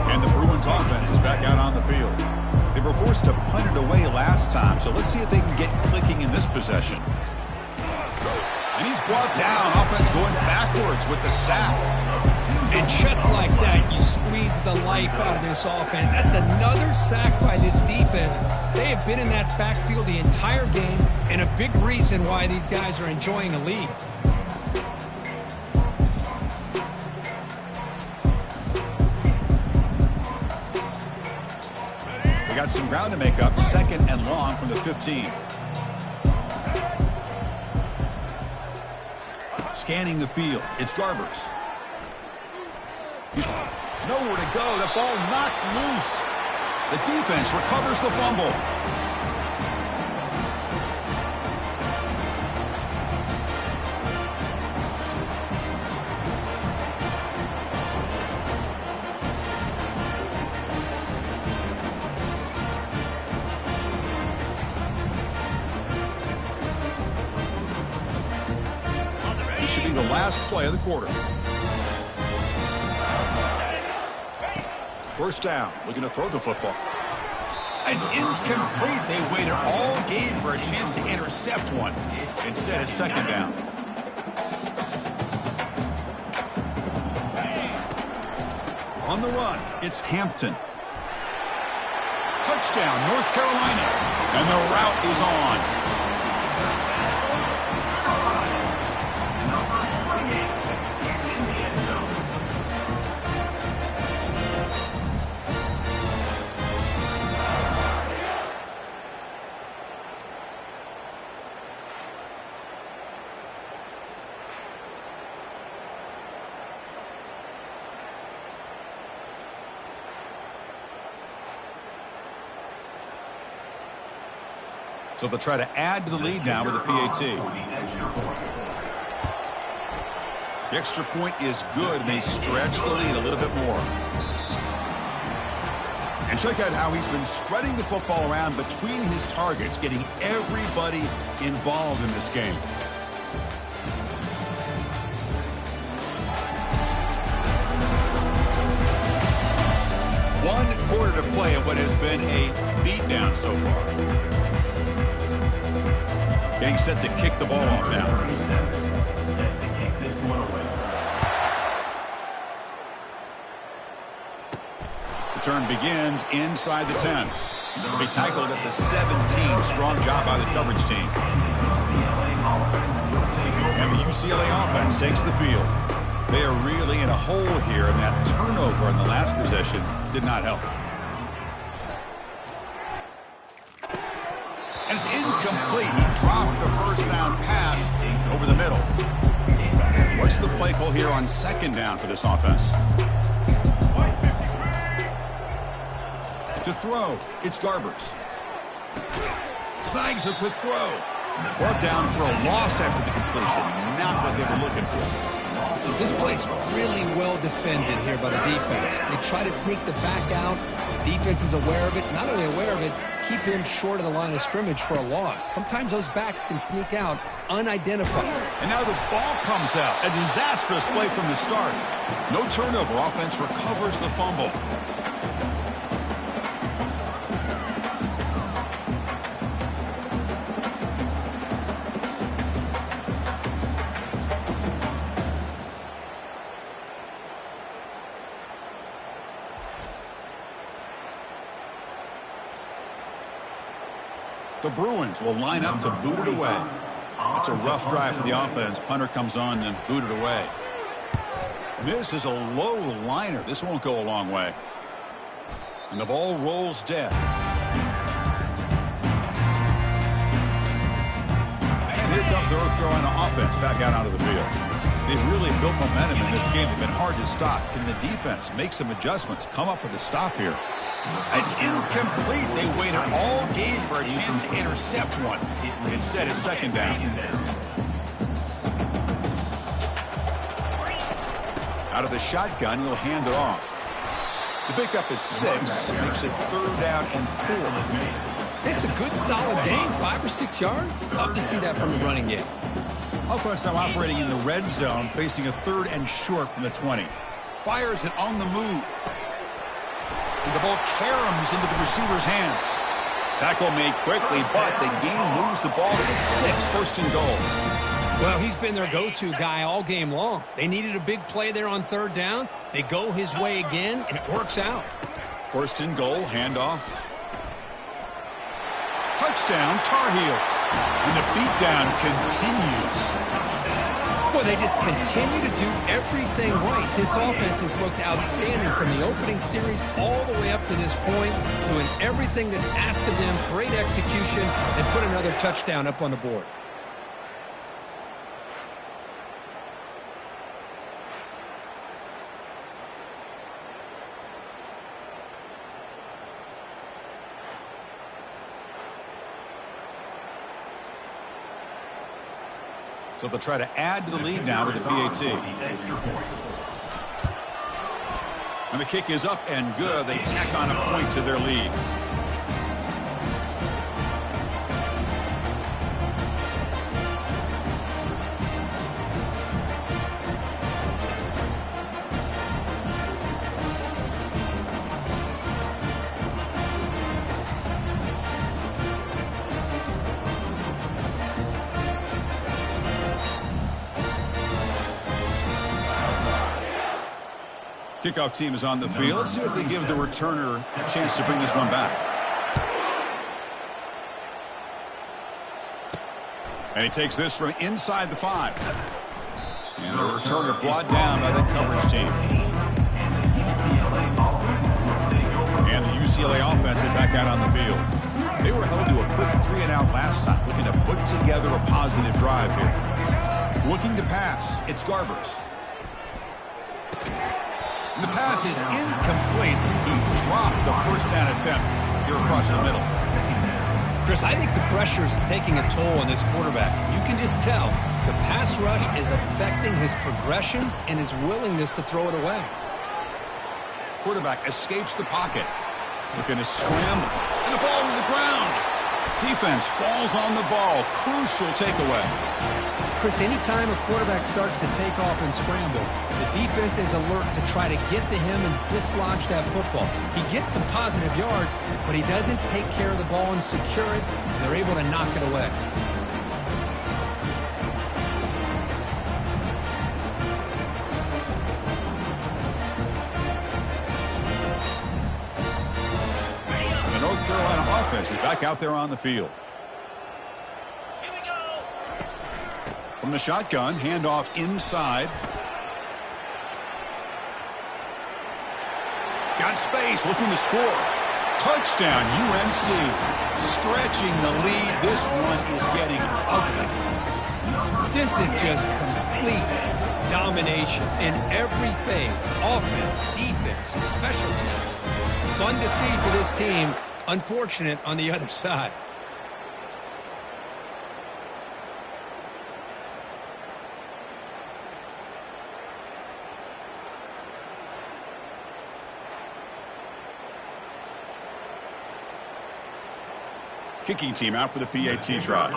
And the Bruins offense is back out on the field. They were forced to punt it away last time, so let's see if they can get clicking in this possession. And he's brought down. Offense going backwards with the sack. And just like that, you squeeze the life out of this offense. That's another sack by this defense. They have been in that backfield the entire game, and a big reason why these guys are enjoying a lead. We got some ground to make up. 2nd and long from the 15. Scanning the field. It's Garbers. He's nowhere to go. The ball knocked loose. The defense recovers the fumble. This should be the last play of the quarter. First down, looking to throw the football. It's incomplete. They waited all game for a chance to intercept one. Instead, it's 2nd down. On the run, it's Hampton. Touchdown, North Carolina. And the route is on. So they'll try to add to the lead now with a PAT. The extra point is good, and they stretch the lead a little bit more. And check out how he's been spreading the football around between his targets, getting everybody involved in this game. One quarter to play of what has been a beatdown so far. Getting set to kick the ball off now. Set to kick this one away. Return begins inside the 10. He'll be tackled at the 17. Strong job by the coverage team. And the UCLA offense takes the field. They are really in a hole here, and that turnover in the last possession did not help. And it's incomplete. He dropped the first down pass over the middle. What's the play call here on 2nd down for this offense? To throw, it's Garbers. Snags a quick throw. Brought down for a loss after the completion. Not what they were looking for. This play's really well defended here by the defense. They try to sneak the back out. The defense is aware of it. Not only aware of it, keep him short of the line of scrimmage for a loss. Sometimes those backs can sneak out unidentified. And now the ball comes out. A disastrous play from the start. No turnover. Offense recovers the fumble. The Bruins will line up to boot it away. It's a rough drive for the offense. Punter comes on and booted away. This is a low liner. This won't go a long way. And the ball rolls dead. And here comes the North Carolina offense back out onto the field. They've really built momentum in this game. They've been hard to stop. Can the defense make some adjustments, come up with a stop here? It's incomplete. They waited all game for a chance to intercept one. Instead, it's second down. Out of the shotgun, he'll hand it off. The pickup is 6. Makes it 3rd down and 4. It's a good, solid game. 5 or 6 yards. Love to see that from the running game. Offense now operating in the red zone, facing a 3rd and short from the 20. Fires it on the move. And the ball caroms into the receiver's hands. Tackle made quickly, but the game moves the ball to the 6, 1st and goal. Well, he's been their go-to guy all game long. They needed a big play there on 3rd down. They go his way again, and it works out. 1st and goal, handoff. Touchdown, Tar Heels. And the beatdown continues. Boy, they just continue to do everything right. This offense has looked outstanding from the opening series all the way up to this point, doing everything that's asked of them, great execution, and put another touchdown up on the board. So they'll try to add to the lead now with the PAT. And the kick is up and good. They tack on a point to their lead. Kickoff team is on the field. Let's see if they give the returner a chance to bring this one back. And he takes this from inside the 5. And the returner brought down by the coverage team. And the UCLA offense is back out on the field. They were held to a quick 3-and-out last time, looking to put together a positive drive here. Looking to pass, it's Garbers. The pass is incomplete. He dropped the 1st down attempt here across the middle. Chris, I think the pressure is taking a toll on this quarterback. You can just tell the pass rush is affecting his progressions and his willingness to throw it away. Quarterback escapes the pocket. Looking to scramble. And the ball to the ground. Defense falls on the ball. Crucial takeaway. Chris, anytime a quarterback starts to take off and scramble, the defense is alert to try to get to him and dislodge that football. He gets some positive yards, but he doesn't take care of the ball and secure it, and they're able to knock it away. The North Carolina offense is back out there on the field. From the shotgun, handoff inside. Got space, looking to score. Touchdown, UNC. Stretching the lead. This one is getting ugly. This is just complete domination in every phase. Offense, defense, special teams. Fun to see for this team. Unfortunate on the other side. Kicking team out for the PAT try.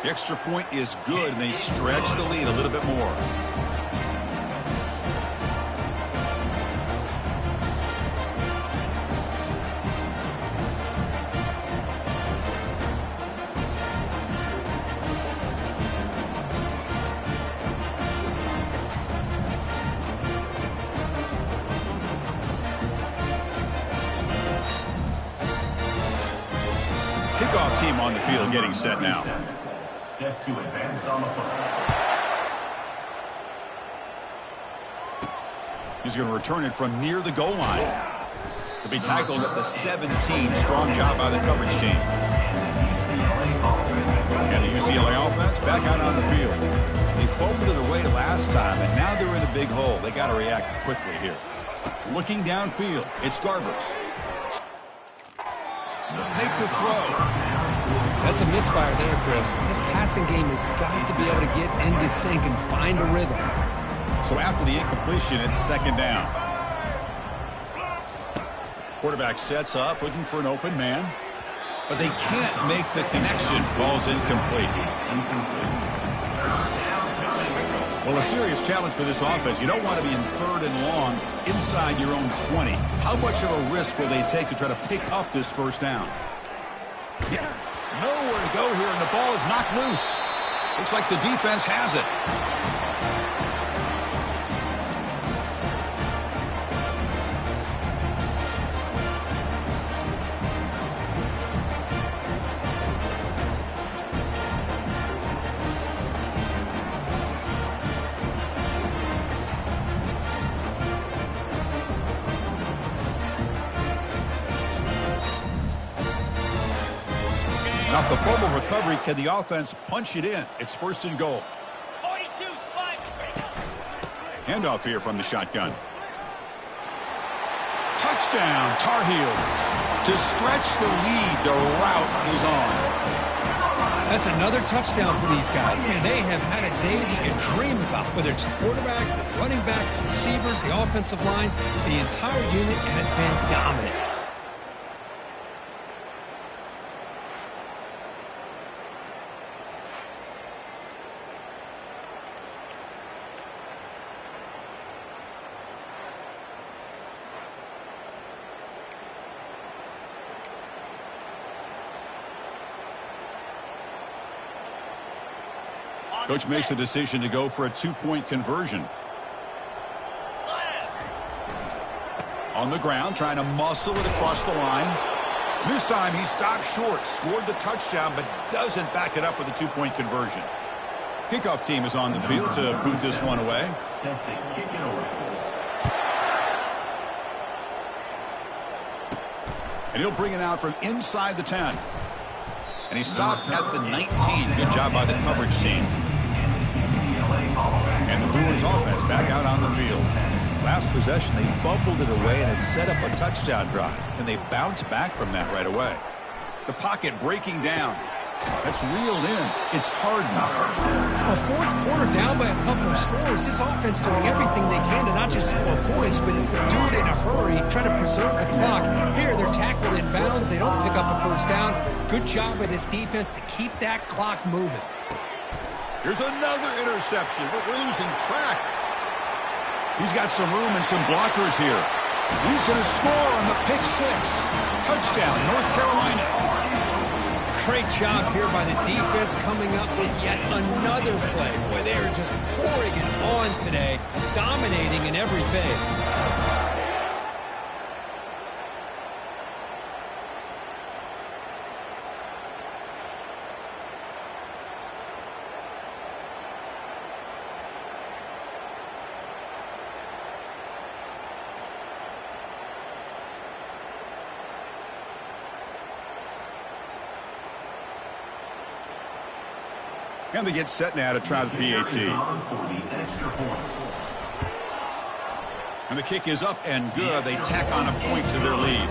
The extra point is good, and they stretch the lead a little bit more. Kickoff team on the field getting set now. Set to advance on the play. He's going to return it from near the goal line. To be tackled at the 17. Strong job by the coverage team. And the UCLA offense back out on the field. They fumbled it away last time, and now they're in a big hole. They got to react quickly here. Looking downfield, it's Garbers. Make the throw. That's a misfire there, Chris. This passing game has got to be able to get into sync and find a rhythm. So after the incompletion, it's second down. Quarterback sets up, looking for an open man. But they can't make the connection. Ball's incomplete. Well, a serious challenge for this offense. You don't want to be in 3rd and long inside your own 20. How much of a risk will they take to try to pick up this first down? Yeah, nowhere to go here, and the ball is knocked loose. Looks like the defense has it. Off the fumble recovery, can the offense punch it in? It's 1st and goal. 42 spike. Handoff here from the shotgun. Touchdown, Tar Heels. To stretch the lead, the route is on. That's another touchdown for these guys. Man, they have had a day that you dream about, whether it's the quarterback, the running back, the receivers, the offensive line. The entire unit has been dominant. Coach makes the decision to go for a 2-point conversion. On the ground, trying to muscle it across the line. This time he stopped short, scored the touchdown, but doesn't back it up with a 2-point conversion. Kickoff team is on the field to boot this one away. Set to kick it away. And he'll bring it out from inside the 10. And he stopped at the 19. Good job by the coverage team. And the Bruins offense back out on the field. Last possession, they fumbled it away and it set up a touchdown drive. And they bounce back from that right away. The pocket breaking down. That's reeled in. It's Harden. A 4th quarter down by a couple of scores. This offense doing everything they can to not just score points, but do it in a hurry, trying to preserve the clock. Here, they're tackled in bounds. They don't pick up a first down. Good job by this defense to keep that clock moving. Here's another interception, but we're losing track. He's got some room and some blockers here. He's going to score on the pick 6. Touchdown, North Carolina. Great job here by the defense coming up with yet another play. Boy, they're just pouring it on today, dominating in every phase. And they get set now to try the PAT. And the kick is up and good. They tack on a point to their lead.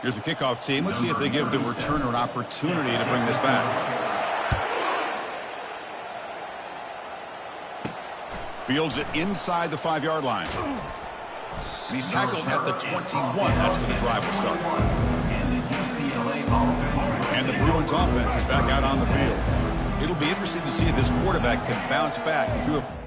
Here's the kickoff team. Let's see if they give the returner an opportunity to bring this back. Fields it inside the 5-yard line. And he's tackled at the 21. That's where the drive will start. And the Bruins offense is back out on the field. It'll be interesting to see if this quarterback can bounce back. He threw a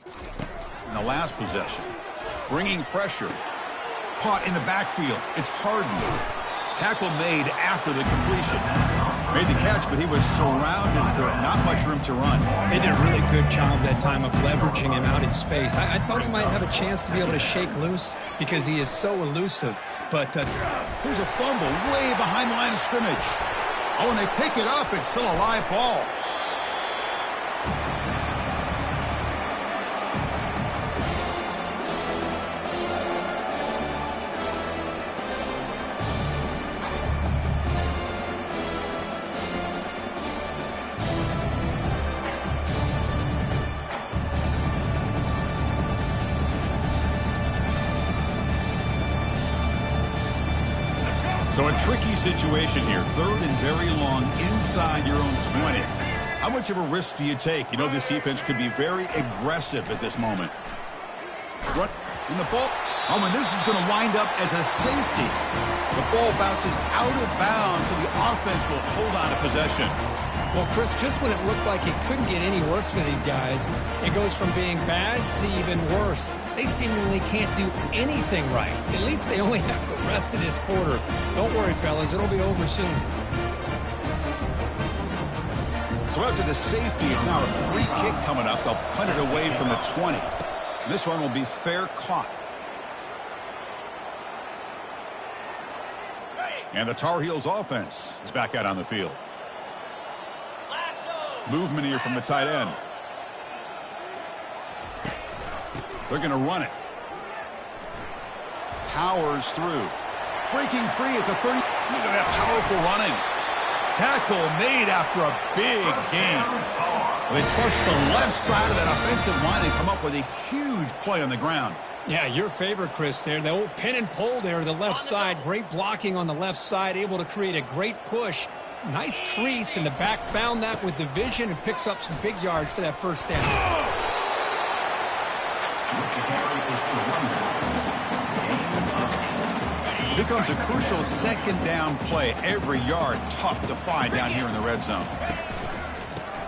In the last possession, bringing pressure. Caught in the backfield. It's Harden. Tackle made after the completion. Made the catch, but he was surrounded for not much room to run. They did a really good job that time of leveraging him out in space. I thought he might have a chance to be able to shake loose because he is so elusive. But here's a fumble way behind the line of scrimmage. Oh, and they pick it up. It's still a live ball. So a tricky situation here. 3rd and very long inside your own 20. How much of a risk do you take? You know this defense could be very aggressive at this moment. Run in the ball. Oh, and this is going to wind up as a safety. The ball bounces out of bounds, so the offense will hold on to possession. well, Chris, just when it looked like it couldn't get any worse for these guys, it goes from being bad to even worse. They seemingly can't do anything right. At least they only have the rest of this quarter. Don't worry, fellas. It'll be over soon. So after the safety, it's now a free kick coming up. They'll punt it away from the 20. And this one will be fair caught. And the Tar Heels offense is back out on the field. Movement here from the tight end. They're going to run it. Powers through. Breaking free at the 30. Look at that powerful running. Tackle made after a big gain. They trust the left side of that offensive line and come up with a huge play on the ground. Yeah, your favorite, Chris, there. The old pin and pull there to the left side. Great blocking on the left side. Able to create a great push. Nice crease in the back. Found that with the vision and picks up some big yards for that first down. Here comes a crucial second down play. Every yard tough to find down here in the red zone.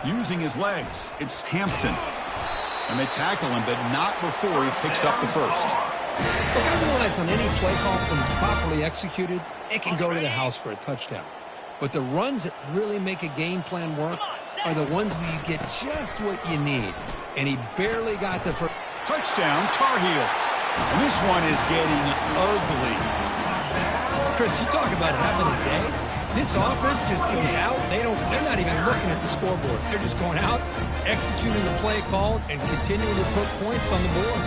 Using his legs, it's Hampton. And they tackle him, but not before he picks up the first. Look, I realize on any play call, when it's properly executed, it can go to the house for a touchdown. But the runs that really make a game plan work are the ones where you get just what you need. And he barely got the first. Touchdown, Tar Heels. And this one is getting ugly. Chris, you talk about having a day. This offense just goes out. They're not even looking at the scoreboard. They're just going out, executing the play called, and continuing to put points on the board.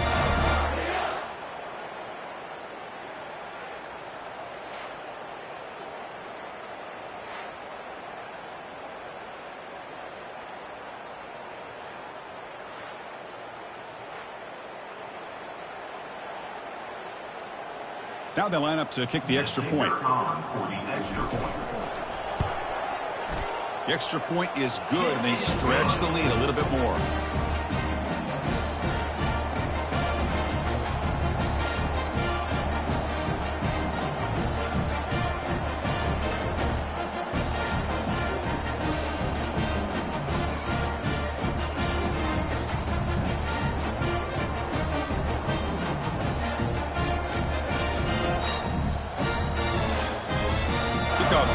Now they line up to kick the extra point. The extra point is good, and they stretch the lead a little bit more.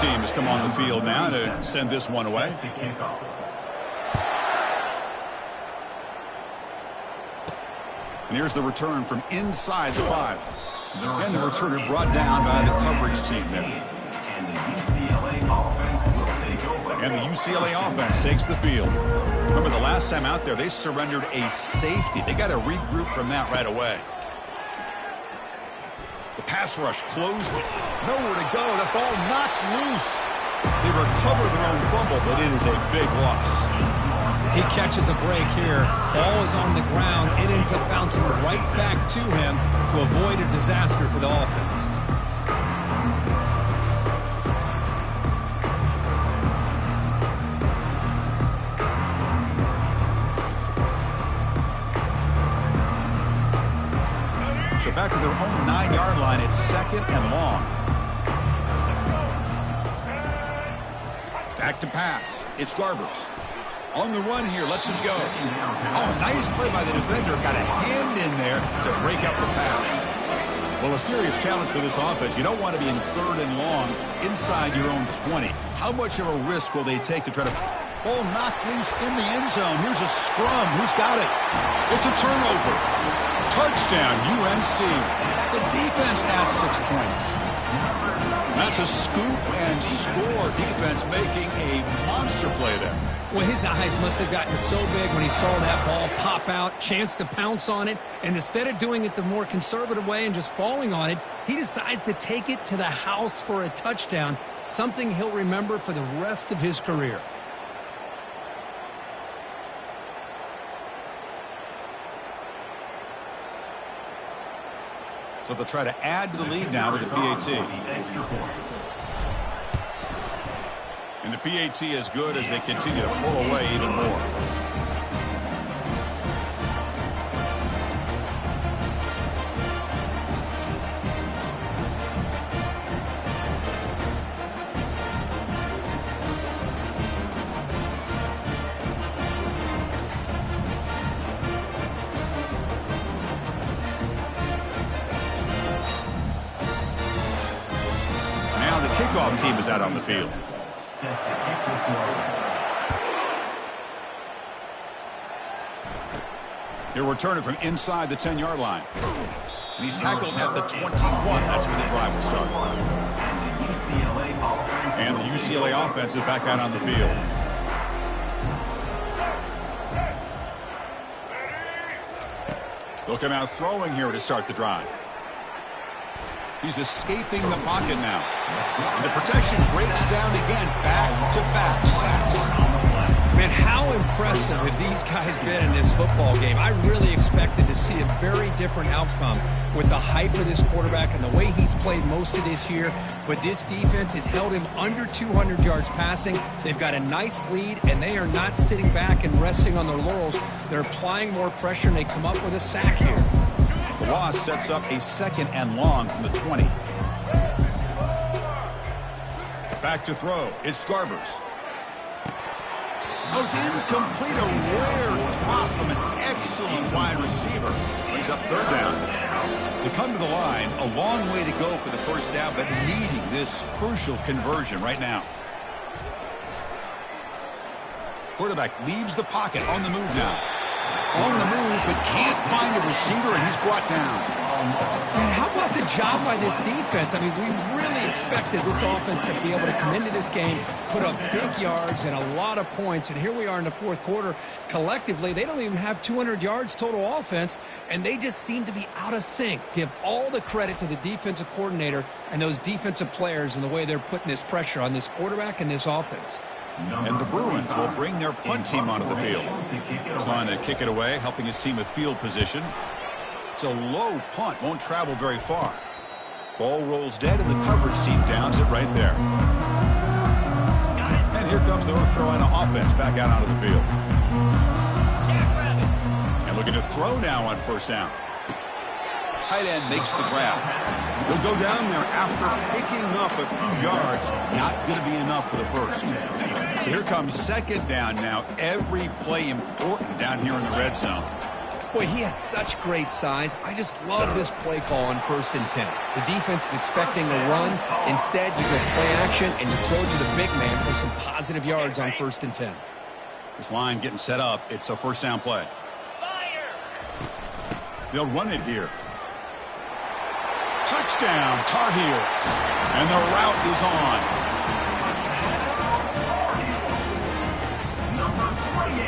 Team has come on the field now to send this one away. And here's the return from inside the 5. And the returner brought down by the coverage team there. And the UCLA offense takes the field. Remember the last time out there, they surrendered a safety. They got to regroup from that right away. The pass rush closed. Nowhere to go. The ball knocked loose. They recover their own fumble, but it is a big loss. He catches a break here. Ball is on the ground. It ends up bouncing right back to him to avoid a disaster for the offense. So back to their own 9-yard line. It's second and long. Back to pass. It's Garbers. On the run here, lets it go. Oh, nice play by the defender. Got a hand in there to break up the pass. Well, a serious challenge for this offense. You don't want to be in 3rd and long inside your own 20. How much of a risk will they take to try to ball knocked loose in the end zone? Here's a scrum. Who's got it? It's a turnover. Touchdown, UNC. The defense adds 6 points. That's a scoop and score defense making a monster play there. Well, his eyes must have gotten so big when he saw that ball pop out, chance to pounce on it, and instead of doing it the more conservative way and just falling on it, he decides to take it to the house for a touchdown, something he'll remember for the rest of his career. So they'll try to add to the lead now with the PAT. And the PAT is good as they continue to pull away even more. Kickoff team is out on the field. Set to kick this one. He'll return it from inside the 10-yard line. And he's tackled at the 21. That's where the drive will start. And the UCLA offense is back out on the field. They'll come out throwing here to start the drive. He's escaping the pocket now. And the protection breaks down again. Back-to-back sacks. Man, how impressive have these guys been in this football game? I really expected to see a very different outcome with the hype of this quarterback and the way he's played most of this year. But this defense has held him under 200 yards passing. They've got a nice lead, and they are not sitting back and resting on their laurels. They're applying more pressure, and they come up with a sack here. The loss sets up a 2nd and long from the 20. Back to throw. It's Scarbers. Oh, didn't complete a rare drop from an excellent wide receiver. Brings up 3rd down. They come to the line. A long way to go for the 1st down, but needing this crucial conversion right now. Quarterback leaves the pocket on the move now. On the move, but can't find a receiver, and he's brought down. Man, how about the job by this defense? I mean, we really expected this offense to be able to come into this game, put up big yards and a lot of points, and here we are in the 4th quarter. Collectively, they don't even have 200 yards total offense, and they just seem to be out of sync. Give all the credit to the defensive coordinator and those defensive players and the way they're putting this pressure on this quarterback and this offense. And the Bruins will bring their punt team onto the field. Trying to kick it away, helping his team with field position. It's a low punt, won't travel very far. Ball rolls dead, and the coverage team downs it right there. And here comes the North Carolina offense back out onto the field. And looking to throw now on 1st down. Tight end makes the grab. He'll go down there after picking up a few yards. Not going to be enough for the 1st. So here comes 2nd down now. Every play important down here in the red zone. Boy, he has such great size. I just love this play call on 1st and 10. The defense is expecting a run. Instead, you go play action, and you throw it to the big man for some positive yards on 1st and 10. This line getting set up. It's a 1st down play. They'll run it here. Touchdown, Tar Heels. And the route is on. Number 28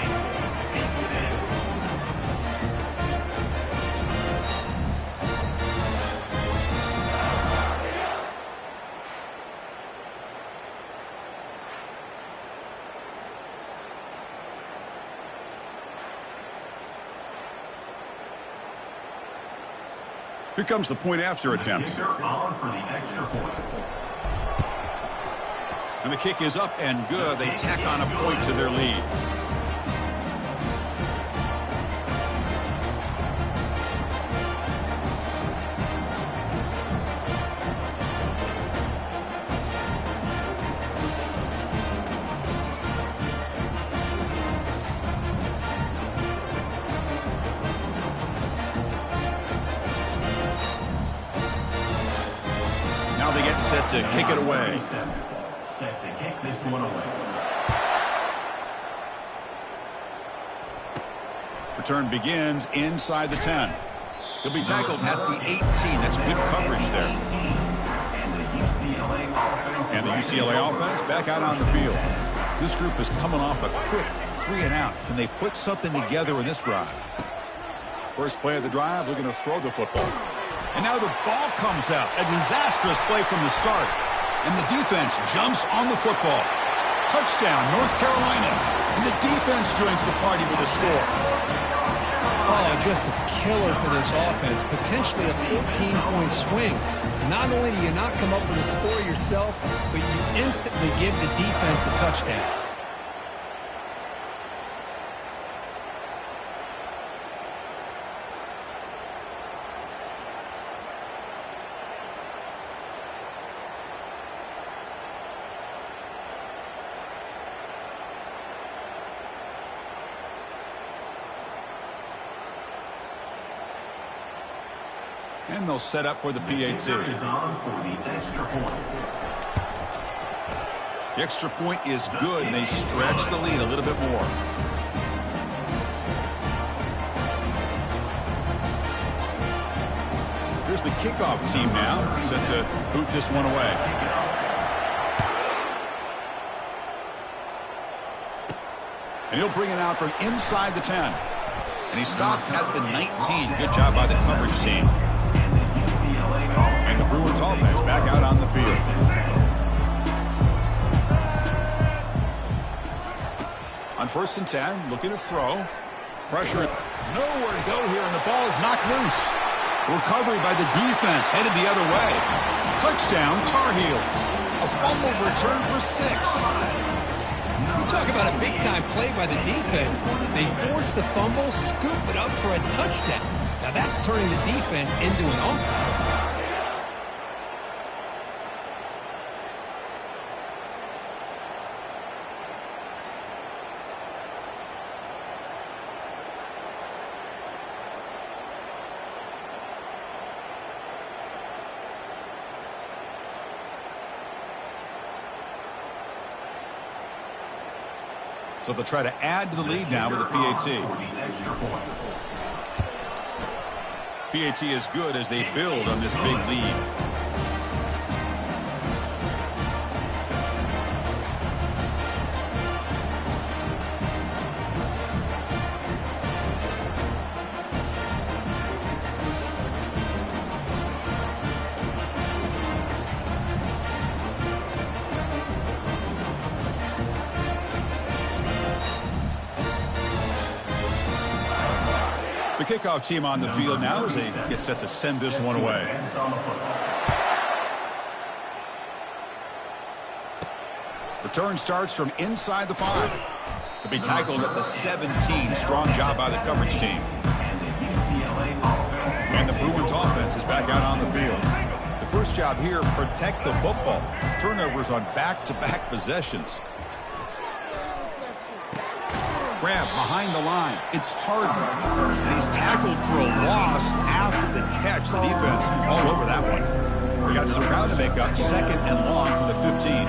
takes it in. Here comes the point after attempt. On for the extra point. And the kick is up and good. They tack on a point to their lead. Now they get set to kick it away. Set to kick this one away. Return begins inside the 10. He'll be tackled at the 18. That's good coverage there. And the UCLA offense back out on the field. This group is coming off a quick 3-and-out. Can they put something together in this drive? First play of the drive, looking to throw the football. And now the ball comes out. A disastrous play from the start. And the defense jumps on the football. Touchdown, North Carolina. And the defense joins the party with a score. Oh, just a killer for this offense. Potentially a 14-point swing. Not only do you not come up with a score yourself, but you instantly give the defense a touchdown. And they'll set up for the PAT. The extra point is good, and they stretch the lead a little bit more. Here's the kickoff team now, set to boot this one away. And he'll bring it out from inside the 10. And he stopped at the 19. Good job by the coverage team. And the Bruins offense back out on the field. On 1st and 10, looking to throw. Pressure, nowhere to go here, and the ball is knocked loose. Recovery by the defense, headed the other way. Touchdown, Tar Heels. A fumble return for 6. You talk about a big-time play by the defense. They force the fumble, scoop it up for a touchdown. Now that's turning the defense into an offense. So they'll try to add to the lead now with the PAT. PAT is good as they build on this big lead. The kickoff team on the field now as they get set to send this one away. Return starts from inside the 5. To be tackled at the 17. Strong job by the coverage team. And the Bruins offense is back out on the field. The first job here, protect the football. Turnovers on back-to-back possessions. Grab behind the line. It's Harden. And he's tackled for a loss after the catch. The defense all over that one. We got some ground to make up. 2nd and long from the 15.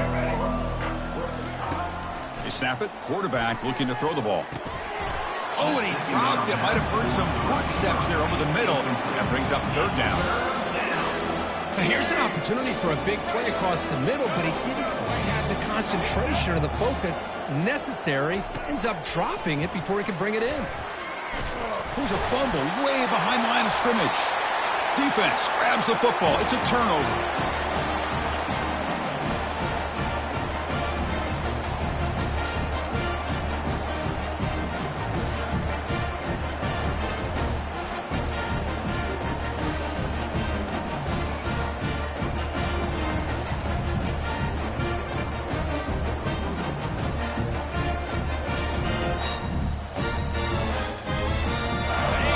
They snap it. Quarterback looking to throw the ball. Oh, and he dropped it. Might have heard some footsteps there over the middle. That brings up 3rd down. Now here's an opportunity for a big play across the middle, but he didn't quite have the concentration or the focus necessary. Ends up dropping it before he can bring it in. Here's a fumble way behind the line of scrimmage. Defense grabs the football. It's a turnover.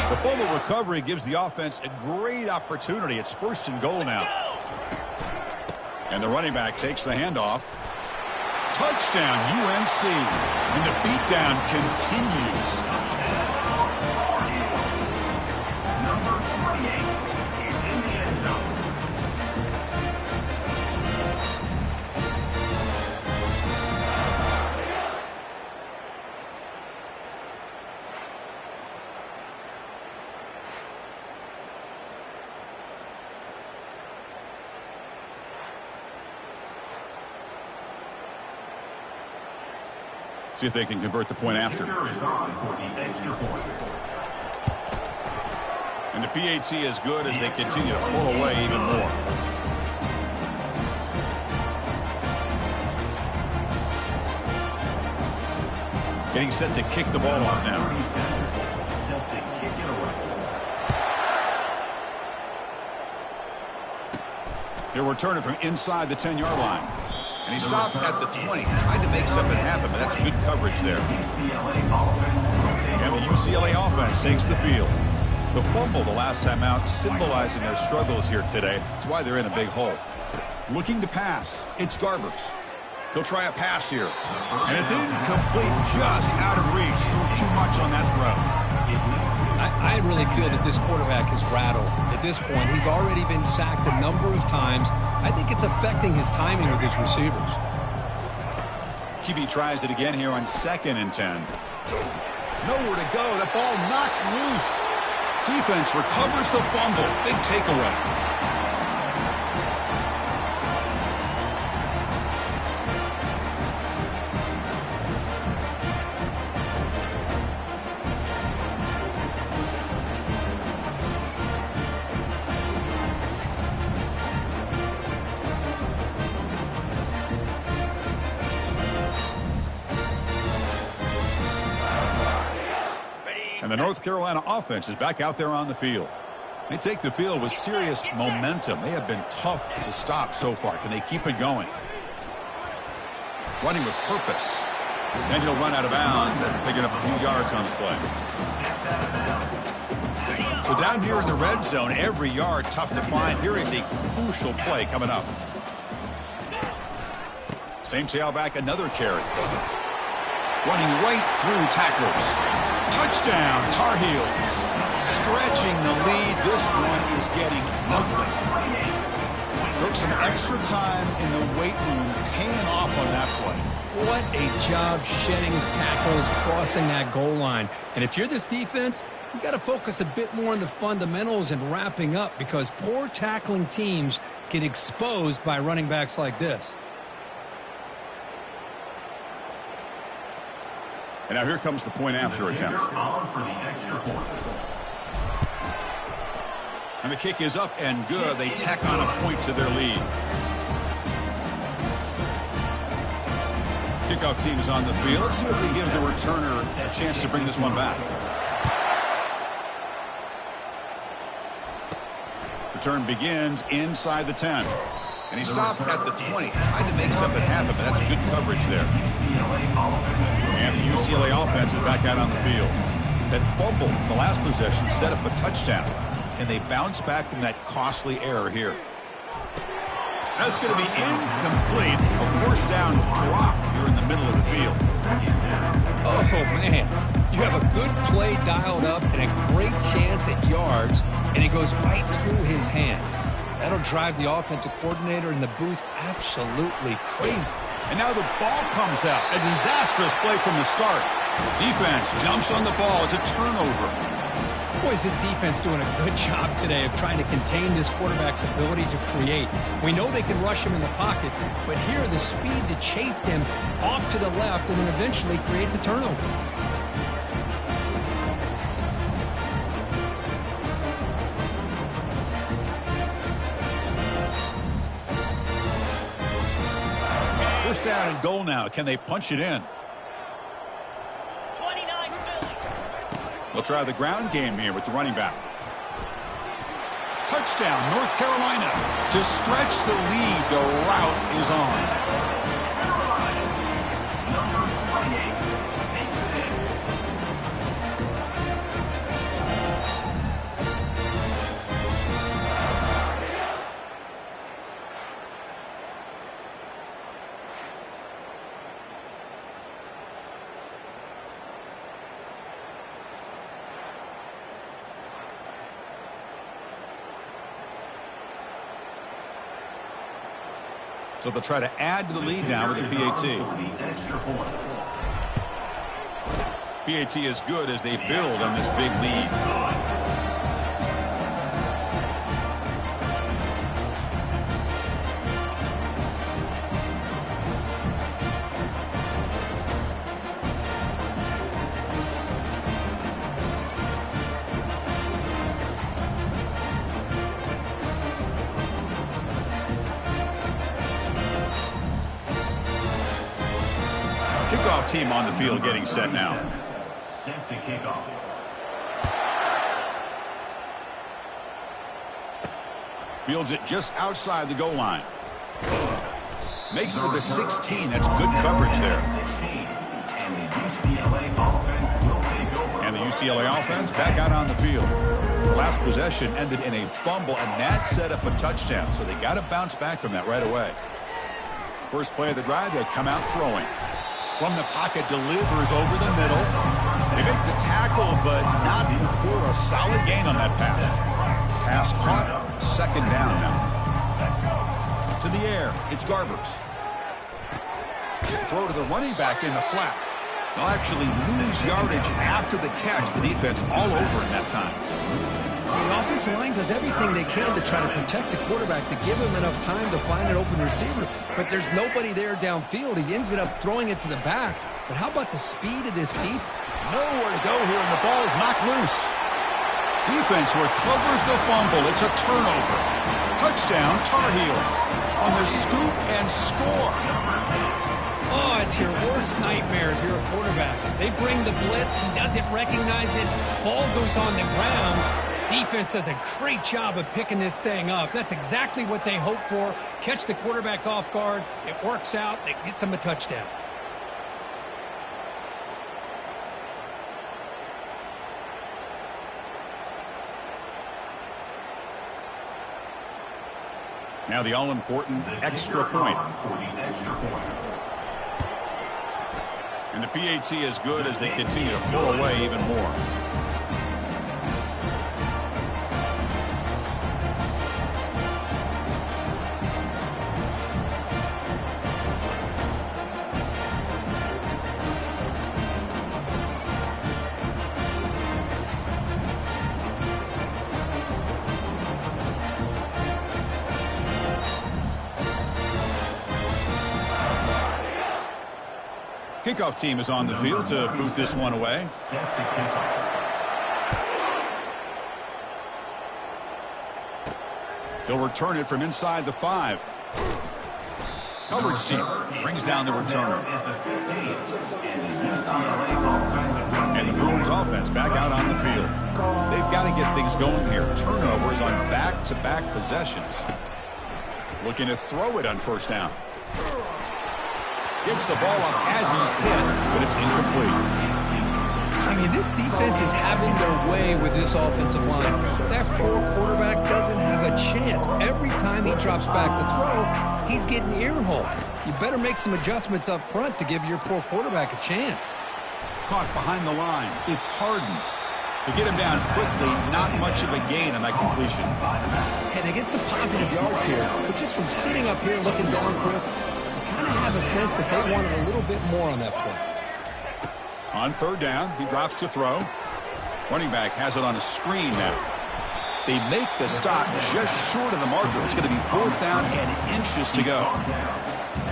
The fumble recovery gives the offense a great opportunity. It's 1st and goal now. And the running back takes the handoff. Touchdown, UNC. And the beatdown continues. Number 28 is in the end zone. See if they can convert the point after. Is on for the extra point. And the PAT is good as they continue to pull away even more. Getting set to kick the ball off now. Set to kick it away. He'll return it from inside the 10-yard line. And he stopped at the 20. Tried to make something happen, but that's good coverage there. And the UCLA offense takes the field. The fumble the last time out, symbolizing their struggles here today. That's why they're in a big hole. Looking to pass. It's Garbers. He'll try a pass here. And it's incomplete, just out of reach. A little too much on that throw. I really feel that this quarterback is rattled. At this point, he's already been sacked a number of times. I think it's affecting his timing with his receivers. QB tries it again here on 2nd and 10. Nowhere to go. The ball knocked loose. Defense recovers the fumble. Big takeaway. And the North Carolina offense is back out there on the field. They take the field with serious momentum. They have been tough to stop so far. Can they keep it going? Running with purpose. Then he'll run out of bounds after picking up a few yards on the play. So down here in the red zone, every yard tough to find. Here is a crucial play coming up. Same tailback, another carry. Running right through tacklers. Touchdown, Tar Heels. Stretching the lead. This one is getting ugly. Took some extra time in the weight room, paying off on that play. What a job shedding tackles, crossing that goal line. And if you're this defense, you got to focus a bit more on the fundamentals and wrapping up, because poor tackling teams get exposed by running backs like this. And now here comes the point after attempt. On for the extra point. And the kick is up and good. They tack on a point to their lead. Kickoff team is on the field. Let's see if they give the returner a chance to bring this one back. Return begins inside the 10. And he stopped at the 20. Tried to make something happen, but that's good coverage there. And the UCLA offense is back out on the field. That fumble in the last possession set up a touchdown. And they bounce back from that costly error here. That's going to be incomplete. A first down drop here in the middle of the field. Oh, man. You have a good play dialed up and a great chance at yards, and it goes right through his hands. That'll drive the offensive coordinator in the booth absolutely crazy. And now the ball comes out. A disastrous play from the start. Defense jumps on the ball. It's a turnover. Boy, is this defense doing a good job today of trying to contain this quarterback's ability to create. We know they can rush him in the pocket, but here the speed to chase him off to the left and then eventually create the turnover. First down and goal now. Can they punch it in? 29 Philly. They'll try the ground game here with the running back. Touchdown, North Carolina. To stretch the lead, the route is on. Number 28 takes it in. So they'll try to add to the lead now with the PAT. PAT is good as they build on this big lead. Kickoff team on the field getting set now. Set to kick off. Fields it just outside the goal line. Makes it to the 16. That's good coverage there. And the UCLA offense back out on the field. The last possession ended in a fumble, and that set up a touchdown. So they got to bounce back from that right away. First play of the drive, they come out throwing. From the pocket, delivers over the middle. They make the tackle, but not before a solid gain on that pass. Pass caught, second down now. To the air, it's Garbers. Throw to the running back in the flat. They'll actually lose yardage after the catch. The defense all over in that time. The offensive line does everything they can to try to protect the quarterback, to give him enough time to find an open receiver. But there's nobody there downfield. He ends up throwing it to the back. But how about the speed of this deep? Nowhere to go here, and the ball is knocked loose. Defense recovers the fumble. It's a turnover. Touchdown, Tar Heels. On the scoop and score. Oh, it's your worst nightmare if you're a quarterback. They bring the blitz. He doesn't recognize it. Ball goes on the ground. Defense does a great job of picking this thing up. That's exactly what they hope for. Catch the quarterback off guard. It works out. It gets them a touchdown. Now the all-important extra point. And the PAT is good as they continue to pull away even more. Kickoff team is on the field to boot this one away. They'll return it from inside the 5. Coverage team brings down the returner. And the Bruins offense back out on the field. They've got to get things going here. Turnovers on back-to-back possessions. Looking to throw it on first down. Gets the ball up as he's hit, but it's incomplete. I mean, this defense is having their way with this offensive line. That poor quarterback doesn't have a chance. Every time he drops back to throw, he's getting earholed. You better make some adjustments up front to give your poor quarterback a chance. Caught behind the line. It's Harden. To get him down quickly, not much of a gain on that completion. And they get some positive yards here, but just from sitting up here looking down, Chris, kind of have a sense that they wanted a little bit more on that play. On third down, he drops to throw. Running back has it on a screen now. They make the stop just short of the marker. It's going to be fourth down and inches to go.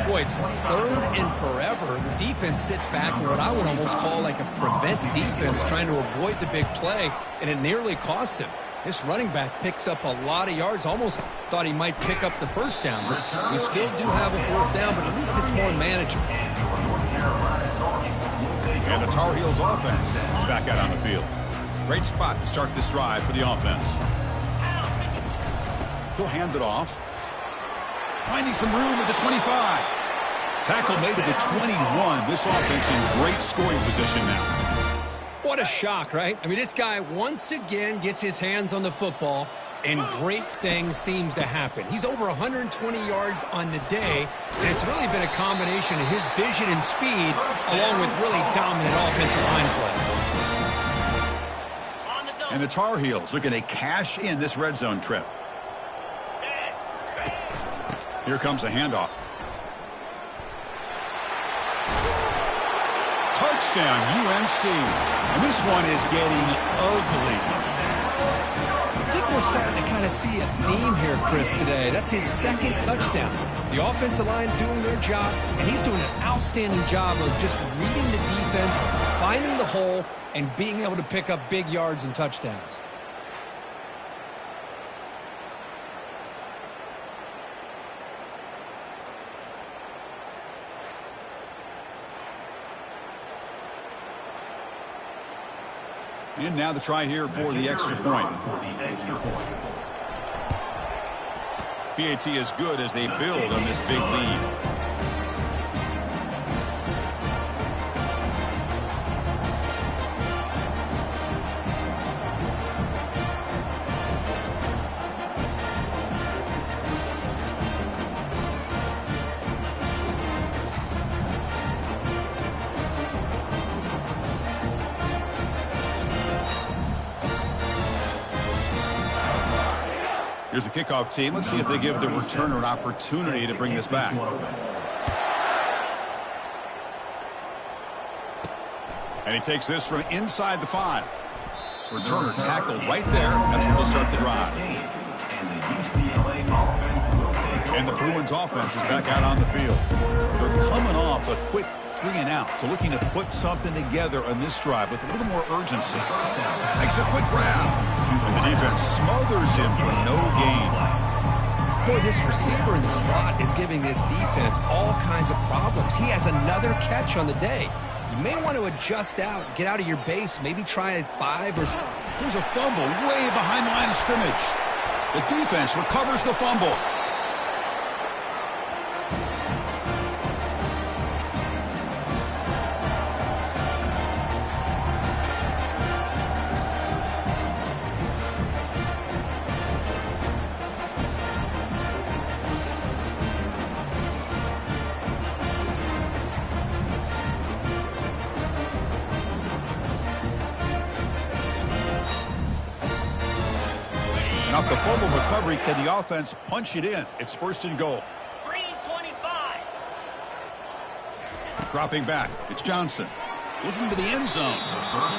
Boy, it's third and forever. The defense sits back in what I would almost call like a prevent defense, trying to avoid the big play, and it nearly cost him. This running back picks up a lot of yards. Almost thought he might pick up the first down. But we still do have a fourth down, but at least it's more manageable. And the Tar Heels offense is back out on the field. Great spot to start this drive for the offense. He'll hand it off. Finding some room at the 25. Tackle made at the 21. This offense in great scoring position now. What a shock, right? I mean, this guy once again gets his hands on the football, and great things seems to happen. He's over 120 yards on the day, and it's really been a combination of his vision and speed, along with really dominant offensive line play. And the Tar Heels looking to cash in this red zone trip. Here comes a handoff. Touchdown, UNC. And this one is getting ugly. I think we're starting to kind of see a theme here, Chris, today. That's his second touchdown. The offensive line doing their job, and he's doing an outstanding job of just reading the defense, finding the hole, and being able to pick up big yards and touchdowns. And now the try here for the extra point. PAT is good as they build on this big lead. Here's the kickoff team. Let's see if they give the returner an opportunity to bring this back. And he takes this from inside the 5. Returner tackled right there. That's where they'll start the drive. And the Bruins offense is back out on the field. They're coming off a quick 3-and-out, so looking to put something together on this drive with a little more urgency. Makes a quick grab. And the defense smothers him for no gain. Boy, this receiver in the slot is giving this defense all kinds of problems. He has another catch on the day. You may want to adjust out, get out of your base, maybe try at 5 or 6. Here's a fumble way behind the line of scrimmage. The defense recovers the fumble. Off the fumble recovery, can the offense punch it in? It's 1st and goal. Green 25. Dropping back, it's Johnson. Looking to the end zone.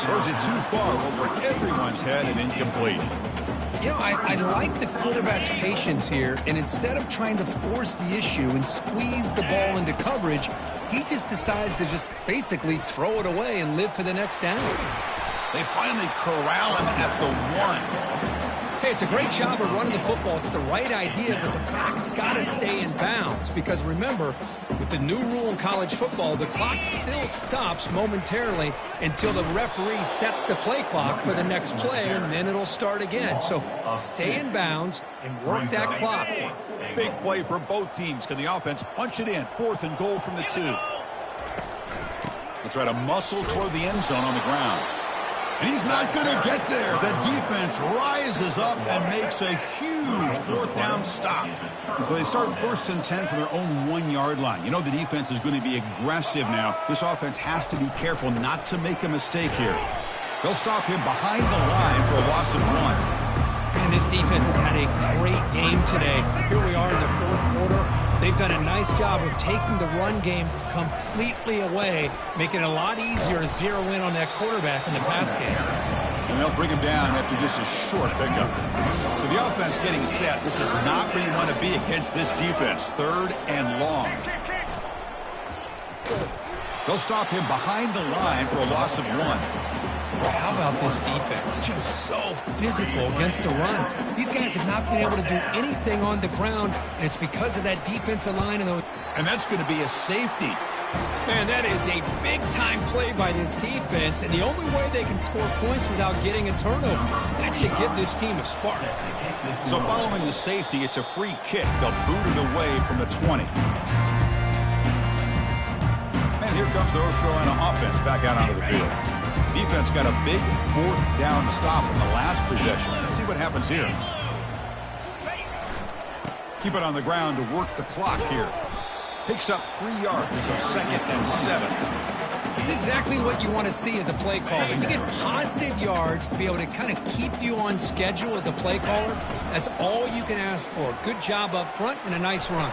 Throws it too far over everyone's head and incomplete. You know, I like the quarterback's patience here, and instead of trying to force the issue and squeeze the ball into coverage, he just decides to just basically throw it away and live for the next down. They finally corral him at the 1. Hey, it's a great job of running the football. It's the right idea, but the clock's got to stay in bounds. Because remember, with the new rule in college football, the clock still stops momentarily until the referee sets the play clock for the next play, and then it'll start again. So stay in bounds and work that clock. Big play for both teams. Can the offense punch it in? 4th and goal from the 2. They'll try to muscle toward the end zone on the ground. And he's not going to get there. The defense rises up and makes a huge 4th down stop. So they start 1st and 10 from their own 1-yard line. You know the defense is going to be aggressive now. This offense has to be careful not to make a mistake here. They'll stop him behind the line for a loss of 1. And this defense has had a great game today. Here we are in the 4th quarter. They've done a nice job of taking the run game completely away, making it a lot easier to zero in on that quarterback in the pass game. And they'll bring him down after just a short pickup. So the offense getting set. This is not where you want to be against this defense. 3rd and long. They'll stop him behind the line for a loss of 1. How about this defense? Just so physical against the run. These guys have not been able to do anything on the ground, and it's because of that defensive line. And that's going to be a safety. Man, that is a big-time play by this defense, and the only way they can score points without getting a turnover. That should give this team a spark. So following the safety, it's a free kick. They'll boot it away from the 20. And here comes the North Carolina offense back out onto the field. Defense got a big 4th down stop in the last possession. Let's see what happens here. Keep it on the ground to work the clock here. Picks up 3 yards, so 2nd and 7. It's exactly what you want to see as a play caller. You get positive yards to be able to kind of keep you on schedule as a play caller. That's all you can ask for. Good job up front and a nice run.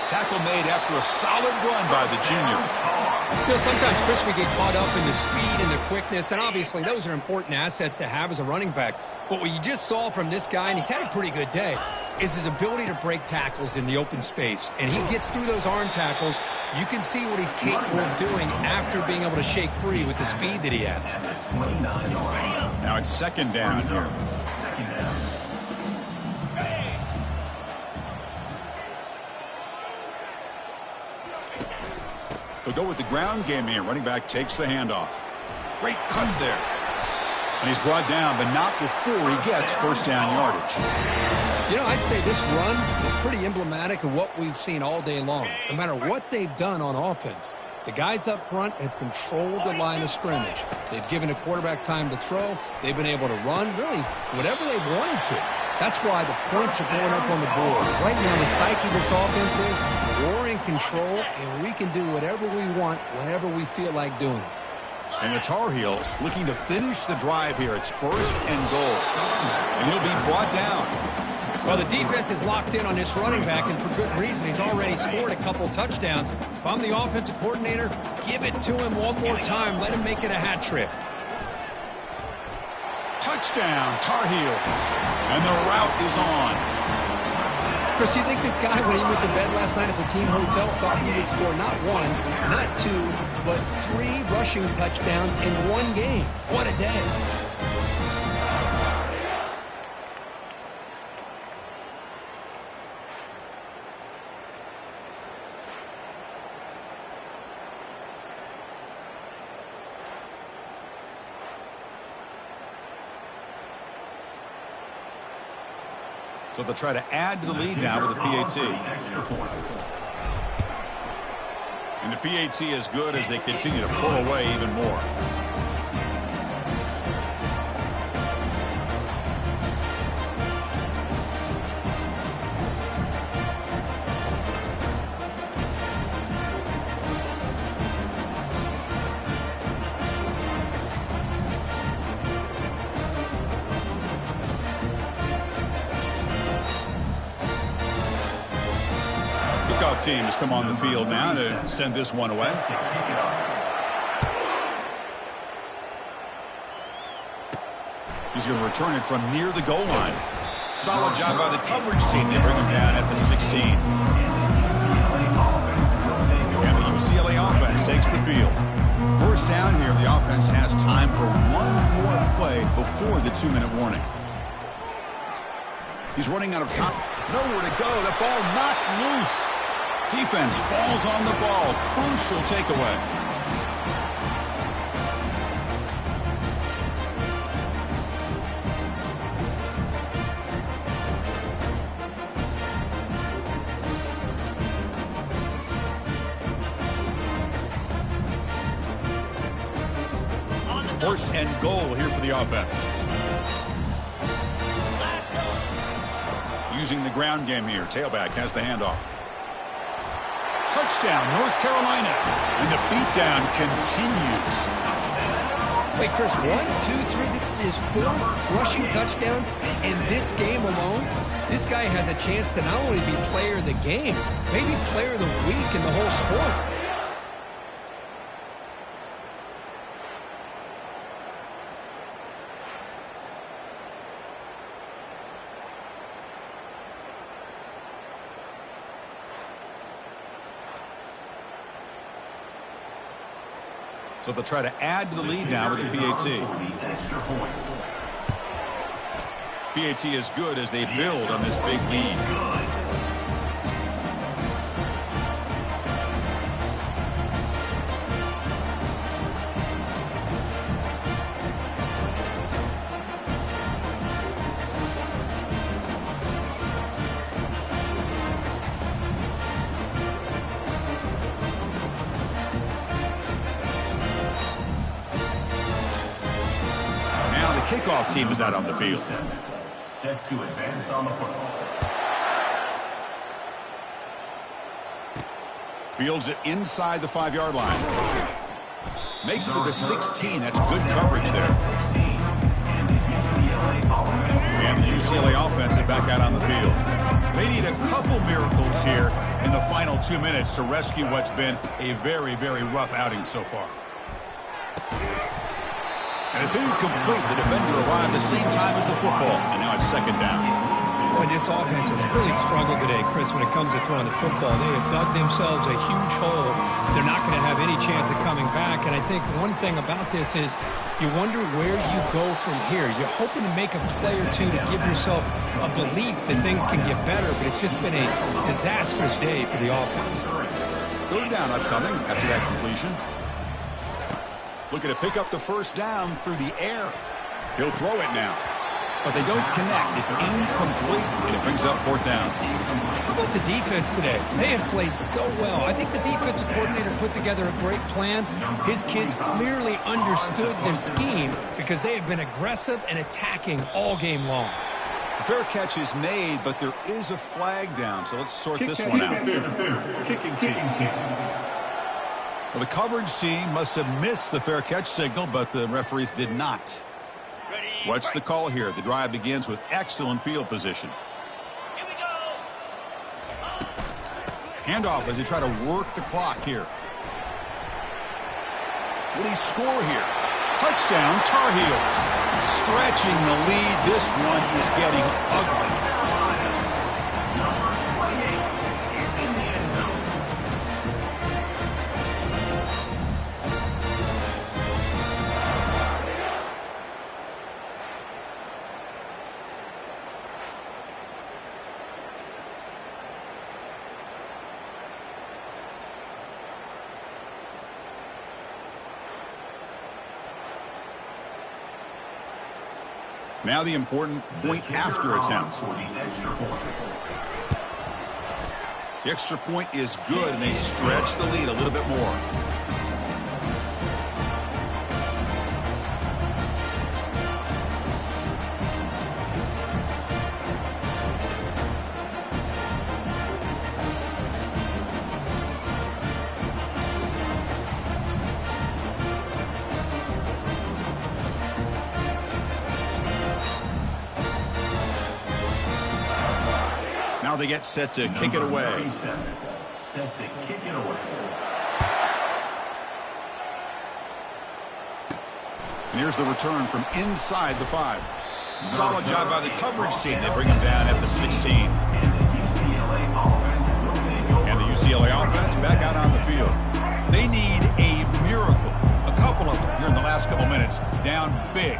Tackle made after a solid run by the junior. You know, sometimes, Chris, we get caught up in the speed and the quickness, and obviously those are important assets to have as a running back. But what you just saw from this guy, and he's had a pretty good day, is his ability to break tackles in the open space. And he gets through those arm tackles. You can see what he's capable of doing after being able to shake free with the speed that he has. Now it's 2nd down here. They'll go with the ground game here. Running back takes the handoff. Great cut there. And he's brought down, but not before he gets first down yardage. You know, I'd say this run is pretty emblematic of what we've seen all day long. No matter what they've done on offense, the guys up front have controlled the line of scrimmage. They've given a quarterback time to throw. They've been able to run, really, whatever they wanted to. That's why the points are going up on the board. Right now, the psyche of this offense is we're in control, and we can do whatever we want, whenever we feel like doing it. And the Tar Heels looking to finish the drive here. It's first and goal. And he'll be brought down. Well, the defense is locked in on this running back, and for good reason. He's already scored a couple touchdowns. If I'm the offensive coordinator, give it to him one more time. Let him make it a hat trick. Touchdown, Tar Heels. And the route is on. Chris, you think this guy, when he went to bed last night at the team hotel, thought he would score not one, not two, but 3 rushing touchdowns in one game? What a day. So they'll try to add to the lead now with the PAT. And the PAT is good as they continue to pull away even more. Team has come on the field now to send this one away. He's going to return it from near the goal line. Solid job by the coverage team. They bring him down at the 16. And the UCLA offense takes the field. First down here, the offense has time for one more play before the 2-minute warning. He's running out of time. Nowhere to go. The ball knocked loose. Defense falls on the ball. Crucial takeaway. First and goal here for the offense. Using the ground game here. Tailback has the handoff. Touchdown, North Carolina. And the beatdown continues. Wait, Chris, 1, 2, 3. This is his 4th rushing touchdown in this game alone. This guy has a chance to not only be player of the game, maybe player of the week in the whole sport. So they'll try to add to the lead now with the PAT. PAT is good as they build on this big lead. Kickoff team is out on the field. Set to advance on the football. Fields it inside the 5-yard line. Makes it to the 16. That's good coverage there. And the UCLA offense is back out on the field. They need a couple miracles here in the final 2 minutes to rescue what's been a very, very rough outing so far. And it's incomplete. The defender arrived the same time as the football. And now it's second down. Boy, this offense has really struggled today, Chris, when it comes to throwing the football. They have dug themselves a huge hole. They're not going to have any chance of coming back. And I think one thing about this is you wonder where you go from here. You're hoping to make a play or two to give yourself a belief that things can get better. But it's just been a disastrous day for the offense. Third down upcoming after that completion. Looking to pick up the first down through the air. He'll throw it now. But they don't connect. It's incomplete, and it brings up fourth down. How about the defense today? They have played so well. I think the defensive coordinator put together a great plan. His kids clearly understood their scheme because they have been aggressive and attacking all game long. A fair catch is made, but there is a flag down, so let's sort this one out. Kicking team. Well, the coverage team must have missed the fair catch signal, but the referees did not. What's the call here? The drive begins with excellent field position. Here we go. Handoff as they try to work the clock here. Will he score here? Touchdown, Tar Heels. Stretching the lead. This one is getting ugly. Number 28 is in the end zone. Now the important point after attempt. For the extra point. The extra point is good, and they stretch the lead a little bit more. Now they get set to kick it away. 37, set to kick it away. And here's the return from inside the 5. Solid job by the coverage team. They bring him down at the 16. And the UCLA offense back out on the field. They need a miracle. A couple of them here in the last couple minutes. Down big.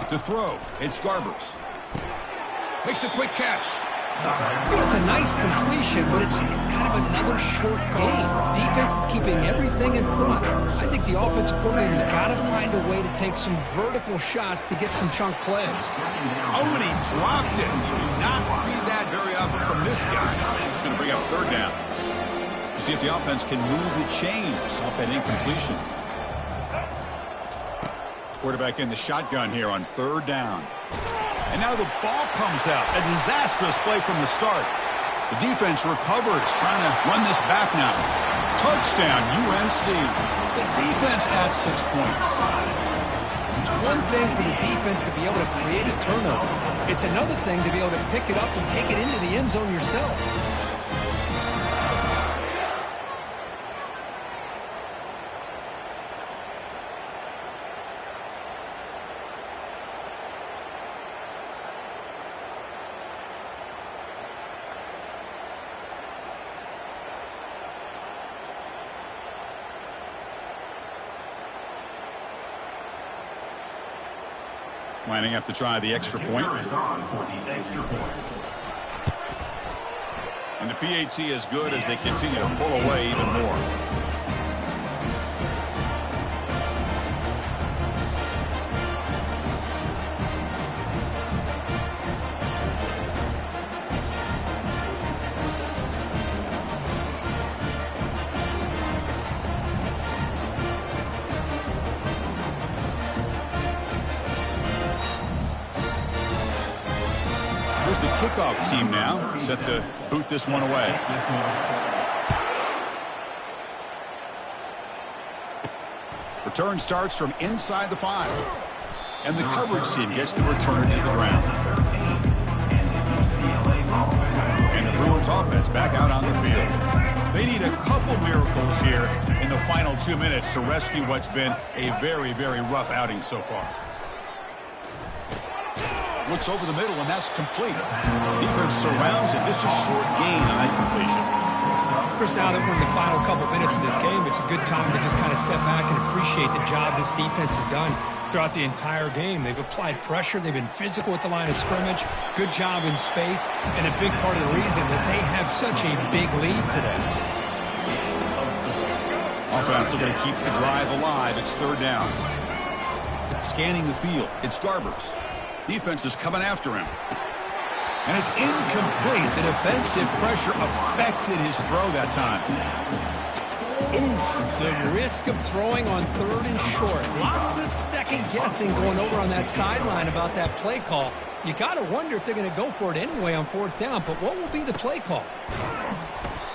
To throw, it's Garbers. Makes a quick catch. You know, it's a nice completion, but it's kind of another short game. The defense is keeping everything in front. I think the offensive coordinator's got to find a way to take some vertical shots to get some chunk plays. Oh, and he dropped it. You do not see that very often from this guy. He's going to bring up third down. See if the offense can move the chains off that incompletion. Quarterback in the shotgun here on third down. And now the ball comes out. A disastrous play from the start. The defense recovers, trying to run this back now. Touchdown, UNC. The defense adds 6 points. It's one thing for the defense to be able to create a turnover. It's another thing to be able to pick it up and take it into the end zone yourself. Lining up to try the extra point. And the PAT is good as they continue to pull away even more. The kickoff team now set to boot this one away. Return starts from inside the 5. And the coverage team gets the return to the ground. And the Bruins offense back out on the field. They need a couple miracles here in the final 2 minutes to rescue what's been a very, very rough outing so far. Looks over the middle, and that's complete. Defense surrounds it. Just a short gain on that completion. Chris, now that we're in the final couple minutes of this game, it's a good time to just kind of step back and appreciate the job this defense has done throughout the entire game. They've applied pressure. They've been physical at the line of scrimmage. Good job in space, and a big part of the reason that they have such a big lead today. Offense looking to keep the drive alive. It's third down. Scanning the field, it's Garbers. Defense is coming after him. And it's incomplete. The defensive pressure affected his throw that time. Oof, the risk of throwing on 3rd and short. Lots of second guessing going over on that sideline about that play call. You got to wonder if they're going to go for it anyway on 4th down, but what will be the play call?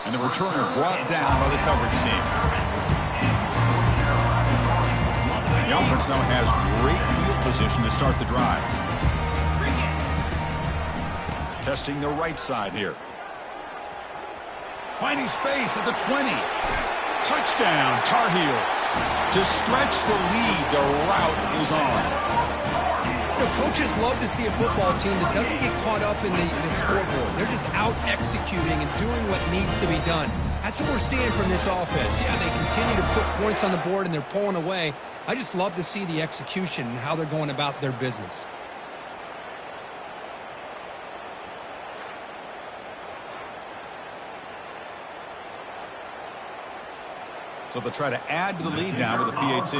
And the returner brought down by the coverage team. The offense now has great field position to start the drive. Testing the right side here. Finding space at the 20. Touchdown, Tar Heels. To stretch the lead, the route is on. You know, coaches love to see a football team that doesn't get caught up in the scoreboard. They're just out executing and doing what needs to be done. That's what we're seeing from this offense. Yeah, they continue to put points on the board and they're pulling away. I just love to see the execution and how they're going about their business. So they'll try to add to the lead now with a PAT.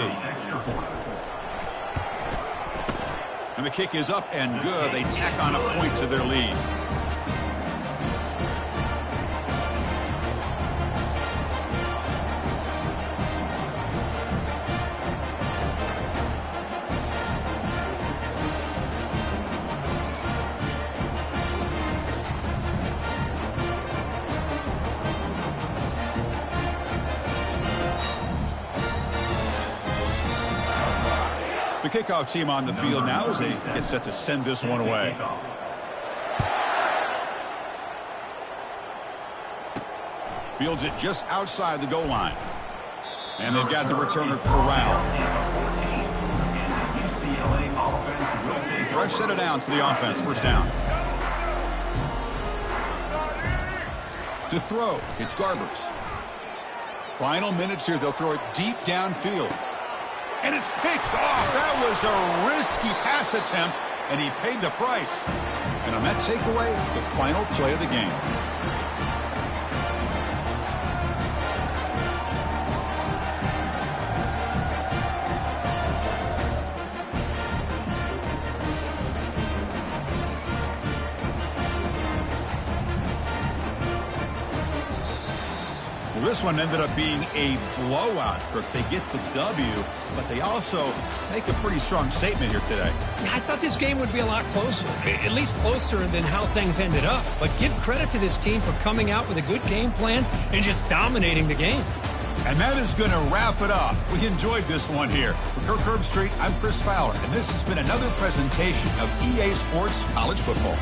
And the kick is up and good. They tack on a point to their lead. The kickoff team on the field now as they get set to send this one away. Fields it just outside the goal line. And they've got the returner corralled. Fresh set of downs for the offense. 1st down. To throw, it's Garbers. Final minutes here. They'll throw it deep downfield. And it's picked off. That was a risky pass attempt, and he paid the price. And on that takeaway, the final play of the game. Well, this one ended up being a blowout. They get the W, but they also make a pretty strong statement here today. Yeah, I thought this game would be a lot closer, at least closer than how things ended up. But give credit to this team for coming out with a good game plan and just dominating the game. And that is going to wrap it up. We enjoyed this one here. For Kirk Herbstreit, I'm Chris Fowler, and this has been another presentation of EA Sports College Football.